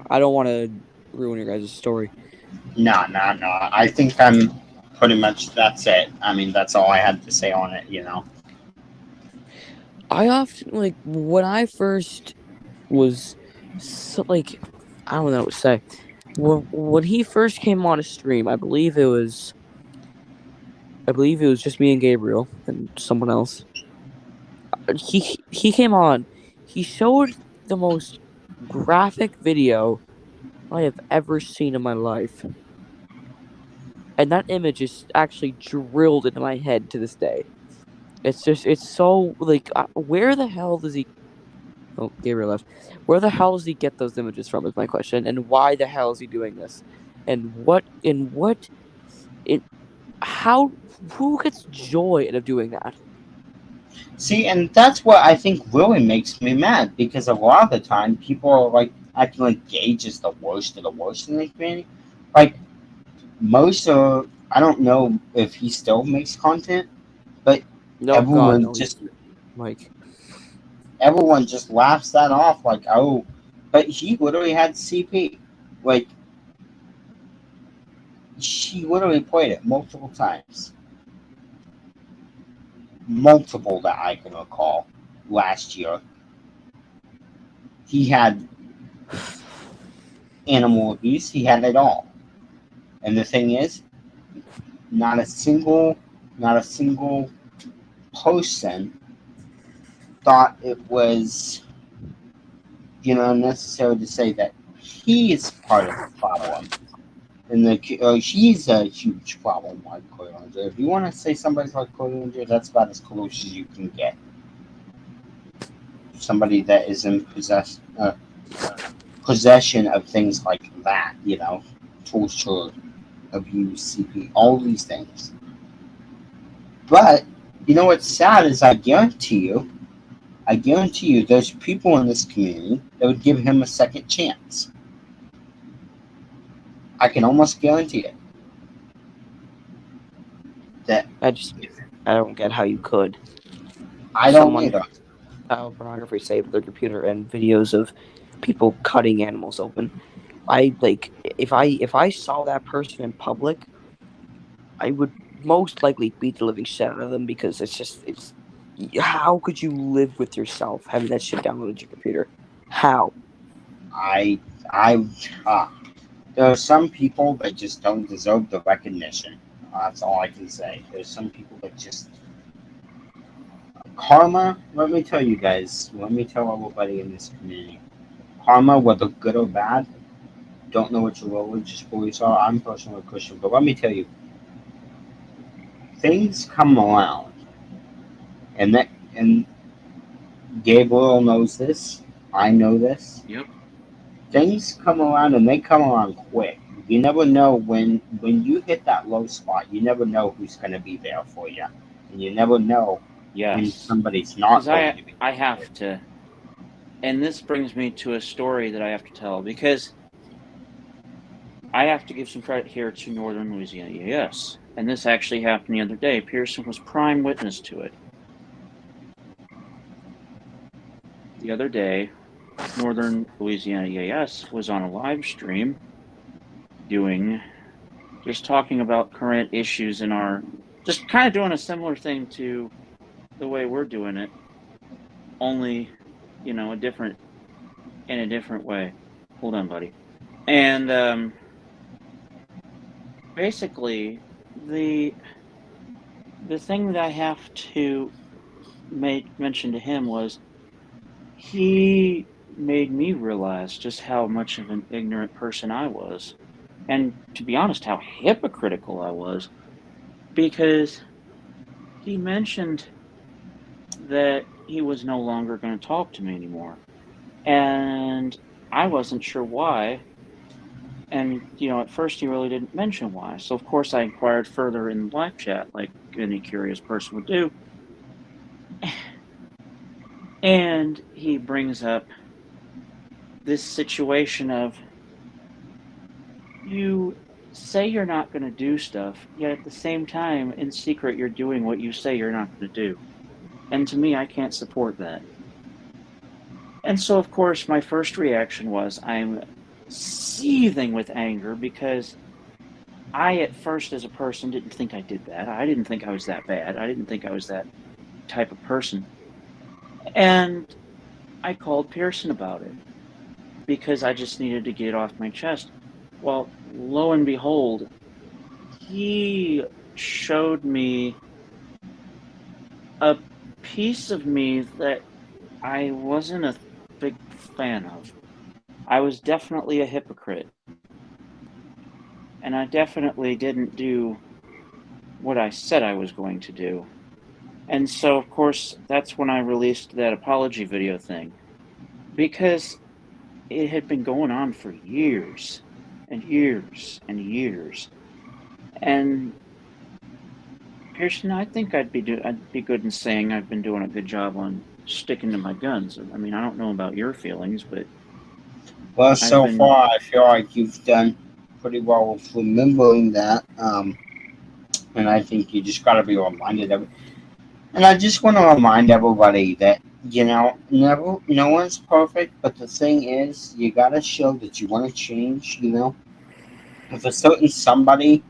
I don't want to ruin your guys' story. No. I think I'm pretty much, that's it. I mean, that's all I had to say on it, I often, when I first was, I don't know what to say. When he first came on a stream, I believe it was just me and Gabriel and someone else. He came on. He showed the most graphic video I have ever seen in my life. And that image is actually drilled into my head to this day. It's so, where the hell does he... Oh, Gabriel left. Where the hell does he get those images from is my question. And why the hell is he doing this? And who gets joy out of doing that? See, and that's what I think really makes me mad, because a lot of the time people are like acting like Gage is the worst of the worst in the community. Like, I don't know if he still makes content, but No, God, everyone no, just Mike. everyone just laughs that off like, oh, but he literally had CP. Like, she literally played it multiple times. Multiple that I can recall last year. He had animal abuse, he had it all. And the thing is, not a single person thought it was, necessary to say that he is part of the problem. And he's a huge problem like Cody Ranger. If you want to say somebody's like Cody Ranger, that's about as close as you can get. Somebody that is in possession of things like that, torture, abuse, CP, all these things. But you know what's sad is I guarantee you there's people in this community that would give him a second chance. I can almost guarantee it. I don't get how you could. I don't Someone either. child pornography saved their computer and videos of people cutting animals open. If I saw that person in public, I would most likely beat the living shit out of them because it's how could you live with yourself having that shit downloaded to your computer? How? I there are some people that just don't deserve the recognition. That's all I can say. There's some people that just karma. Let me tell you guys. Let me tell everybody in this community. Karma, whether good or bad, don't know what your religious beliefs are. I'm personally a Christian, but let me tell you, things come around, and Gabriel knows this. I know this. Yep. Things come around, and they come around quick. You never know when you hit that low spot. You never know who's going to be there for you, and you never know when Yes. somebody's not going to be. I have to, and this brings me to a story that I have to tell because I have to give some credit here to Northern Louisiana EAS, and this actually happened the other day. Pearson was prime witness to it. The other day, Northern Louisiana EAS was on a live stream just talking about current issues in our, just kind of doing a similar thing to the way we're doing it, only, in a different way. Hold on, buddy. And basically, the thing that I have to mention to him was he made me realize just how much of an ignorant person I was. And to be honest, how hypocritical I was. Because he mentioned that he was no longer going to talk to me anymore. And I wasn't sure why. And, at first he really didn't mention why. So, of course, I inquired further in the live chat, like any curious person would do. And he brings up this situation of, you say you're not going to do stuff, yet at the same time, in secret, you're doing what you say you're not going to do. And to me, I can't support that. And so, of course, my first reaction was I'm seething with anger because I, at first, as a person, didn't think I did that. I didn't think I was that bad. I didn't think I was that type of person. And I called Pearson about it because I just needed to get it off my chest. Well, lo and behold, he showed me a piece of me that I wasn't a big fan of. I was definitely a hypocrite. And I definitely didn't do what I said I was going to do. And so, of course, that's when I released that apology video thing. Because it had been going on for years and years and years. And Pearson, I think I'd be good in saying I've been doing a good job on sticking to my guns. I mean, I don't know about your feelings, but Well, so far I feel like you've done pretty well with remembering that, and I think you just got to be reminded of it. And I just want to remind everybody that, never, no one's perfect, but the thing is, you gotta show that you want to change, If a certain somebody,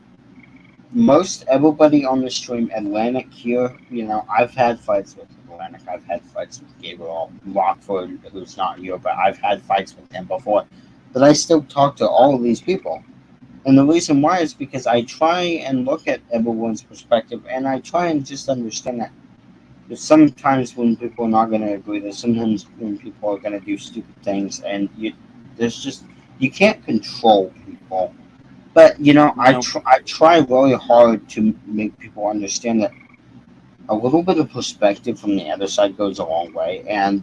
most everybody on the stream, Atlantic here, I've had fights with Atlantic, I've had fights with Gabriel Rockford, who's not here, but I've had fights with him before. But I still talk to all of these people. And the reason why is because I try and look at everyone's perspective, and I try and just understand that there's sometimes when people are not going to agree, there's sometimes when people are going to do stupid things, and you can't control people. But No, I try really hard to make people understand that a little bit of perspective from the other side goes a long way, and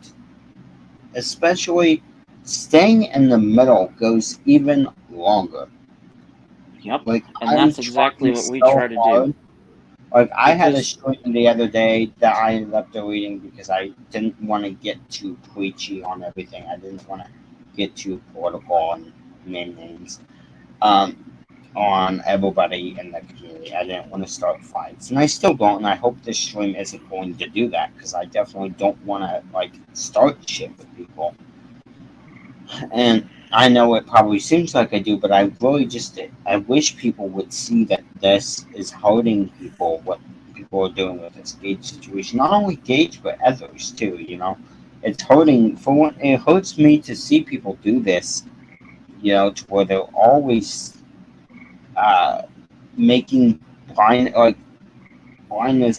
especially staying in the middle goes even longer. yep, Like and I'm that's exactly trying what we so try to do hard. Like I had a because stream the other day that I ended up deleting because I didn't want to get too preachy on everything. I didn't want to get too political and name names. Um, on everybody in the community. I didn't want to start fights, and I still don't. And I hope this stream isn't going to do that because I definitely don't want to start shit with people. And I know it probably seems like I do, but I wish people would see that this is hurting people. What people are doing with this Gage situation, not only Gage but others too. It's hurting. For one, it hurts me to see people do this. To where they're always uh, making blindness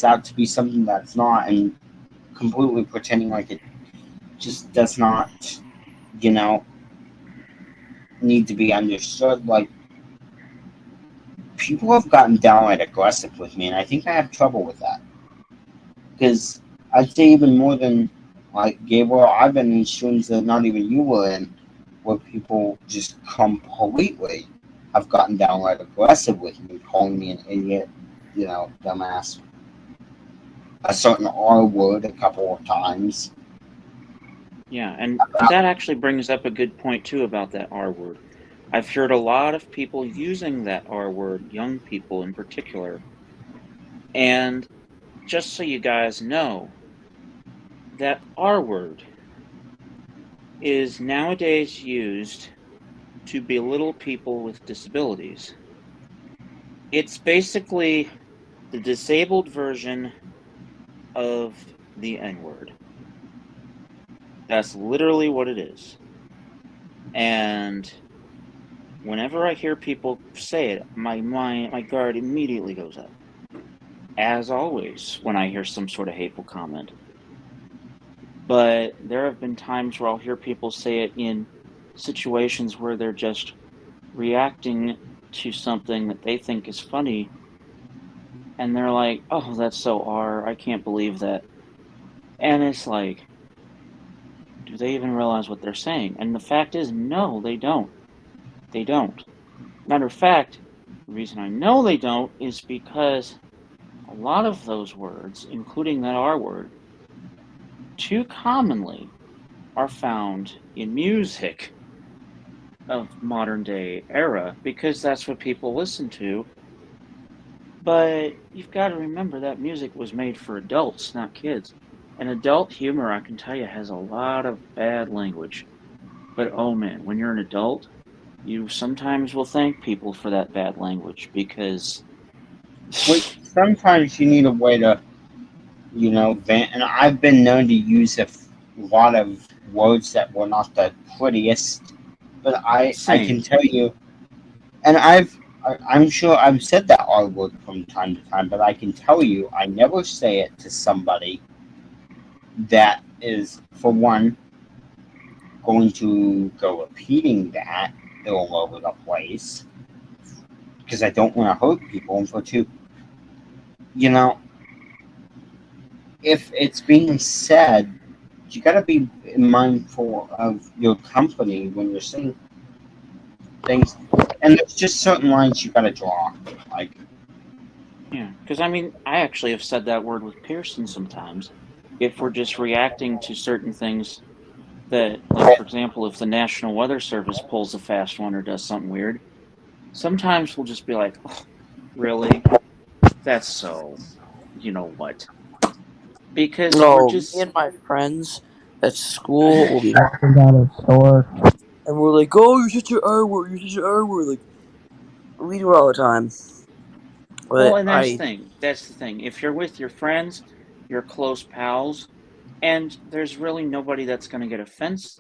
out to be something that's not, and completely pretending like it just does not, you know, need to be understood. Like people have gotten downright aggressive with me, and I think I have trouble with that because I'd say even more than Gabriel. I've been in streams that not even you were in, where people just completely have gotten downright aggressive with me, calling me an idiot, dumbass, a certain R word a couple of times. yeah, and that actually brings up a good point too about that R word. I've heard a lot of people using that R word, young people in particular. And just so you guys know, that R word is nowadays used to belittle people with disabilities. It's basically the disabled version of the N word. That's literally what it is. And whenever I hear people say it, my guard immediately goes up. As always, when I hear some sort of hateful comment. But there have been times where I'll hear people say it in situations where they're just reacting to something that they think is funny, and they're like, "Oh, that's so R. I can't believe that." And it's like, do they even realize what they're saying? And the fact is, no, they don't. They don't. Matter of fact, the reason I know they don't is because a lot of those words, including that R word, too commonly are found in music of modern day era because that's what people listen to. But you've got to remember that music was made for adults, not kids. And adult humor, I can tell you, has a lot of bad language. But oh man, when you're an adult, you sometimes will thank people for that bad language because Sometimes you need a way to, vent. And I've been known to use a lot of words that were not the prettiest, but I can same. tell you, and I'm sure I've said that R word from time to time, but I can tell you, I never say it to somebody that is, for one, going to go repeating that all over the place because I don't want to hurt people, and for two, you know, if it's being said, you got to be mindful of your company when you're saying things, and there's just certain lines you got to draw. Like, Yeah, because I mean, I actually have said that word with Pearson sometimes. If we're just reacting to certain things that, like, for example, if the National Weather Service pulls a fast one or does something weird, sometimes we'll just be like, oh, really? That's so, you know what? because we're No, me just and my friends at school will be walking down a store, and we're like, "Oh, you're such an R-word, you're such an R-word." Like, we do it all the time. well, But and that's the thing. If you're with your friends, you're close pals, and there's really nobody that's going to get offense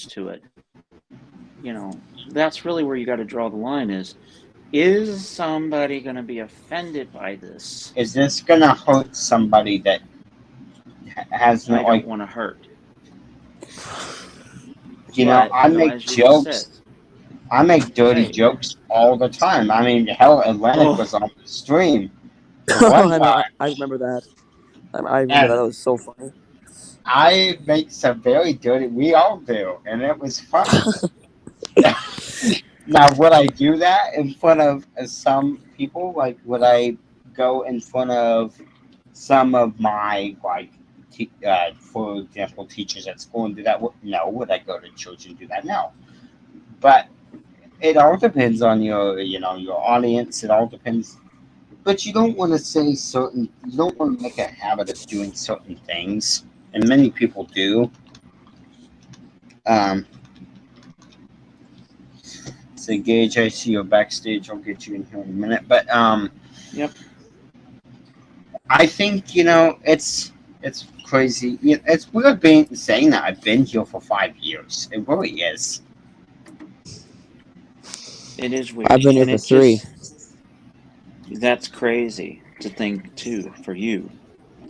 to it. You know, that's really where you got to draw the line. Is somebody going to be offended by this? Is this gonna hurt somebody that has no I don't like? want to hurt. I But make as you just said, jokes. I make dirty hey, jokes all the time. I mean, hell, Atlantic oh, was on the stream the one time, I remember that. I remember that. and That was so funny. I make some very dirty. We all do, and it was funny. Now, would I do that in front of some people? Like, would I go in front of some of my for example, teachers at school and do that? No. Would I go to church and do that? No. But it all depends on your audience. It all depends. But you don't want to say certain. You don't want to make a habit of doing certain things, and many people do. Um, so Gage, I see you backstage. I'll get you in here in a minute. But yep. I think it's crazy. It's weird saying that I've been here for 5 years. It really is. It is weird, I've been here and for it 3. that's crazy to think too for you,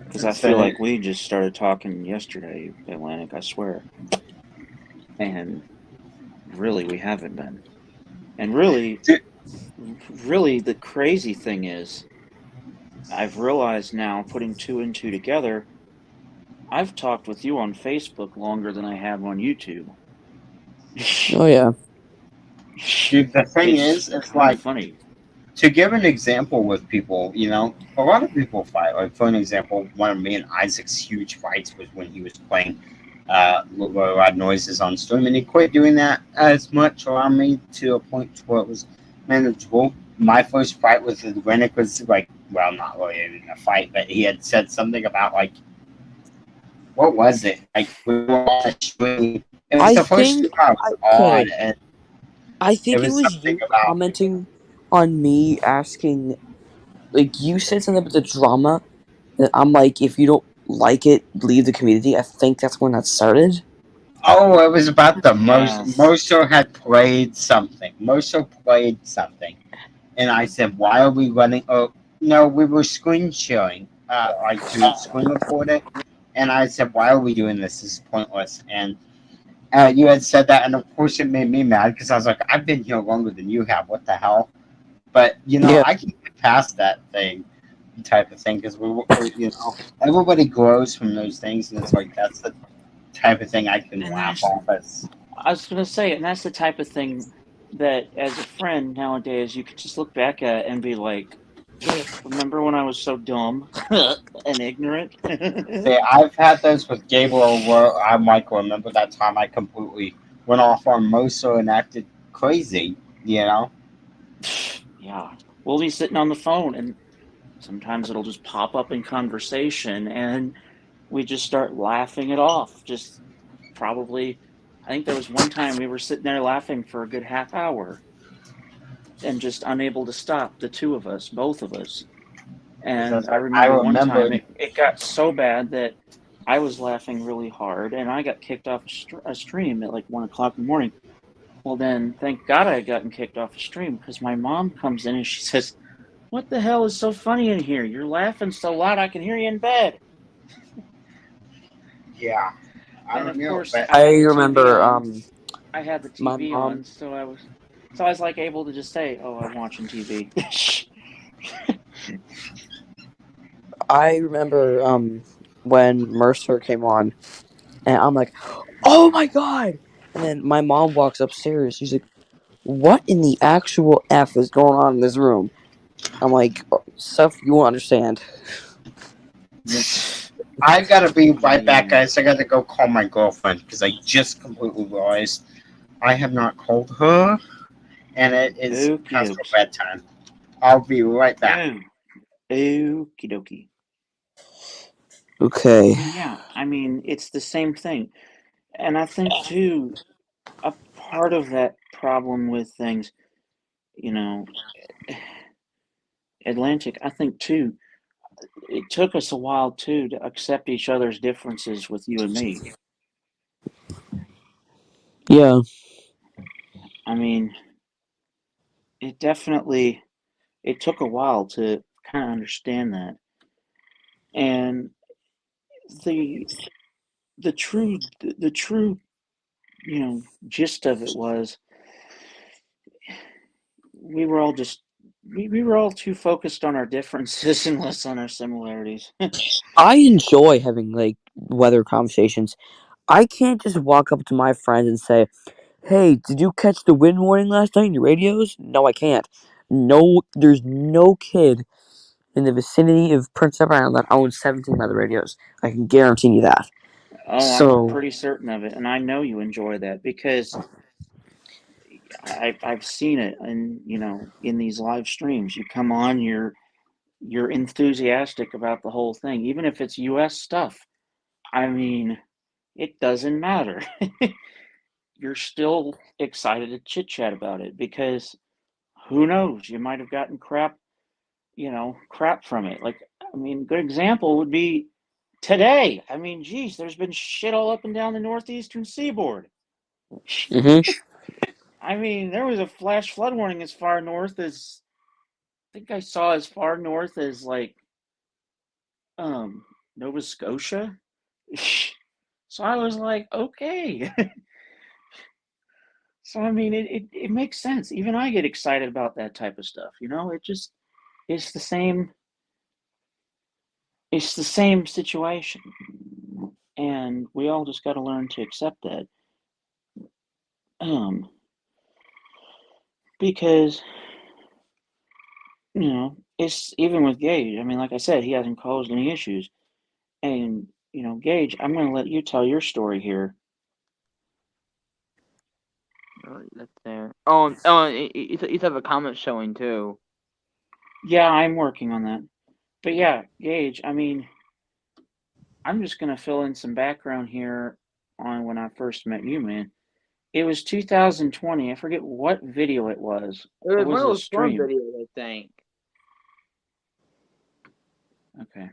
because I So feel like we just started talking yesterday, Atlantic. I swear, and really we haven't been. And really, the crazy thing is, I've realized now, putting two and two together, I've talked with you on Facebook longer than I have on YouTube. Oh yeah. dude, the thing It's is, it's kind of like funny. to give an example with people. A lot of people fight. Like for an example, one of me and Isaac's huge fights was when he was playing loud noises on stream, and he quit doing that as much around me to a point where it was manageable. My first fight with Rennick was like, well, not really even a fight, but he had said something about like, what was it? Like we were on a stream. It was I the first think stream I was on, and I it think it was was something you about commenting on me asking, like, you said something about the drama that I'm like, if you don't like it, leave the community. I think that's when that started. oh, it was about the Yes. Moso had played something. Moso played something, and I said, "Why are we running?" Oh, no, we were screen sharing, like to screen record it. And I said, "Why are we doing this? This is pointless." And you had said that, and of course, it made me mad because I was like, "I've been here longer than you have. What the hell?" But Yeah. I can get past that type of thing because everybody grows from those things, and it's like that's the type of thing I can And laugh off as. I was going to say, and that's the type of thing that as a friend nowadays, you could just look back at and be like, remember when I was so dumb and ignorant? See, I've had those with Gabriel where I'm like, remember that time I completely went off on Moso and acted crazy. Yeah. We'll be sitting on the phone and sometimes it'll just pop up in conversation and we just start laughing it off. Just probably, I think there was one time we were sitting there laughing for a good half hour and just unable to stop, the two of us, both of us. And Because I I remember one time remembered, it got so bad that I was laughing really hard and I got kicked off a stream at like 1 o'clock in the morning. Well, then thank God I had gotten kicked off a stream because my mom comes in and she says, "What the hell is so funny in here? You're laughing so loud I can hear you in bed." yeah, I And don't of know, course, but I had the TV remember on. I had the my TV on, mom so I was like able to just say, "Oh, I'm watching TV." I remember when Mercer came on, and I'm like, "Oh my god!" And then my mom walks upstairs. She's like, "What in the actual f is going on in this room?" I'm like, "Stuff you won't understand." I gotta be right back, Man. guys. I gotta go call my girlfriend because I just completely realized I have not called her, and it is Okie past her dokes. bedtime. I'll be right back. Oh, okie dokie. Okay. And yeah, I mean, it's the same thing. And I think, too, a part of that problem with things, you know, Atlantic, I think, too, it took us a while, too, to accept each other's differences with you and me. Yeah. I mean, it definitely, it took a while to kind of understand that. And the the true gist of it was we were all just we were all too focused on our differences and less on our similarities. I enjoy having like weather conversations. I can't just walk up to my friends and say, "Hey, did you catch the wind warning last night in your radios?" No, I can't. No, there's no kid in the vicinity of Prince Edward Island that owns 17 weather radios. I can guarantee you that. Oh, I'm So, pretty certain of it, and I know you enjoy that because I've seen it, and in these live streams, you come on, you're enthusiastic about the whole thing, even if it's U.S. stuff. I mean, it doesn't matter. You're still excited to chit chat about it because who knows? You might have gotten crap from it. Like, I mean, good example would be today. I mean, geez, there's been shit all up and down the northeastern seaboard. hmm I mean, there was a flash flood warning as far north as I think I saw as far north as like Nova Scotia. So I was like, okay. So I mean, it makes sense. Even I get excited about that type of stuff. It just it's the same. It's the same situation, and we all just got to learn to accept that. Um, because it's even with Gage. I mean, like I said, he hasn't caused any issues, and Gage, I'm going to let you tell your story here. Oh, that's there. Oh, you have a comment showing too. Yeah, I'm working on that. But yeah, Gage, I mean, I'm just going to fill in some background here on when I first met you, man. It was 2020. I forget what video it was. It It was one was of a those storm stream. videos, I think. Okay.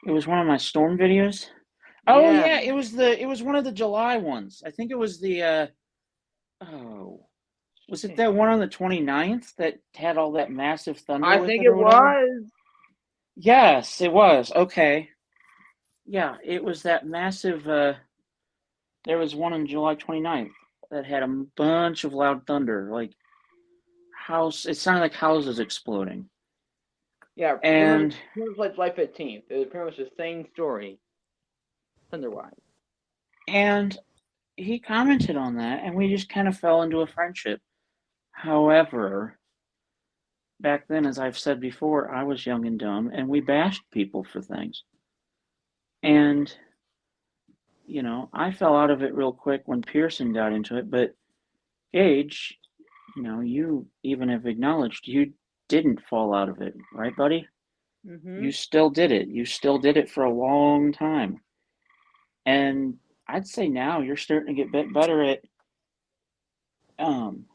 It was one of my storm videos. Oh yeah, it was one of the July ones. I think it was the was it that one on the 29th that had all that massive thunder I with think it it or whatever? was. Yes, it was. Okay. Yeah, it was that massive there was one on July 29th that had a bunch of loud thunder, like it sounded like houses exploding. Yeah, And pretty much like July 15th. It was pretty much the same story, thunder-wise. and he commented on that and we just kind of fell into a friendship. However, back then, as I've said before, I was young and dumb, and we bashed people for things. And, I fell out of it real quick when Pearson got into it, but Gage, you even have acknowledged you didn't fall out of it, right, buddy? Mm-hmm. You still did it. You still did it for a long time. And I'd say now you're starting to get better at um,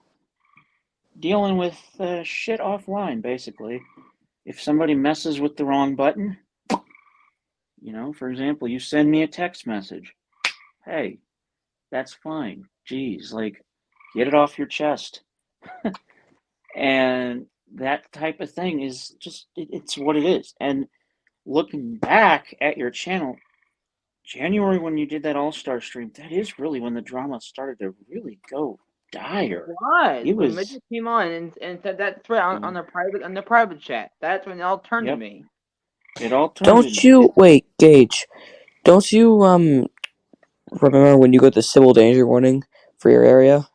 dealing with shit offline, basically. If somebody messes with the wrong button, for example, you send me a text message. Hey, that's fine. Geez, like, get it off your chest. And that type of thing is just, it's what it is. And looking back at your channel, January when you did that All Star stream, that is really when the drama started to really go dire. It was It when was, Midget came on and said that threat on the private chat. That's when it all turned to yep, me. it all turned don't into you wait, Gage? Don't you remember when you got the civil danger warning for your area?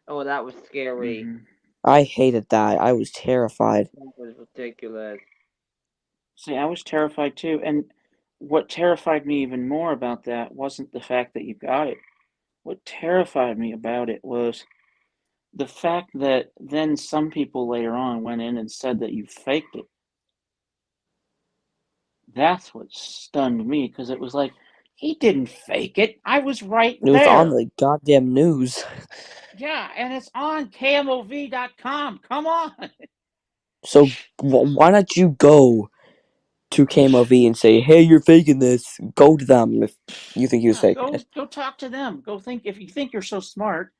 Oh, that was scary. Mhm. I hated that. I was terrified. That was ridiculous. See, I was terrified too. And what terrified me even more about that wasn't the fact that you got it. What terrified me about it was the fact that then some people later on went in and said that you faked it. That's what stunned me, because it was like, he didn't fake it. I was right It was on there. the goddamn news. Yeah, and it's on KMOV.com. Come on. So why not you go to KMOV and say, "Hey, you're faking this." Go to them if you think he was Yeah, faking it. go talk to them. Go think, if you think you're so smart,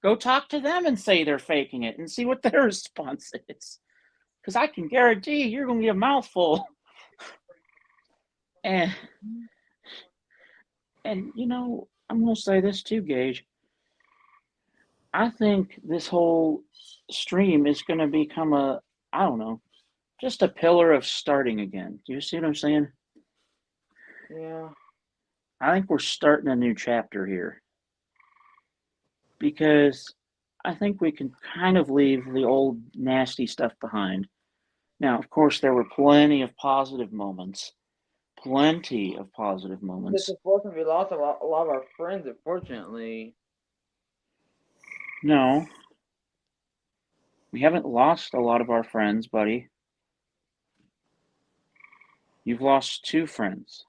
go talk to them and say they're faking it and see what their response is. Because I can guarantee you're going to get a mouthful. And you know, I'm going to say this too, Gage. I think this whole stream is going to become I don't know, just a pillar of starting again. Do you see what I'm saying? Yeah. I think we're starting a new chapter here, because I think we can kind of leave the old nasty stuff behind. Now, of course, there were plenty of positive moments. Plenty of positive moments. It's unfortunate we lost a lot of our friends, unfortunately. No, we haven't lost a lot of our friends, buddy. You've lost 2 friends.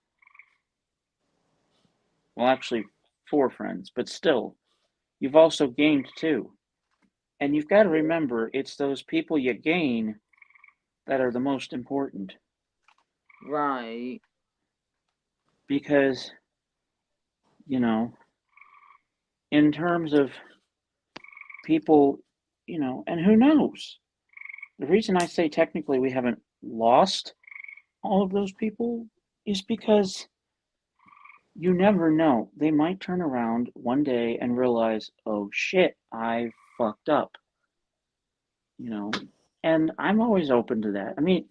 Well, actually, 4 friends, but still, you've also gained 2. And you've got to remember, it's those people you gain that are the most important. Right. Because, you know, in terms of people, you know, and who knows? The reason I say technically we haven't lost all of those people is because you never know. They might turn around one day and realize, oh shit, I fucked up. You know, and I'm always open to that. I mean,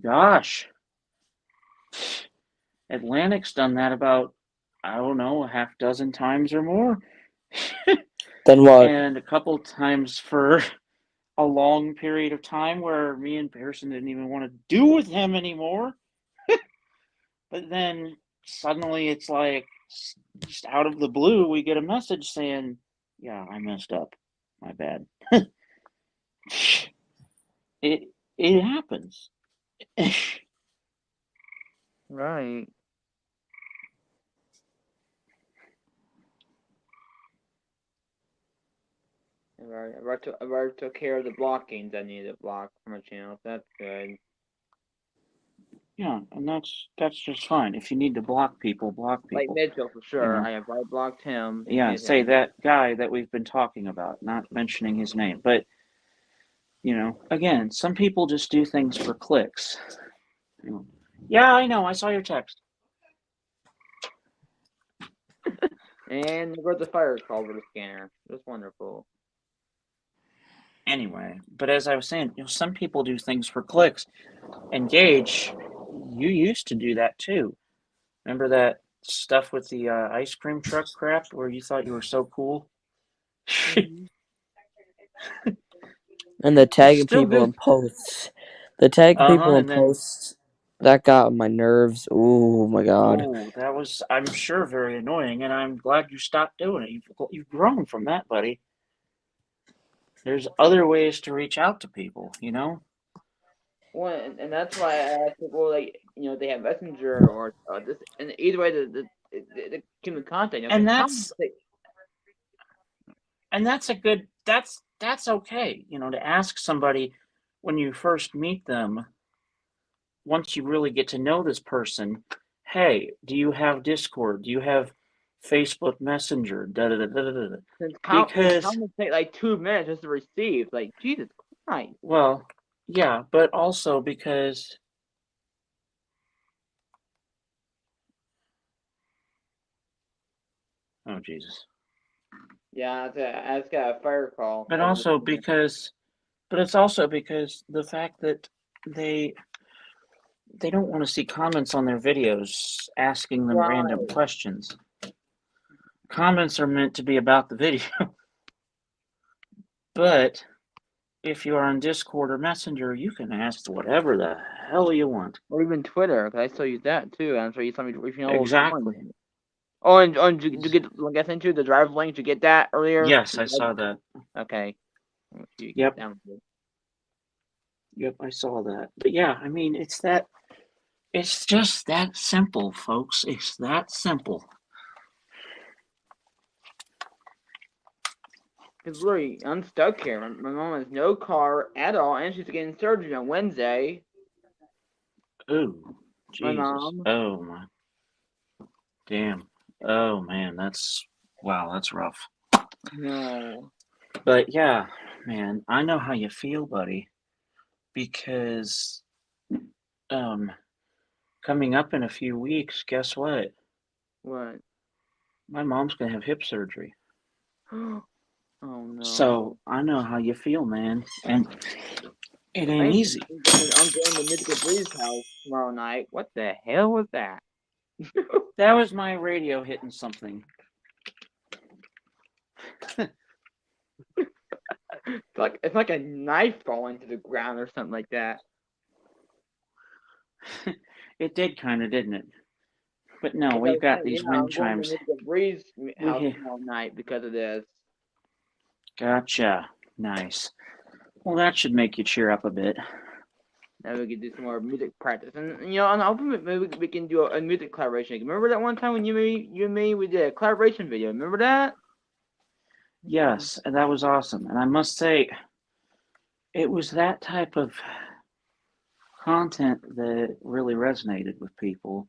gosh, Atlantic's done that about, I don't know, a half dozen times or more. Then what? And a couple times for a long period of time where me and Pearson didn't even want to do with him anymore. But then suddenly it's like, just out of the blue, we get a message saying, yeah, I messed up. My bad. It happens. Right. I've already took care of the blockings I needed to block from my channel. That's good. Yeah, and that's just fine. If you need to block people, block Like people. Mitchell for sure. know. I have already blocked him. Yeah, say that guy that we've been talking about, not mentioning his name. But, you know, again, some people just do things for clicks. You know, yeah, I know. I saw your text. And there goes the fire call over the scanner. That's wonderful. Anyway, but as I was saying, you know, some people do things for clicks. And Gage, you used to do that too. Remember that stuff with the ice cream truck crap where you thought you were so cool? And the tagging Still people do. in posts. The tagging people in And then, posts. That got on my nerves. Oh my god. oh, that was, I'm sure, very annoying, and I'm glad you stopped doing it. You've grown from that, buddy. There's other ways to reach out to people, you know? Well, and that's why I ask people, like, you know, they have Messenger or this, and either way, the keep in contact. You know, And comments, that's a good, that's okay, you know, to ask somebody when you first meet them, once you really get to know this person, hey, do you have Discord? Do you have Facebook Messenger? Da da da da da da. Because comments take like 2 minutes just to receive. Like, Jesus Christ. well, yeah, but also because oh Jesus. Yeah, I just got a fire call. But also because it's also because the fact that they don't want to see comments on their videos asking them random questions. Comments are meant to be about the video. But if you are on Discord or Messenger, you can ask whatever the hell you want. Or even Twitter, because I still use that too. I'm sure you told me if you know Exactly. Oh, and did you get like I sent you the drive link? Did you get that earlier? Yes, I saw that. Okay. Yep, I saw that. But yeah, I mean, it's that It's just that simple, folks. It's that simple. Because literally, I'm stuck here. My mom has no car at all, and she's getting surgery on Wednesday. Ooh, My Jesus. mom. Oh, my. Damn. Oh, man. Wow, that's rough. No. But yeah, man, I know how you feel, buddy, because coming up in a few weeks, guess what? What? My mom's gonna have hip surgery. Oh no. So I know how you feel, man, and it ain't I'm easy. going to Mythical Breeze house tomorrow night. What the hell was that? That was my radio hitting something. It's like a knife falling to the ground or something like that. It did kind of, didn't it? But no, we've got these wind chimes. I'm going to Mythical Breeze house We- tomorrow night because of this. Gotcha. Nice. Well, that should make you cheer up a bit. Now we can do some more music practice, and and hopefully maybe we can do a music collaboration. Remember that one time when you and me we did a collaboration video? Remember that? Yes, and that was awesome. And I must say, it was that type of content that really resonated with people.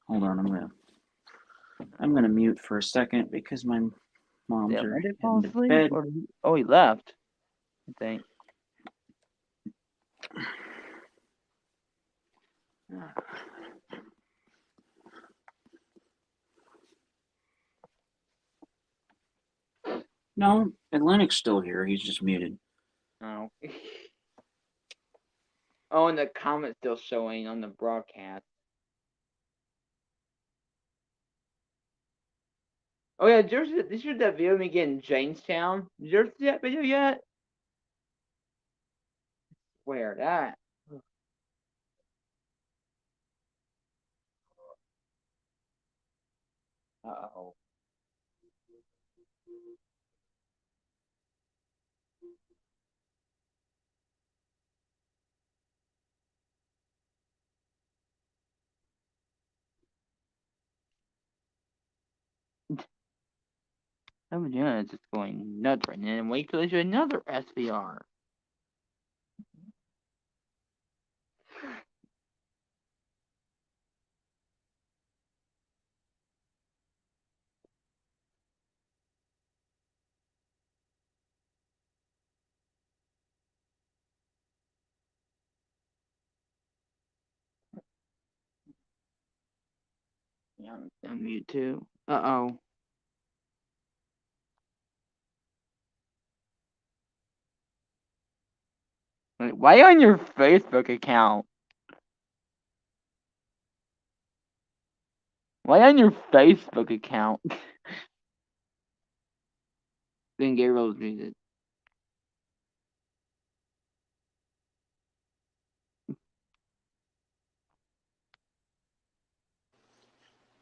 Hold on, I'm gonna mute for a second because my moms are Did fall heading to asleep? bed. Oh, he left. I think. No, Atlantic's still here. He's just muted. Oh. Oh, and the comment's still showing on the broadcast. Oh yeah, did you see that video of me getting Jamestown? Did you ever see that video yet? Where that? Uh-oh. I'm doing it's just going nuts right now. And wait till they show another SVR. Yeah, I'm mute too. Uh-oh. Wait, why on your Facebook account? Why on your Facebook account? Then Gabriel's muted.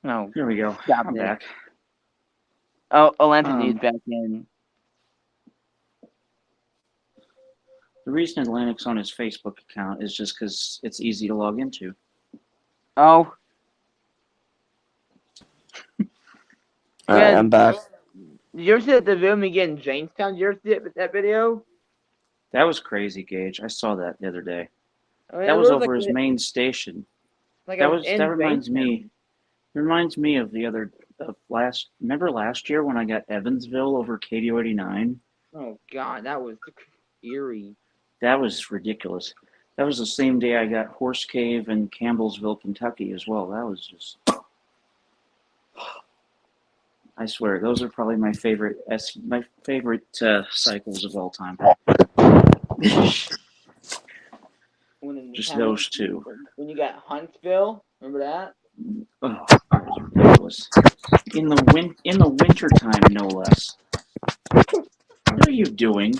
No. Here we go. Stop I'm it. back. Oh, Atlantis back in. The reason Atlantic's on his Facebook account is just because it's easy to log into. Oh. Alright, I'm back. Did you ever see that the video of me getting Jamestown? Did you ever see that video? That was crazy, Gage. I saw that the other day. I mean, That it was looked over like his main station. like That I was in that reminds Jamestown. me. Reminds me of the other remember last year when I got Evansville over KDO 89? Oh God, that was eerie. That was ridiculous. That was the same day I got Horse Cave and Campbellsville, Kentucky as well. That was just, I swear, those are probably my favorite cycles of all time. Just those two. When you got Huntsville, remember that? Oh, that was ridiculous. In the winter time, no less. What are you doing?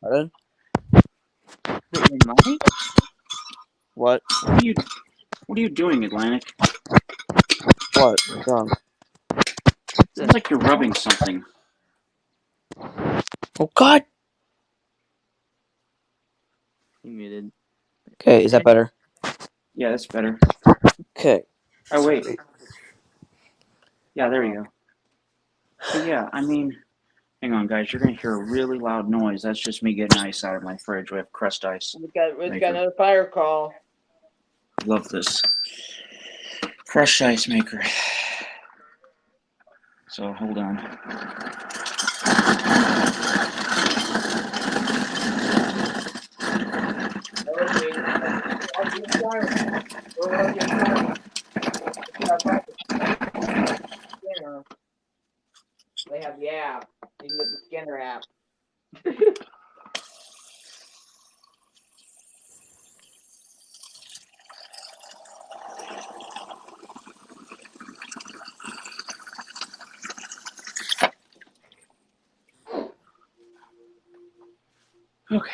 Pardon? Money? What? What are you doing, Atlantic? What? What's wrong? Sounds like you're rubbing something. Oh God! He muted. Okay, is that better? Yeah, that's better. Okay. Oh, wait. Yeah, there you go. But yeah, I mean, hang on, guys. You're going to hear a really loud noise. That's just me getting ice out of my fridge. We have crushed ice. We got Maker. another fire call. Love this. Crushed ice maker. So, hold on. They have the app. You can get the scanner app. Okay.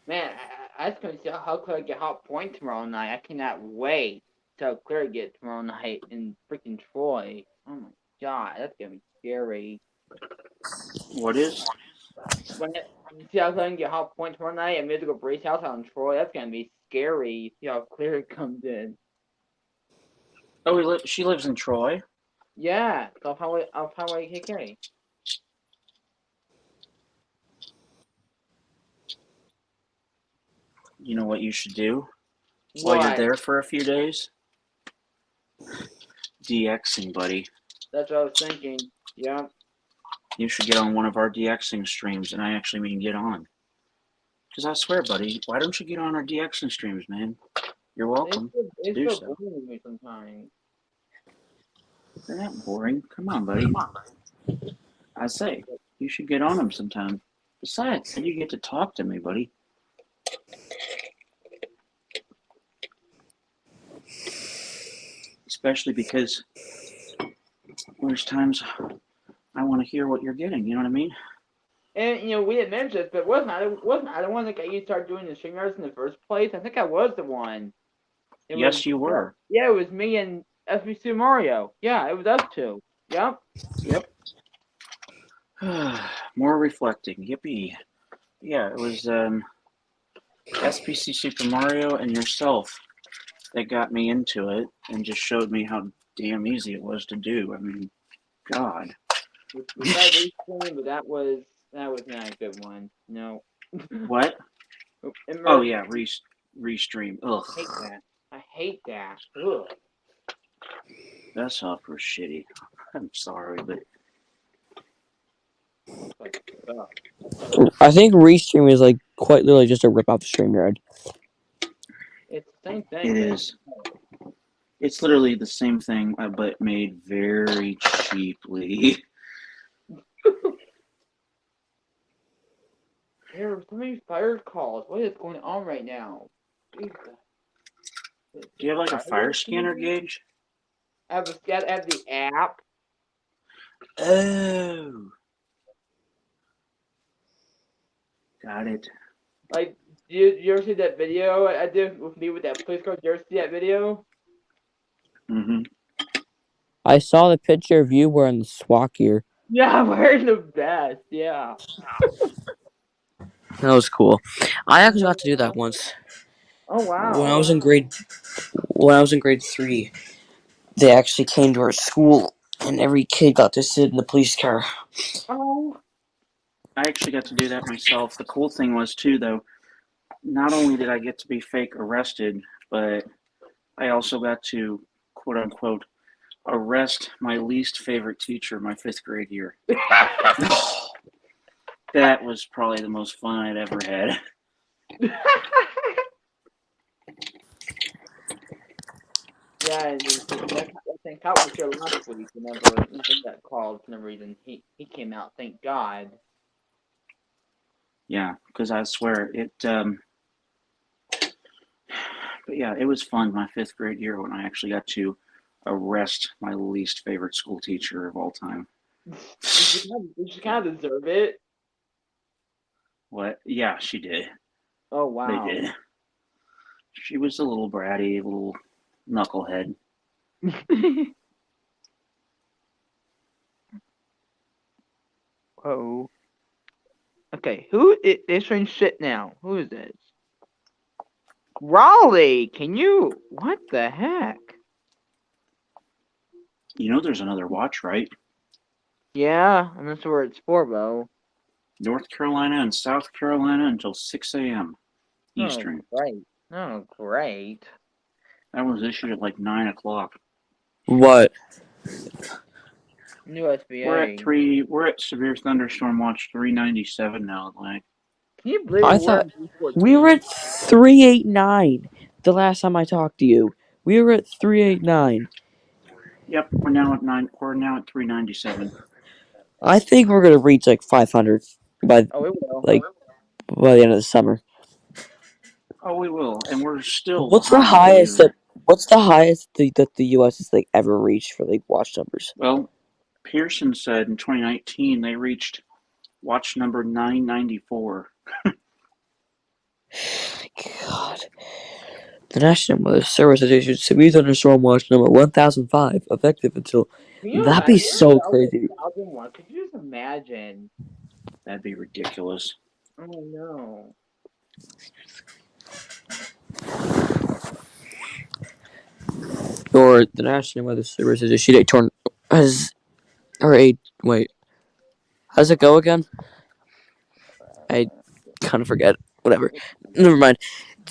Man, I just gonna see how Claire get hot point tomorrow night. I cannot wait till Claire get tomorrow night in freaking Troy. Oh my god, that's gonna be scary. What is? You see how Claire can get hot point tomorrow night at Musical Breeze House out in Troy? That's gonna be scary. See how Claire comes in. Oh, she lives in Troy? Yeah, off Highway KK. You know what you should do? While you're there for a few days? DXing, buddy. That's what I was thinking. Yeah. You should get on one of our DXing streams, and I actually mean get on. Because I swear, buddy, why don't you get on our DXing streams, man? You're welcome to do so. Boring me sometimes. They're not boring. Come on, buddy. I say, you should get on them sometime. Besides, then you get to talk to me, buddy. Especially because there's times I want to hear what you're getting. You know what I mean? And we didn't mention this, but wasn't I the one that got you to start doing the StreamYards in the first place? I think I was the one. Yes, you were. Yeah, it was me and SBC Mario. Yeah, it was us two. Yep. More reflecting. Yippee. Yeah, it was SPC Super Mario and yourself that got me into it and just showed me how damn easy it was to do. I mean, God. We tried restreaming, but that was not a good one. No. What? Oh yeah, restream. Ugh. I hate that. Ugh. That software was shitty. I'm sorry, but I think Restream is like quite literally just a rip off of StreamYard. It's the same thing. It is. It's literally the same thing, but made very cheaply. There are so many fire calls. What is going on right now? Jesus. Do you have like a fire scanner gauge? I have the app. Oh. Got it. Like, you ever see that video I did with me with that police car? Did you ever see that video? Mm-hmm. I saw the picture of you wearing the SWAT gear. Yeah, I'm wearing the vest. Yeah. That was cool. I actually got to do that once. Oh wow. When I was in grade 3, they actually came to our school, and every kid got to sit in the police car. Oh. I actually got to do that myself. The cool thing was too, though, not only did I get to be fake arrested, but I also got to, quote unquote, arrest my least favorite teacher my 5th grade year. That was probably the most fun I'd ever had. Yeah, and that thing Cop was here last week whenever he got called for no reason. He came out, thank God. Yeah, because I swear it. But yeah, it was fun my 5th grade year when I actually got to arrest my least favorite school teacher of all time. Did you kind of deserve it? What? Yeah, she did. Oh They wow. did. She was a little bratty, a little knucklehead. Whoa. Okay, who is this strange shit now? Who is this? Raleigh, can you? What the heck? You know, there's another watch, right? Yeah, I'm not sure where it's for, though. North Carolina and South Carolina until 6 a.m. Eastern. Oh, great. Oh, great. That was issued at like 9 o'clock. What? New SBA. We're at severe thunderstorm watch 397 now, like. Can you believe I we're thought at B14? we were at 389 the last time I talked to you. We were at 389. Yep, we're now at 397. I think we're gonna reach like 500 by Oh, we will. like by the end of the summer. Oh, we will, and we're still What's the behind, believe highest it. that? What's the highest that the U.S. has like ever reached for like watch numbers? Well, Pearson said in 2019 they reached watch number 994. God. The National Weather Service has issued severe thunderstorm watch number 1005, effective until. Can you That'd be imagine? so That was crazy. 1001. Could you just imagine? That'd be ridiculous. Oh, no. Or the National Weather Service has issued a torn has or a wait. How's it go again? I kind of forget. Whatever. Never mind.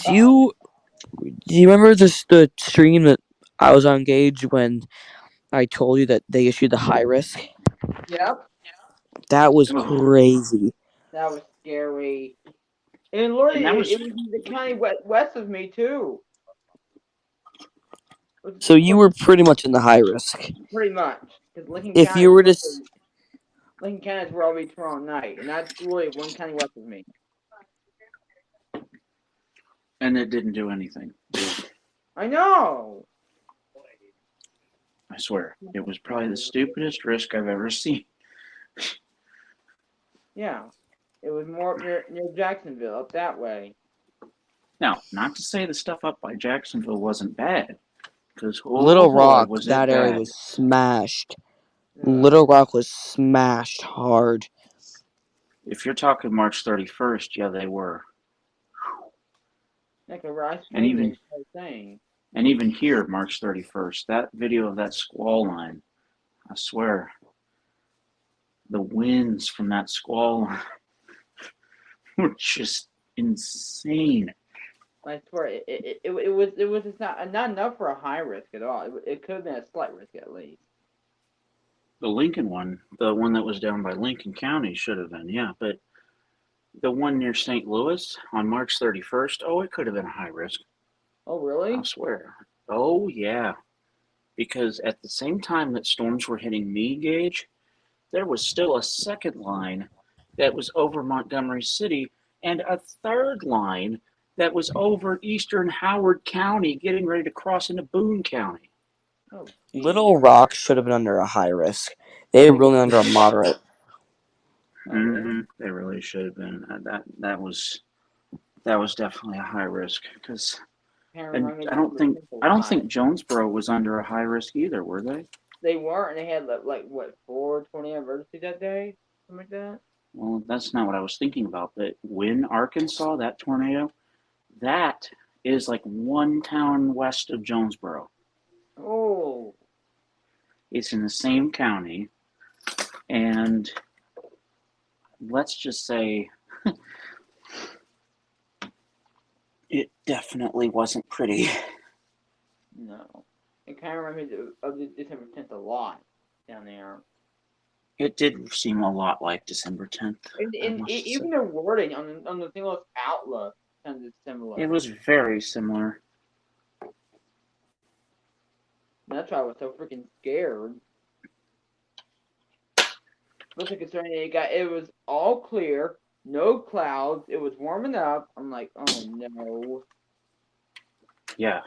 Do you remember the stream that I was on Gage when I told you that they issued the high risk? Yep. That was Ugh. crazy. That was scary. And Lord, And that was it was in the county west of me, too. So you were pretty much in the high risk. Pretty much. Because Lincoln If County you were to Lincoln County is where I'll be tomorrow night. And that's really one county west of me. and it didn't do anything. I know. I swear, it was probably the stupidest risk I've ever seen. Yeah. It was more up near Jacksonville, up that way. Now, not to say the stuff up by Jacksonville wasn't bad, because Little Rock, was that it area bad. was smashed. Yeah. Little Rock was smashed hard. If you're talking March 31st, yeah, they were. Like a rice And even thing. And even here, March 31st, that video of that squall line, I swear, the winds from that squall line were just insane. I swear, it was just not enough for a high risk at all. It could have been a slight risk at least. The Lincoln one, the one that was down by Lincoln County, should have been, yeah. But the one near St. Louis on March 31st, oh, it could have been a high risk. Oh, really? I swear. Oh, yeah. Because at the same time that storms were hitting me, Gage, there was still a second line that was over Montgomery City and a third line that was over eastern Howard County getting ready to cross into Boone County. Oh, Little Rock should have been under a high risk. They were really under a moderate. Oh, really? They really should have been. That was definitely a high risk because I don't think Jonesboro was under a high risk either, were they? They weren't, and they had like what 420 anniversary that day, something like that. Well, that's not what I was thinking about. But Wynne, Arkansas, that tornado, that is like one town west of Jonesboro. Oh. It's in the same county, and let's just say it definitely wasn't pretty. No. It kind of reminds me of the December 10th a lot down there. It did seem a lot like December 10th. And even the wording on the St. Louis Outlook sounded similar. It was very similar. That's why I was so freaking scared. Most concerning, it was all clear, no clouds. It was warming up. I'm like, oh no. Yeah,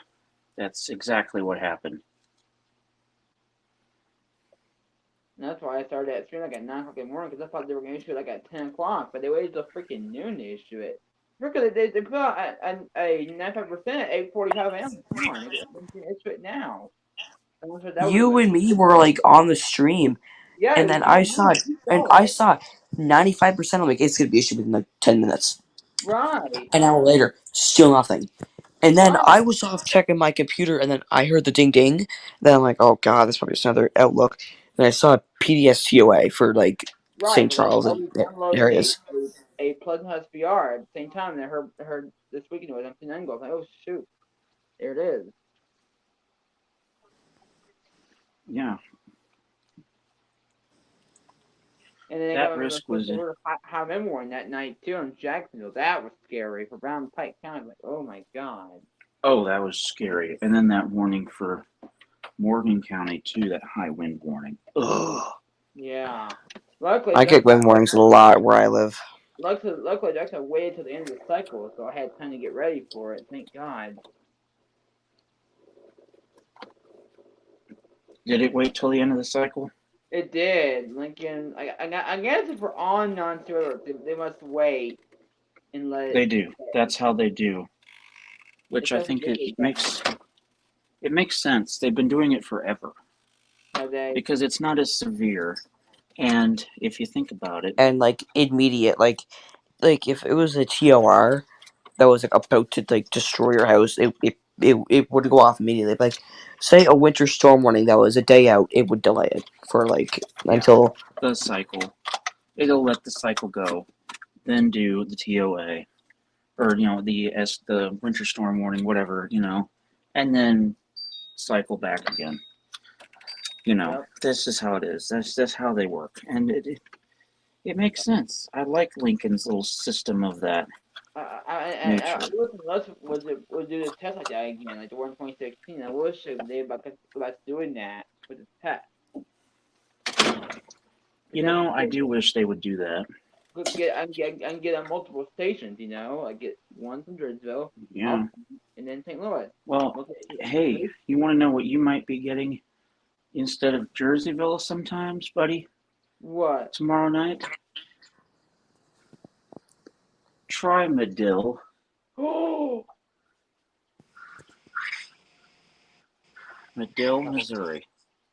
that's exactly what happened. And that's why I started at stream like at 9 o'clock in the morning, because I thought they were going to issue it like at 10 o'clock, but they waited till freaking noon to issue it. Because they put out a 95% at 8:45 a.m. Come on, they can issue it now. That was You and me were like on the stream, yeah, and then you saw I it. saw 95%. I'm like, it's gonna be issued within like 10 minutes. Right, An hour later, still nothing. And then right, I was off checking my computer, and then I heard the ding ding. Then I'm like, oh god, this probably just another Outlook. Then I saw PDSTOA for like right. St. Because Charles I and was downloading areas. a Pleasant House VR at the same time, and I heard this weekend it was empty angle. I was like, oh shoot, there it is. Yeah, And then they that got risk was. high memory that night too in Jacksonville. That was scary for Brown Pike County. Like, oh my god. Oh, that was scary. And then that warning for Morgan County too. That high wind warning. Ugh. Yeah. Luckily, I get wind warnings a lot where I live. luckily, Jackson waited till the end of the cycle, so I had time to get ready for it. Thank God. Did it wait till the end of the cycle? It did. Lincoln. I guess if we're on non-serial, they must wait and let it. They do. That's how they do. Which I It's think really it makes sense. They've been doing it forever how they. because it's not as severe. And if you think about it, And like immediate, like if it was a TOR that was like about to like destroy your house, it would go off immediately. Like, say a winter storm warning that was a day out, it would delay it for like until the cycle, it'll let the cycle go, then do the TOA, or the winter storm warning, whatever, and then cycle back again. Yep. This is how it is. That's how they work, and it makes sense. I like Lincoln's little system of that. I wish us would do the test like that again, like the one in 2016. I wish they about doing that with the test. I do wish they would do that. Get on multiple stations, I get one from Dreadsville, Yeah. and then St. Louis. Well, hey, you want to know what you might be getting instead of Jerseyville sometimes, buddy? What? Tomorrow night? Try Medill. Oh, Medill, Missouri.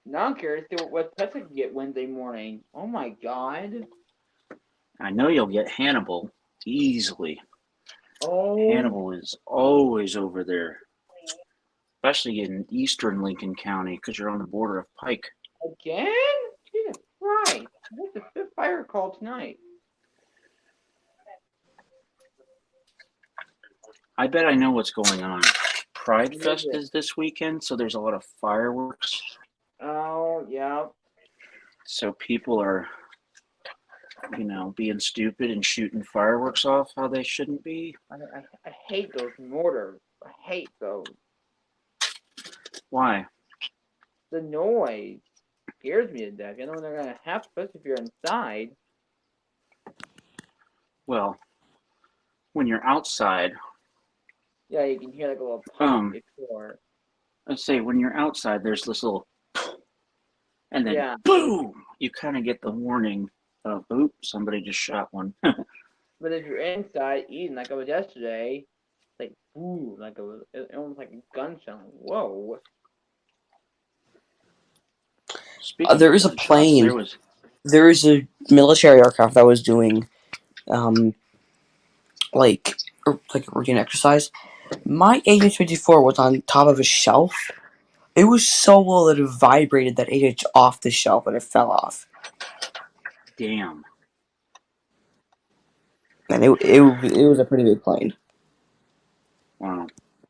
now I'm curious to what test I can get Wednesday morning. Oh my God. I know you'll get Hannibal easily. Oh. Hannibal is always over there, especially in eastern Lincoln County because you're on the border of Pike. Again? Jesus Christ. What's the fifth fire call tonight? I bet I know what's going on. Pride Fest is this weekend, so there's a lot of fireworks. Oh, yeah. So people are, being stupid and shooting fireworks off how they shouldn't be. I hate those mortars. I hate those. Why? The noise scares me to death. You know they're gonna have, especially if you're inside. Well, when you're outside. Yeah, you can hear like a little pop before. Let's say when you're outside, there's this little, and then boom, you kind of get the warning of, oops, somebody just shot one. But if you're inside eating like I was yesterday, like ooh, like it almost like a gun sound. Whoa. There is a plane. There is a military aircraft that was doing, like a routine exercise. My AH-54 was on top of a shelf. It was so low that it vibrated that AH off the shelf and it fell off. Damn. And it was a pretty big plane. Wow.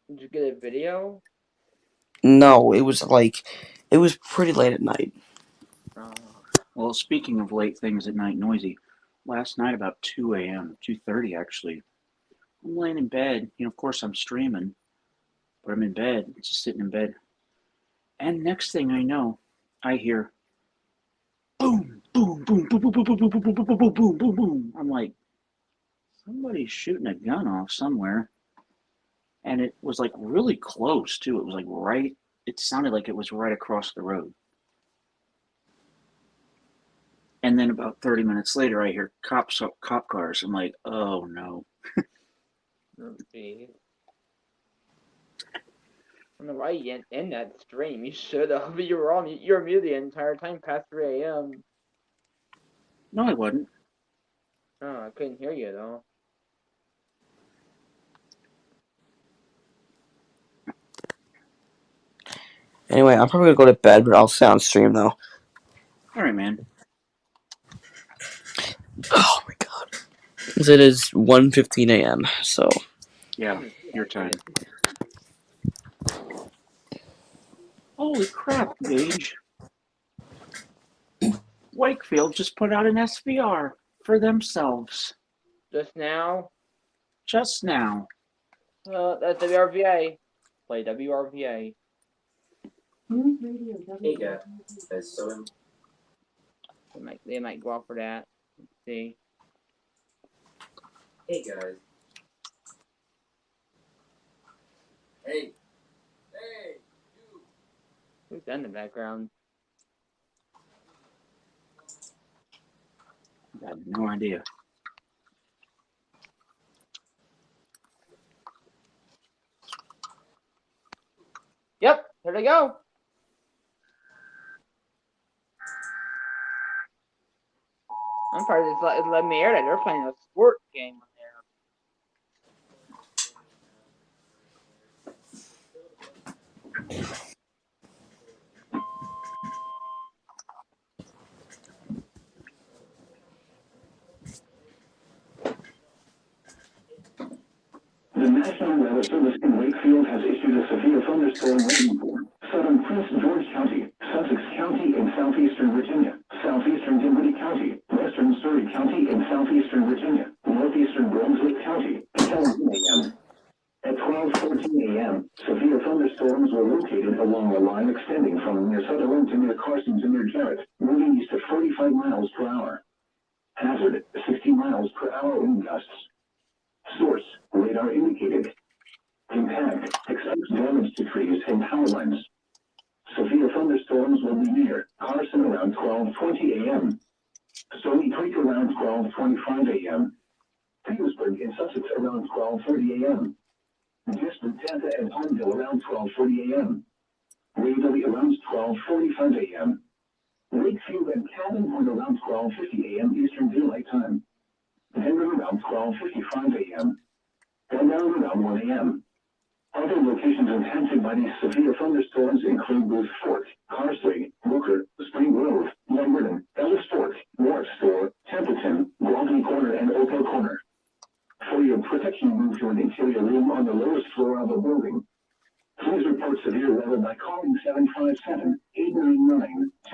Did you get a video? No, it was pretty late at night. Well, speaking of late things at night noisy, last night about 2 a.m., 2:30 actually, I'm laying in bed. Of course I'm streaming, but I'm in bed, just sitting in bed. And next thing I know, I hear boom, boom, boom, boom, boom, boom, boom, boom, boom, boom, boom, boom, boom, boom, boom. I'm like, somebody's shooting a gun off somewhere. And it was like really close too. It was like it sounded like it was right across the road. And then about 30 minutes later, I hear cop cars. I'm like, oh no. Oh, geez. I don't know why you end that stream. You should have. You were muted the entire time past 3 a.m. No, I wasn't. Oh, I couldn't hear you though. Anyway, I'm probably gonna go to bed, but I'll stay on stream though. All right, man. Oh my god. It is 1:15 a.m. So Yeah, your time. Holy crap, Gage. Wakefield just put out an SVR for themselves. Just now. Just now. That's WRVA. Play WRVA. Hey guys, so They might go out for that. Let's see. hey guys. Hey, you. Who's that in the background? I have no idea. Yep, there they go. I'm part of this. Let me air that. They're playing a sport game on there. The National Weather Service in Wakefield has issued a severe thunderstorm warning for southern Prince George County, Sussex County, and southeastern Virginia, southeastern Dinwiddie County, western Surrey County, and southeastern Virginia, northeastern Brunswick County, until 1 a.m. At 12:14 a.m., severe thunderstorms were located along a line extending from near Sutherland to near Carson to near Jarrett, moving east at 45 miles per hour. Hazard, 60 miles per hour wind gusts. Source, radar indicated. Impact, expects damage to trees and power lines. Severe thunderstorms will be near Carson around 12:20 a.m. Stony Creek around 12:25 a.m. Petersburg in Sussex around 12:30 a.m. Distant Tampa and Palmville around 12:40 a.m. Waverly around 12:45 a.m. Wakefield and Cabin Point around 12:50 a.m. Eastern Daylight Time. Denver around 12:55 a.m. and down around 1 a.m. Other locations impacted by these severe thunderstorms include Booth Fort, Carsley, Booker, Spring Grove, Lumberton, Ellis Fort, Warwick Store, Templeton, Guadney Corner, and Opal Corner. For your protection, move to an interior room on the lowest floor of a building. Please report severe weather by calling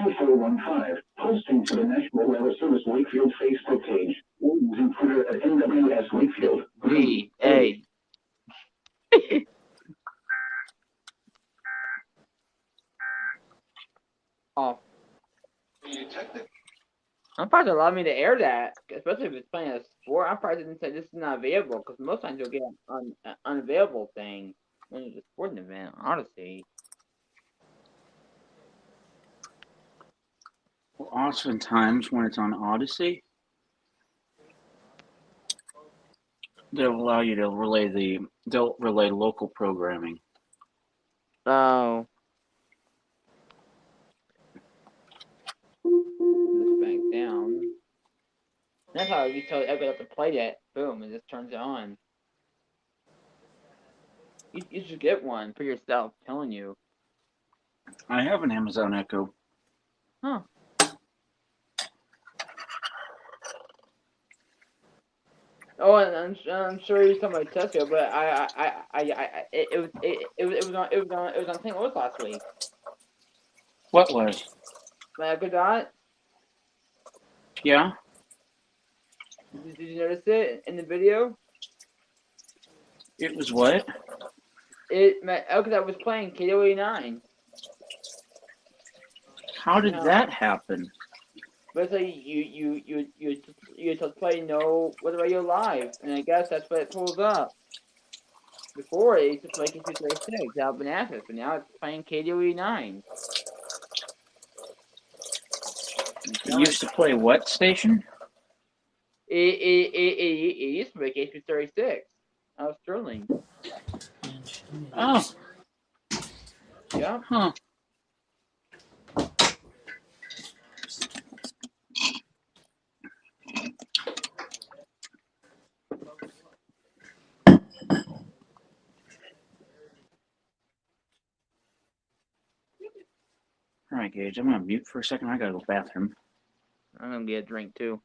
757-899-2415, posting to the National Weather Service Wakefield Facebook page, or using Twitter at NWS Wakefield. VA. Oh. I'm probably allow me to air that, especially if it's playing a sport. I'm probably didn't say this is not available because most times you'll get an unavailable thing when it's a sporting event. Honestly, Well, oftentimes when it's on Odyssey, they'll allow you to they'll relay local programming. oh, just back down. That's how you tell everybody to play that. Boom, it just turns it on. You should get one for yourself. I'm telling you. I have an Amazon Echo. Huh. Oh, and I'm sure you're talking about Tesco, but it was on St. Louis last week. What was? Like a dot. Yeah? Did you notice it in the video? It was what? Because I was playing KO89. How did that happen? But it's like you just play with the radio live, and I guess that's what it pulls up. Before it used to play K236 out of Manassas, but now it's playing KDOE9. You used to play what station? It used to be KP36. I was Sterling. Oh, Yeah. huh. All right, Gage. I'm gonna mute for a second. I gotta go to the bathroom. I'm gonna get a drink too.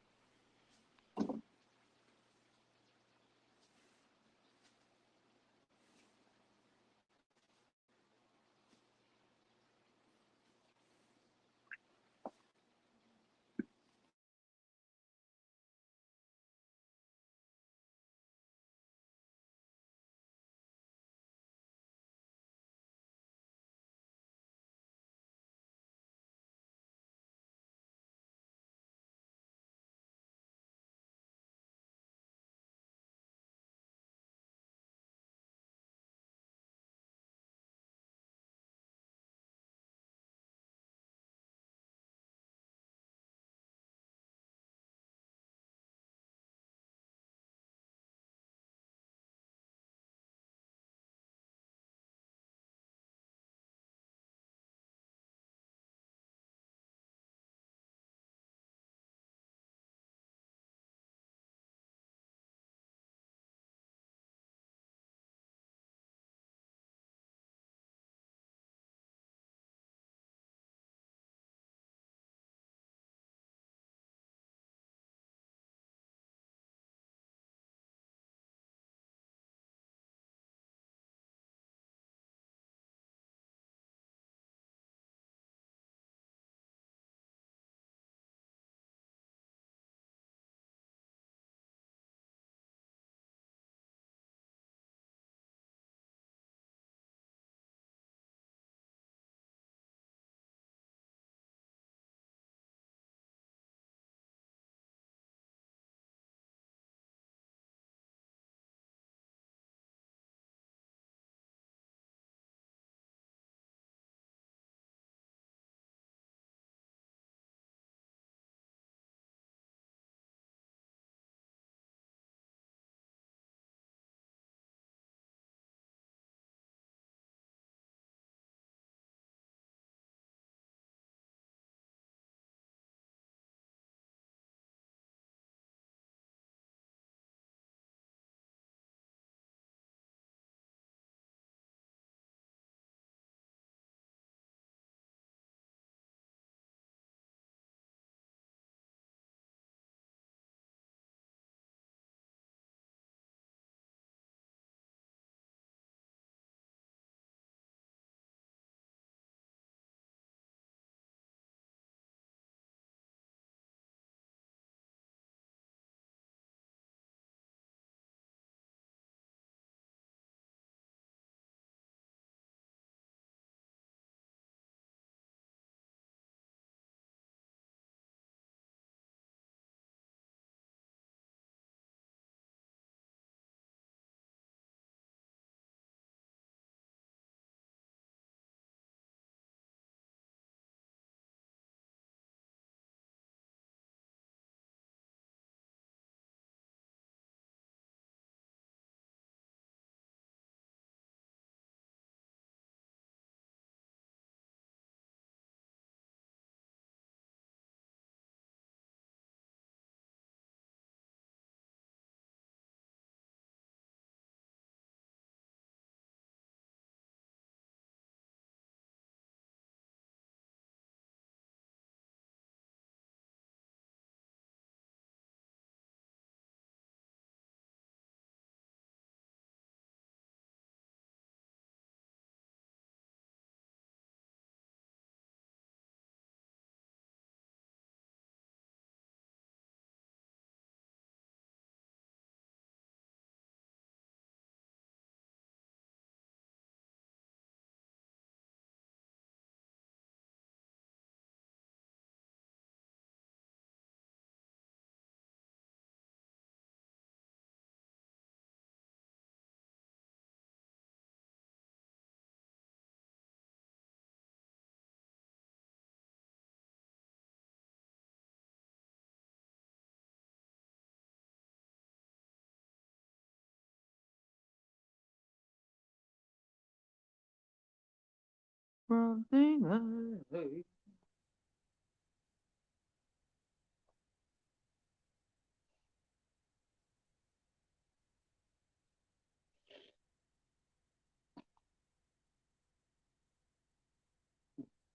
Something like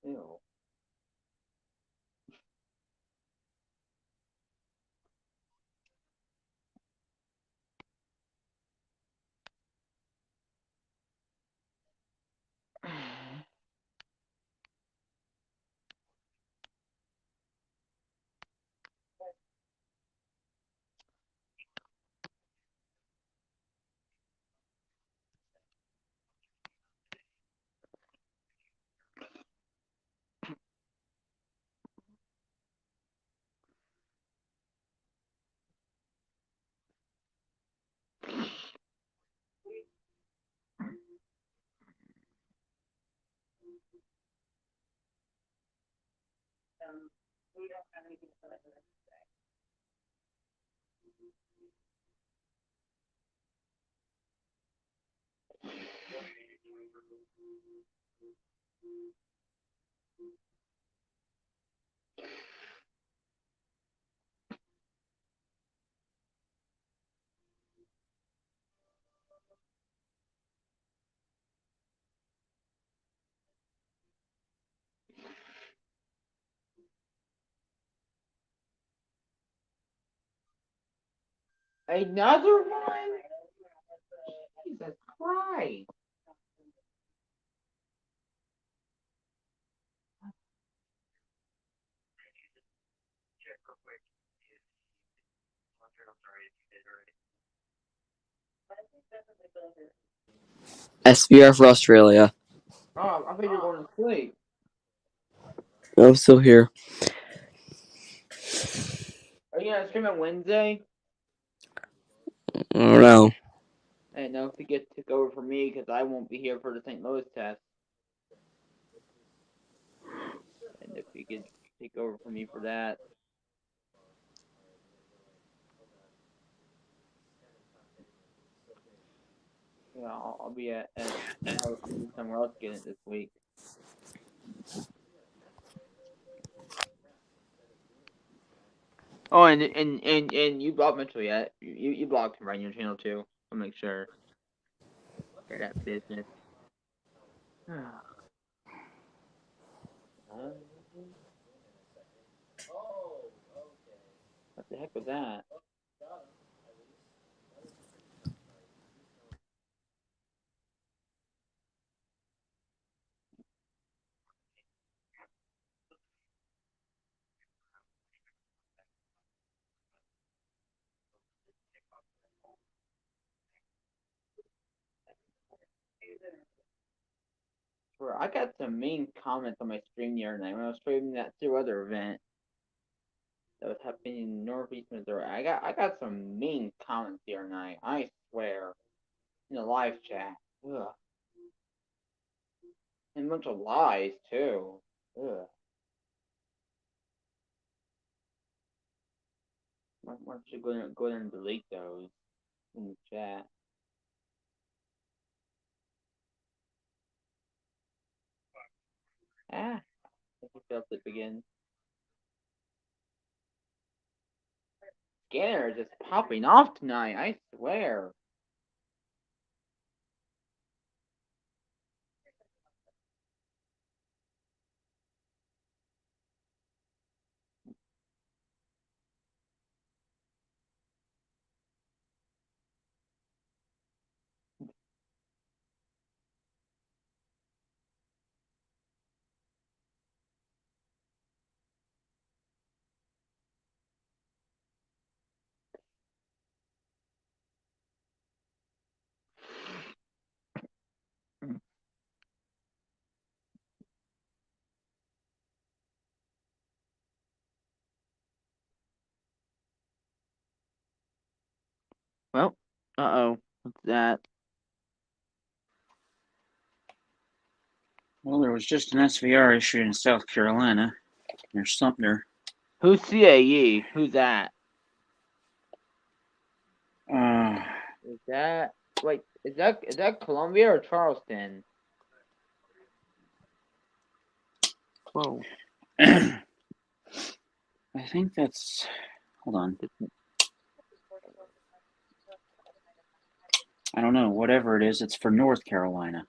ew. Another one? Jesus Christ. SVR for Australia. Oh, I thought you were going to sleep. I'm still here. Are you gonna stream on Wednesday? I don't know. I don't know if you get to take over for me because I won't be here for the St. Louis test. And if you could take over for me for that. Yeah, I'll be at I'll be somewhere else getting it this week. Oh, and you blocked Mitchell yet? You blocked him right on your channel too. I'll make sure. Get that business. What the heck was that? Swear, I got some mean comments on my stream the other night when I was streaming that Zero Weather event that was happening in Northeast Missouri. I got some mean comments the other night. I swear, in the live chat. Ugh. And a bunch of lies too. Ugh. Why don't you go there and delete those in the chat? Ah, I think felt it again. Scanner is just popping off tonight. I swear. Well, uh-oh. What's that? Well, there was just an SVR issue in South Carolina near Sumter. Who's CAE? Who's that? Is that wait? Is that Columbia or Charleston? Whoa. I think that's. Hold on. I don't know. Whatever it is, it's for North Carolina.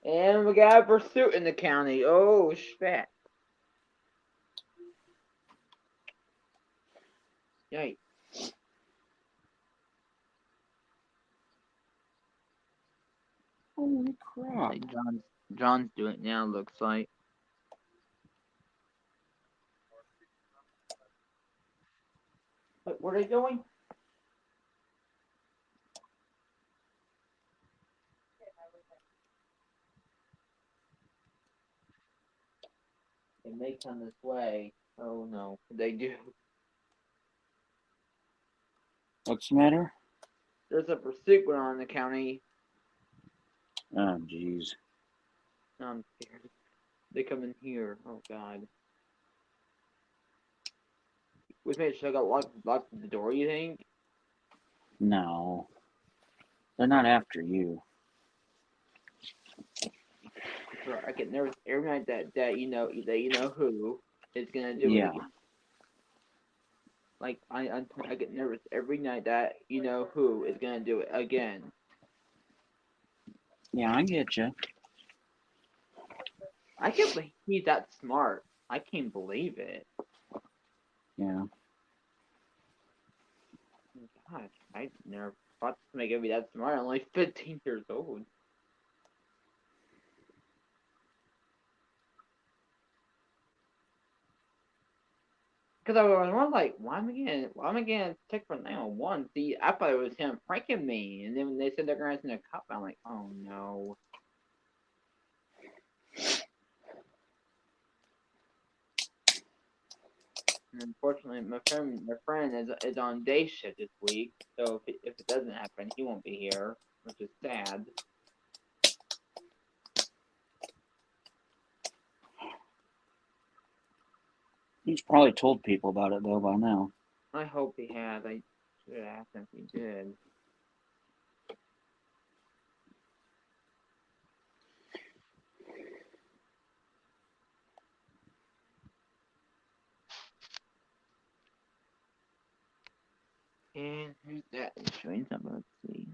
And we got a pursuit in the county. Oh, shit. Yikes. Holy crap. Like John's doing it now, looks like. Wait, where are they going? They may come this way. Oh no, they do. What's the matter? There's a pursuit going on in the county. Oh, jeez. I'm scared. They come in here. Oh god. Which made sure I got locked the door, you think? No. They're not after you. Sure, I get nervous every night that you know who is gonna do Yeah. it again. Like I get nervous every night that you know who is gonna do it again. Yeah, I get you. I can't believe he's that smart. I can't believe it. Yeah. God, I never thought to make me that smart. I'm only 15 years old. Because I was like, why am I getting ticked for 911? See, I thought it was him pranking me, and then when they said they're gonna send a cop, I'm like, oh no. And unfortunately, my friend is on day shift this week, so if it doesn't happen, he won't be here, which is sad. He's probably told people about it, though, by now. I hope he has. I should have asked him if he did. And who's that? It's showing something. Let's see.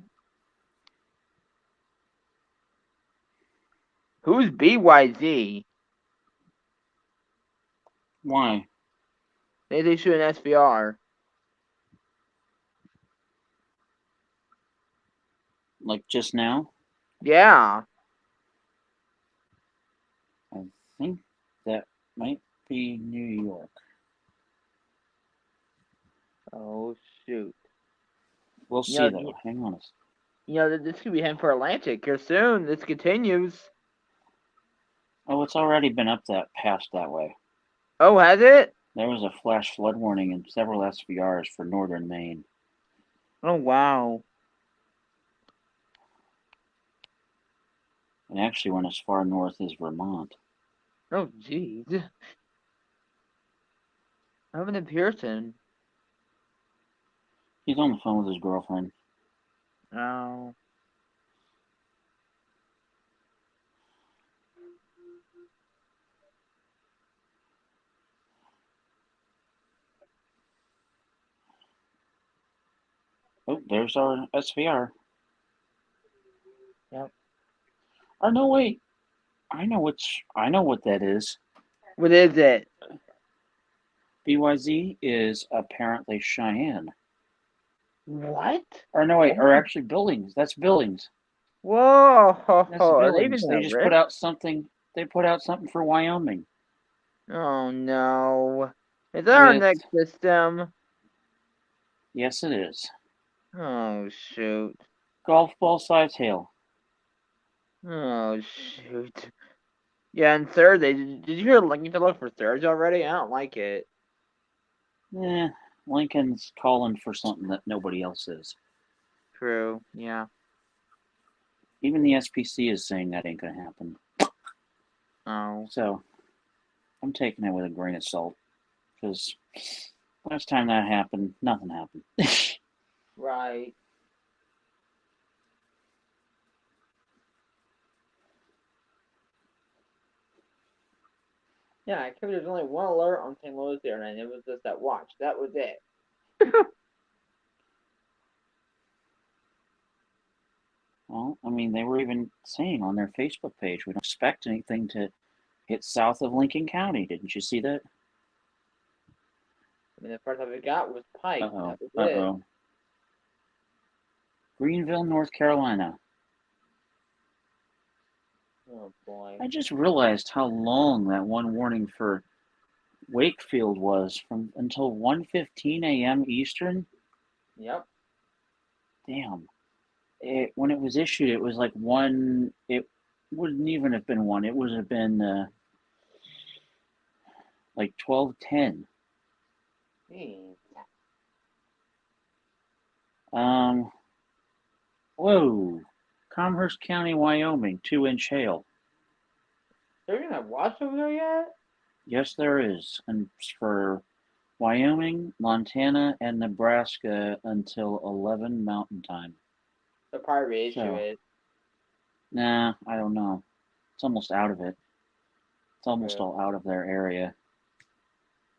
Who's BYZ? Why? They shoot an SVR. Like just now? Yeah. I think that might be New York. Oh shoot. We'll You see, know, though. Hang on. this could be heading for Atlantic here soon. This continues. Oh, it's already been up that past that way. Oh, has it? There was a flash flood warning in several SVRs for northern Maine. Oh wow. And actually went as far north as Vermont. Oh jeez. Evan and Pearson. He's on the phone with his girlfriend. Oh. Oh, there's our SVR. Yep. Oh, no, wait. I know what that is. What is it? BYZ is apparently Cheyenne. What? Or no, wait, or actually Billings. That's Billings. Whoa! That's Are they Billings. even They at just risk? put out something. They put out something for Wyoming. Oh no. Is that our With- next system? Yes, it is. Oh shoot. Golf ball size hail. Oh shoot. Yeah, and Thursday. Did you hear Lincoln to look for Thursday already? I don't like it. Lincoln's calling for something that nobody else is. True. Yeah. Even the SPC is saying that ain't gonna happen. Oh. So I'm taking it with a grain of salt because last time that happened, nothing happened. Right. Yeah, I could. There's only one alert on St. Louis there, and it was just that watch. That was it. Well, I mean, they were even saying on their Facebook page, we don't expect anything to hit south of Lincoln County. Didn't you see that? I mean, the first time we got was Pike. Uh-oh. That was it. Uh-oh. Greenville, North Carolina. Oh boy. I just realized how long that one warning for Wakefield was from until 1:15 a.m. Eastern. Yep. Damn. When it was issued, it was like one. It wouldn't even have been one. It would have been like 12:10. Jeez. Whoa. Commerce County, Wyoming, 2-inch hail. They're gonna watch over there yet? Yes, there is. And for Wyoming, Montana, and Nebraska until 11 Mountain Time. They'll probably reissue So- it. Nah, I don't know. It's almost out of it. It's almost Yeah. all out of their area.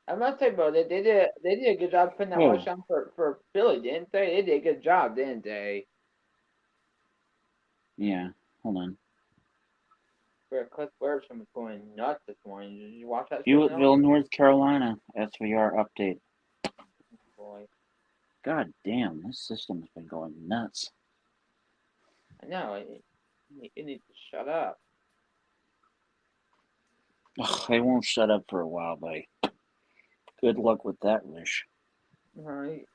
I must say, bro, they did a good job putting that Whoa. watch on for Philly, didn't they? They did a good job, didn't they? Yeah, hold on. Where Cliff Burrison was going nuts this morning. Did you watch that? show now? Hewitttville, North Carolina, SVR update. Boy, God damn, this system's been going nuts. I know. It needs to shut up. Ugh, they won't shut up for a while, buddy. Good luck with that wish. Right.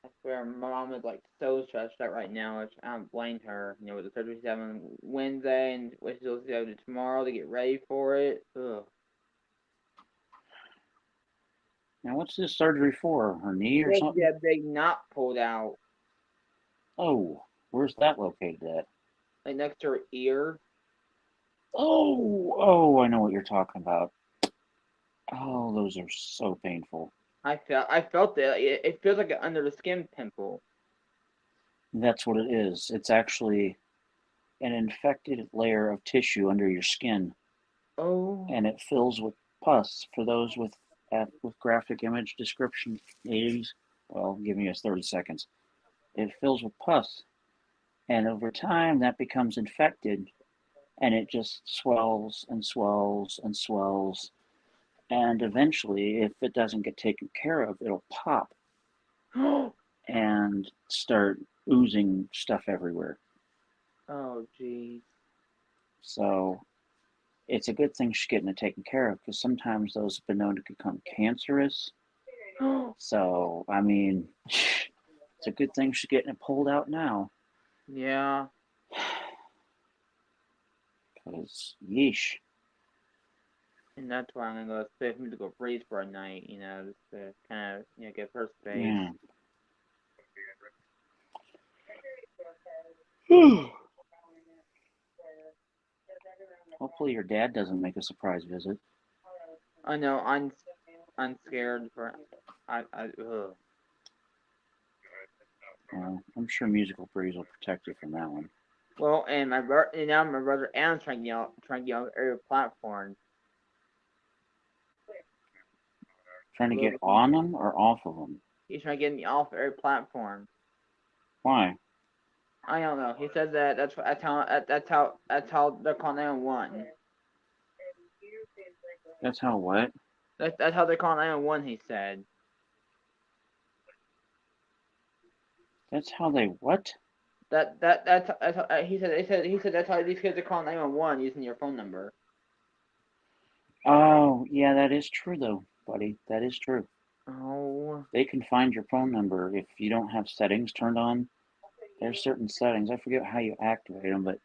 I swear, my mom is like so stressed out right now. Which I don't blame her. You know, with the surgery she's having Wednesday and what she's supposed to have tomorrow to get ready for it. Ugh. Now, what's this surgery for? Her knee or She something? had a big knot pulled out, Oh, where's that located at? like next to her ear. Oh, I know what you're talking about. Oh, those are so painful. I felt it. Like, it feels like an under the skin pimple. That's what it is. It's actually an infected layer of tissue under your skin, Oh. and it fills with pus. For those with graphic image description aids, well, give me us 30 seconds. It fills with pus, and over time that becomes infected, and it just swells and swells and swells, and eventually, if it doesn't get taken care of, it'll pop and start oozing stuff everywhere. Oh, geez. So it's a good thing she's getting it taken care of, because sometimes those have been known to become cancerous. So, I mean, it's a good thing she's getting it pulled out now. Yeah. Because, yeesh. And that's why I'm gonna go expect me to go freeze for a night, you know, just to kind of, get first space. Yeah. Hopefully your dad doesn't make a surprise visit. I know, I'm scared for, ugh. Well, I'm sure Musical Breeze will protect you from that one. Well, and now my brother Alan's trying to get on every platform. Trying to get on them or off of them? He's trying to get me off every platform. Why? I don't know. He said that that's how they're calling 911. That's how what? That's how they're calling 911. He said. That's how they what? That's how, he said that's how these kids are calling 911 using your phone number. Oh, yeah, that is true though, buddy. That is true. Oh. They can find your phone number if you don't have settings turned on. There's certain settings. I forget how you activate them, but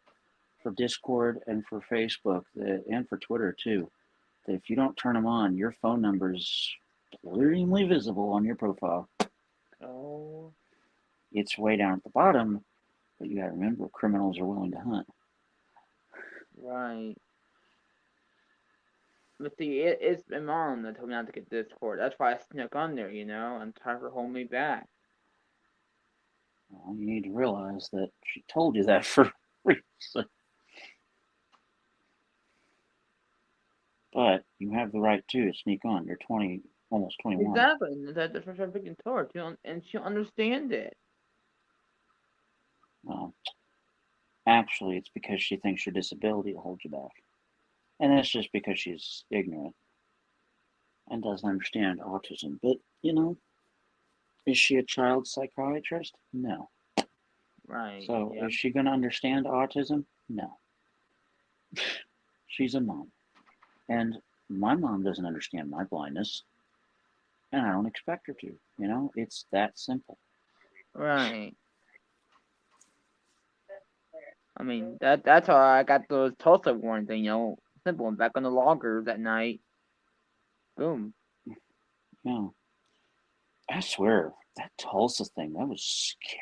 for Discord and for Facebook and for Twitter too, that if you don't turn them on, your phone number's plainly visible on your profile. Oh. it's way down at the bottom, but you got to remember criminals are willing to hunt. Right. But see, it's my mom that told me not to get Discord. That's why I snuck on there, and tried to hold me back. Well, you need to realize that she told you that for a reason. But you have the right to sneak on. You're 20, almost 21. Exactly. And that's what I freaking told her, and she'll understand it. Well, actually, it's because she thinks your disability will hold you back. And that's just because she's ignorant and doesn't understand autism. But, is she a child psychiatrist? No. Right. So Yeah. is she going to understand autism? No. She's a mom. And my mom doesn't understand my blindness. And I don't expect her to. It's that simple. Right. I mean, that's how I got those Tulsa warning thing, simple. And back on the loggers at night. Boom. Yeah. I swear, that Tulsa thing, that was scary.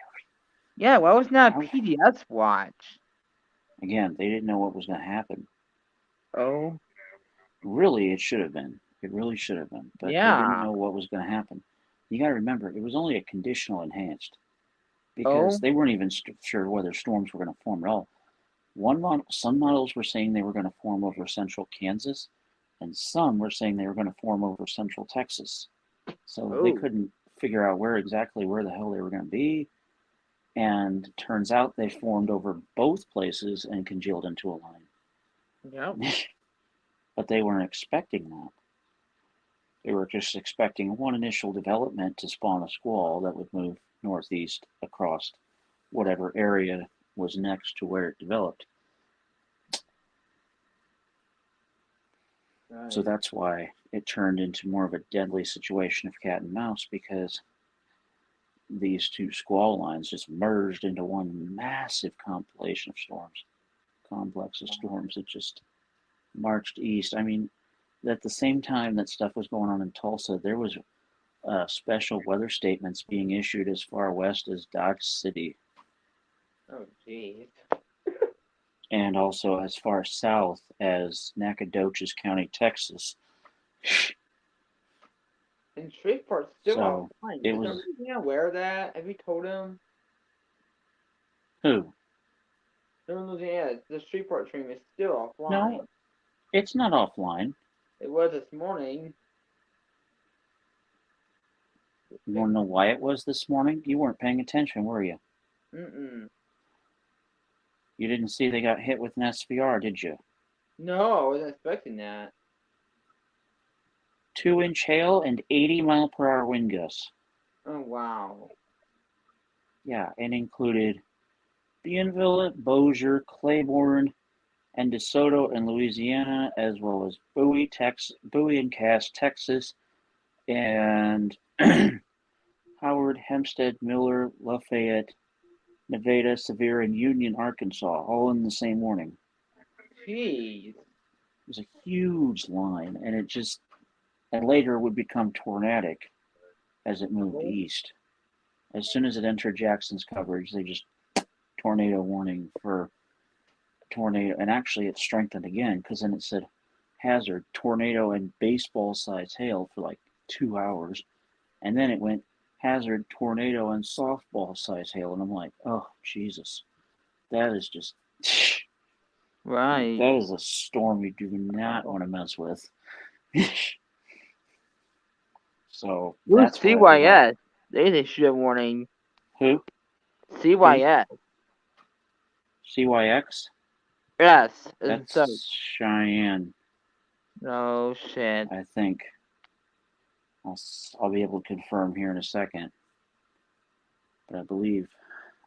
Yeah, why wasn't that a I- PBS watch? Again, they didn't know what was going to happen. Oh. Really, it should have been. It really should have been. But they didn't know what was going to happen. You got to remember, it was only a conditional enhanced. Because they weren't even sure whether storms were going to form at all. Some models were saying they were going to form over central Kansas, and some were saying they were going to form over central Texas. So they couldn't figure out where the hell they were going to be. And turns out they formed over both places and congealed into a line. Yep. But they weren't expecting that. They were just expecting one initial development to spawn a squall that would move northeast across whatever area was next to where it developed. Right. So that's why it turned into more of a deadly situation of cat and mouse, because these two squall lines just merged into one massive complex of storms that just marched east. I mean, at the same time that stuff was going on in Tulsa, there was special weather statements being issued as far west as Dodge City. Oh, jeez. And also as far south as Nacogdoches County, Texas. And Shreveport's still So, offline. it Is was- Louisiana aware of that? Have you told him? Who? Louisiana, the Shreveport stream is still offline. No, it's not offline. It was this morning. You want to know why it was this morning? You weren't paying attention, were you? Mm-mm. You didn't see they got hit with an SVR, did you? No, I wasn't expecting that. 2-inch hail and 80-mile-per-hour wind gusts. Oh, wow. Yeah, and included Bienville, Bossier, Claiborne, and DeSoto in Louisiana, as well as Bowie and Cass, Texas, and Howard, Hempstead, Miller, Lafayette, Nevada, Sevier, and Union, Arkansas, all in the same morning. Jeez. It was a huge line, and later would become tornadic as it moved east. As soon as it entered Jackson's coverage, they just tornado warning for tornado, and actually it strengthened again, because then it said hazard, tornado, and baseball-sized hail for like 2 hours, and then it went hazard, tornado, and softball-sized hail, and I'm like, oh, Jesus. That is just... Right. That is a storm you do not want to mess with. So Who's that's why CYS? They issued a warning. Who? CYS. CYX? Yes. That's So. Cheyenne, Oh shit. I think. I'll be able to confirm here in a second. But I believe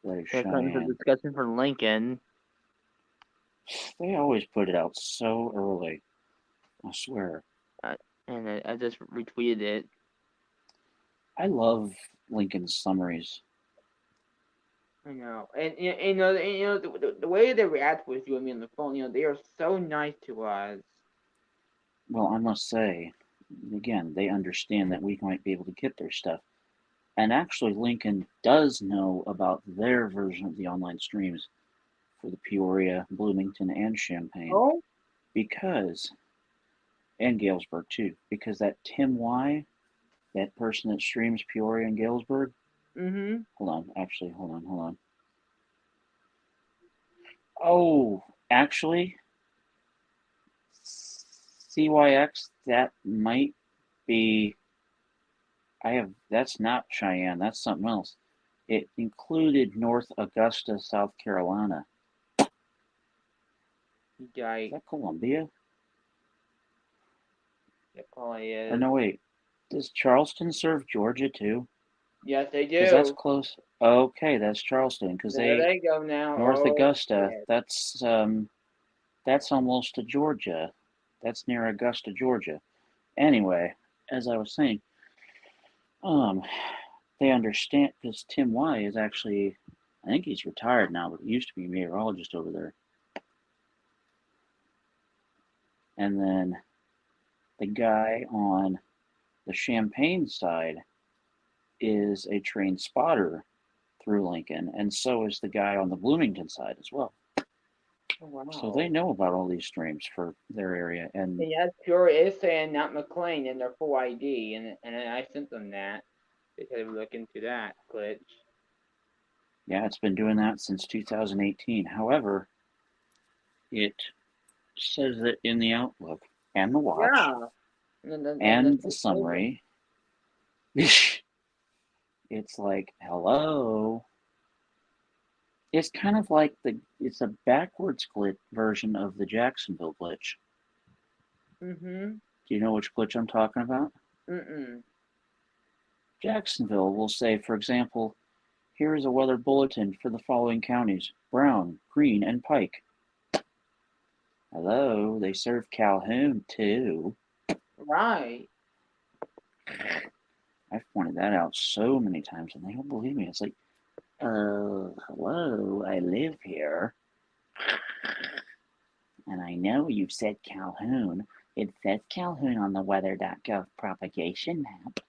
that is Here comes the Cheyenne. discussion for Lincoln. They always put it out so early. I swear. And I just retweeted it. I love Lincoln's summaries. I know, and the way they react with you and me on the phone, they are so nice to us. Well, I must say, again, they understand that we might be able to get their stuff. And actually, Lincoln does know about their version of the online streams for the Peoria, Bloomington, and Champaign Oh, because, and Galesburg too, because that Tim Y, that person that streams Peoria and Galesburg, mm-hmm. hold on. Oh, actually, CYX, that might be, that's not Cheyenne, that's something else. It included North Augusta, South Carolina. Yikes. Is that Columbia? It probably Or is. no, wait. Does Charleston serve Georgia too? Yes, they Because that's do. close. Okay, that's Charleston. Because There they go now. North Oh, Augusta, yeah. that's almost to Georgia. That's near Augusta, Georgia. Anyway, as I was saying, they understand because Tim Y is actually, I think he's retired now, but he used to be a meteorologist over there. And then the guy on the Champaign side is a trained spotter through Lincoln, and so is the guy on the Bloomington side as well. Oh, wow. So they know about all these streams for their area, and yes, Peoria is saying not McLean in their full ID, and I sent them that. They said they would look into that glitch. yeah, it's been doing that since 2018. However, it says that in the Outlook and the Watch Yeah. and the summary, it's like, hello. It's kind of like it's a backwards glitch version of the Jacksonville glitch. Mm-hmm. Do you know which glitch I'm talking about? Mm-mm. Jacksonville will say, for example, here is a weather bulletin for the following counties: Brown, Greene, and Pike. Hello, they serve Calhoun too. Right. I've pointed that out so many times and they don't believe me. It's like, hello, I live here. And I know you've said Calhoun. It says Calhoun on the weather.gov propagation map.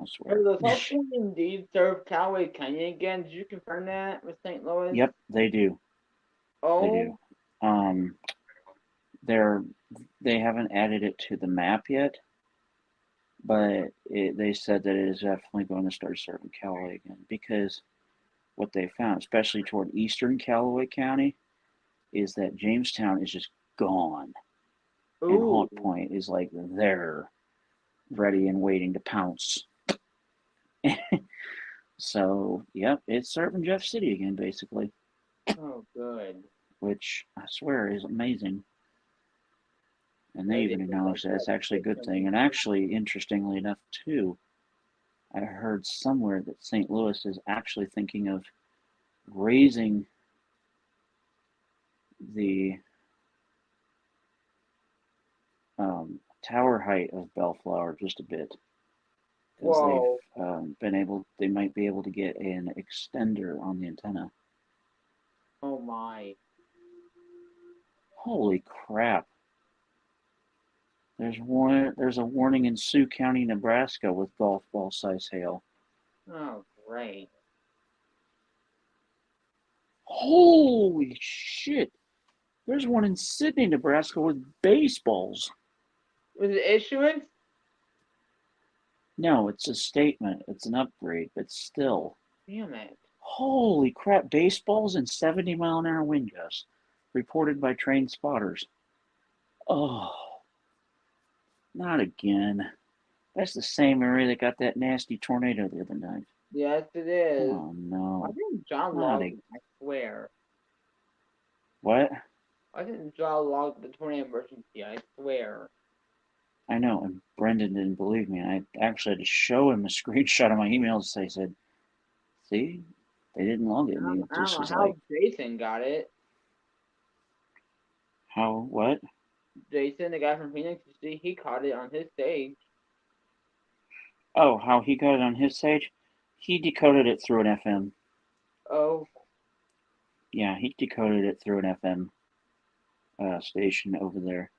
I swear. So does Hudson indeed serve Callaway Canyon again? Did you confirm that with St. Louis? Yep, they do. Oh. They do. They haven't added it to the map yet, but they said that it is definitely going to start serving Callaway again because what they found, especially toward eastern Callaway County, is that Jamestown is just gone, and Ooh. Haunt Point is like there, ready and waiting to pounce. So, yep, it's serving Jeff City again, basically. Oh, good. Which I swear is amazing. And they Maybe even it's acknowledge like that it's that actually a good system. thing. And actually, interestingly enough, too, I heard somewhere that St. Louis is actually thinking of raising the tower height of Bellflower just a bit. Because Whoa. they might be able to get an extender on the antenna. Oh, my. Holy crap. There's a warning in Sioux County, Nebraska with golf ball size hail. Oh, great. Holy shit. There's one in Sydney, Nebraska with baseballs. Was it issuance? No, it's a statement. It's an upgrade, but still. Damn it. Holy crap, baseballs and 70-mile-an-hour wind gusts reported by trained spotters. Oh, not again. That's the same area that got that nasty tornado the other night. Yes, it is. Oh, no. I didn't John Not log. I swear. What? I didn't John log the tornado emergency. I swear. I know, and Brendan didn't believe me. I actually had to show him a screenshot of my emails to say, said, see, they didn't log it. And I he don't just know was how like, Jason got it. how, what? Jason, the guy from Phoenix, you see, he caught it on his stage. Oh, how he got it on his stage? He decoded it through an FM. Oh. Yeah, he decoded it through an FM station over there.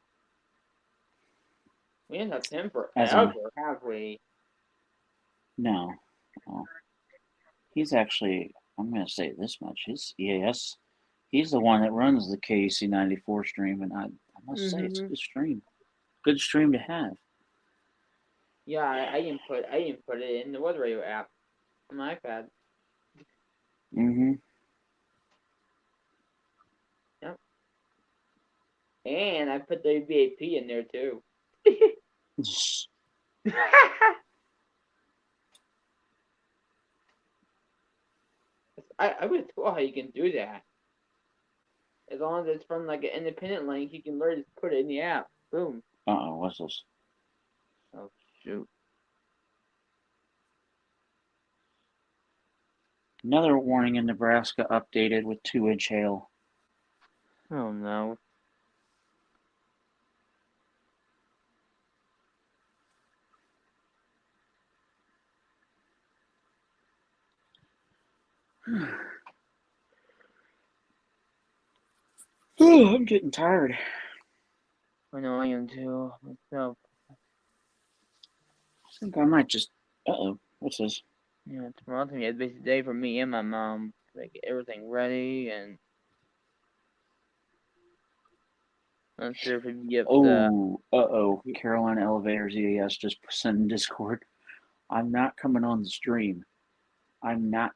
We didn't have him As in- forever, have we? No. Well, he's actually, I'm going to say this much. His EAS, he's the one that runs the KC 94 stream, and I must say it's a good stream. Good stream to have. Yeah, I didn't put it in the Weather Radio app on my iPad. Mm-hmm. Yep. And I put the VAP in there too. I was cool how you can do that. As long as it's from like an independent link, you can literally just put it in the app. Boom. Uh-oh, what's this? Oh shoot. Another warning in Nebraska updated with 2-inch hail. Oh no. Oh, I'm getting tired. I know I am too. Myself. I think I might just. Uh-oh, what's this? Yeah, tomorrow's gonna be a busy day for me and my mom. Like get everything ready and I'm sure if we get Oh, uh-oh. Carolina Elevators EAS just sent in Discord. I'm not coming on the stream. Not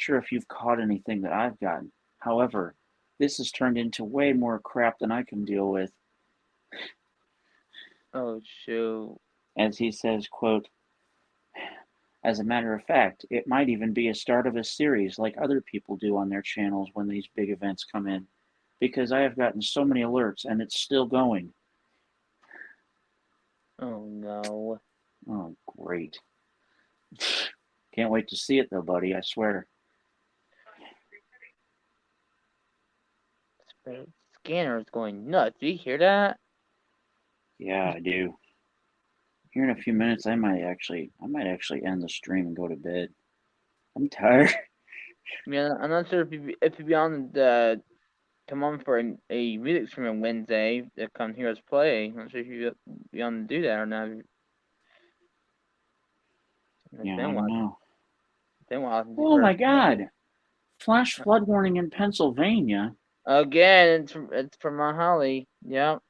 sure if you've caught anything that I've gotten. However, this has turned into way more crap than I can deal with. Oh shoot. As he says, quote, as a matter of fact, it might even be a start of a series like other people do on their channels when these big events come in. Because I have gotten so many alerts and it's still going. Oh no. Oh, great. Can't wait to see it though, buddy, I swear. The scanner is going nuts. Do you hear that? Yeah, I do. Here in a few minutes I might actually end the stream and go to bed. I'm tired. I mean, I'm not sure if you be on the come on for a music stream on Wednesday to come hear us play. I'm not sure if you be on to do that or not. Yeah, I don't know. Oh my God! Flash flood warning in Pennsylvania. Again, it's from Mount Holly. Yep.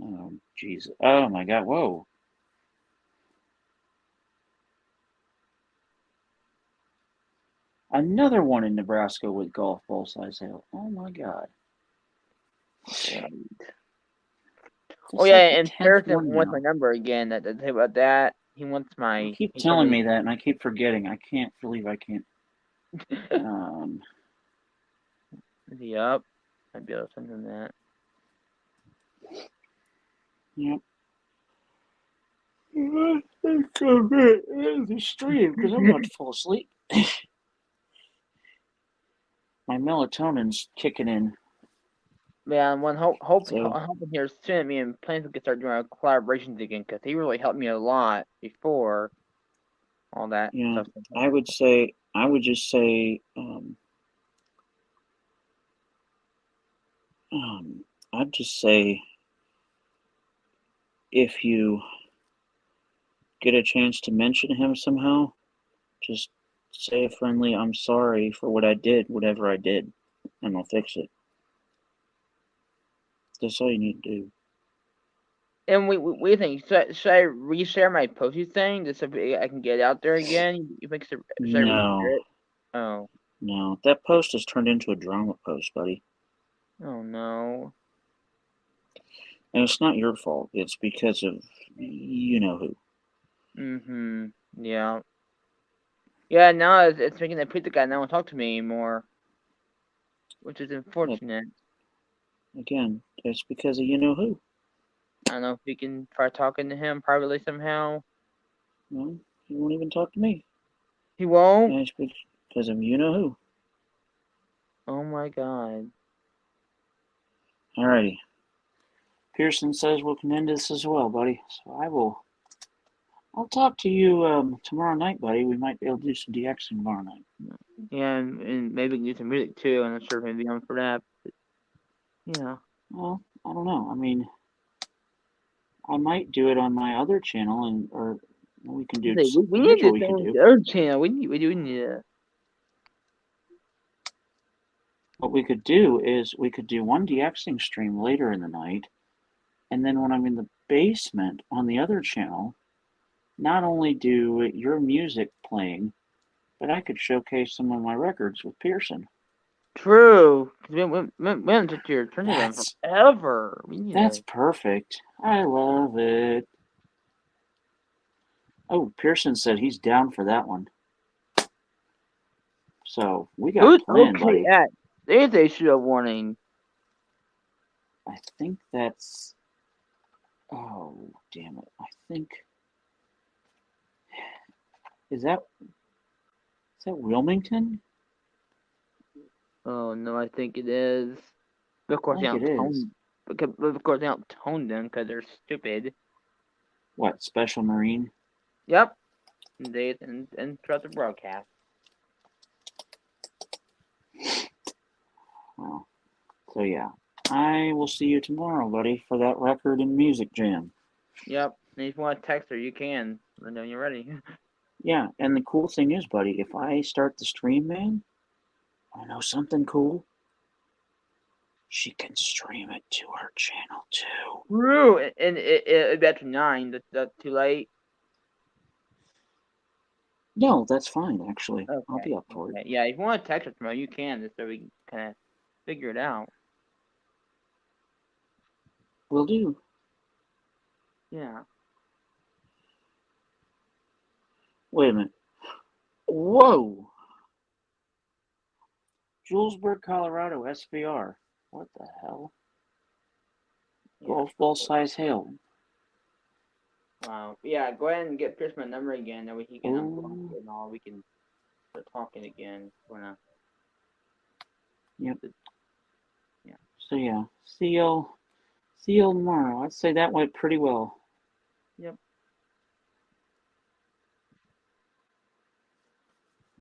Oh, jeez. Oh, my God. Whoa. Another one in Nebraska with golf ball size hail. Oh, my God. Oh, yeah, and Harrison wants my number again. That say about that. He wants my. You keep telling me that, and I keep forgetting. I can't believe I can't. Is he up? I'd be able to send him that. Yep. The stream, because I'm about to fall asleep. My melatonin's kicking in. Yeah, I'm hoping here soon. Me and plans we can start doing our collaborations again because he really helped me a lot before all that stuff. I would just say, I'd just say, if you get a chance to mention him somehow, just say a friendly, I'm sorry for what I did, whatever I did, and I'll fix it. That's all you need to do. And we think, should I reshare my posty thing just so I can get it out there again? You think should I reshare it? Oh. No, that post has turned into a drama post, buddy. Oh no. And it's not your fault. It's because of you know who. Mm-hmm. Yeah. Yeah, now it's making that pizza guy not want to talk to me anymore. Which is unfortunate. Again, it's because of you know who. I don't know if we can try talking to him privately somehow. No, he won't even talk to me. He won't? Yeah, it's because of you know who. Oh my God. Alrighty. Pearson says we can end this as well, buddy. So I'll talk to you tomorrow night, buddy. We might be able to do some DXing tomorrow night. Yeah, and maybe we can do some music too. I'm not sure if maybe on for that. But, yeah. Well, I don't know. I mean, I might do it on my other channel, or we can do. We need Here's to what we can do do. our channel. We do need that. What we could do is we could do one DXing stream later in the night, and then when I'm in the basement on the other channel, not only do your music playing, but I could showcase some of my records with Pearson. True. 'Cause we haven't touched your tournament That's forever. We need that's to. perfect. I love it. Oh, Pearson said he's down for that one. So we got Who's planned, okay buddy. at? There's a show warning. I think that's. Oh, damn it. I think. Is that Wilmington? Oh no, I think it is. But of course, I they think don't it tone. is. But of course, they don't tone them because they're stupid. What, Special Marine? Yep. They and throughout the broadcast. Well, so yeah. I will see you tomorrow, buddy, for that record and music jam. Yep. And if you want to text her, you can. Let me know when you're ready. Yeah, and the cool thing is, buddy, if I start the stream, man, I know something cool. She can stream it to her channel too. True. And it'd be after 9. That's too late. No, that's fine, actually. Okay. I'll be up for it. Yeah, if you want to text her tomorrow, you can, just so we can kind of figure it out. Will do. Yeah. Wait a minute. Whoa! Julesburg, Colorado, SVR. What the hell? Golf ball size hail. Wow. Yeah, go ahead and get Pierce my number again. That way he can unblock Ooh. it and all. We can start talking again. Wanna? Yep. Yeah. So yeah, see y'all tomorrow. I'd say that went pretty well. Yep.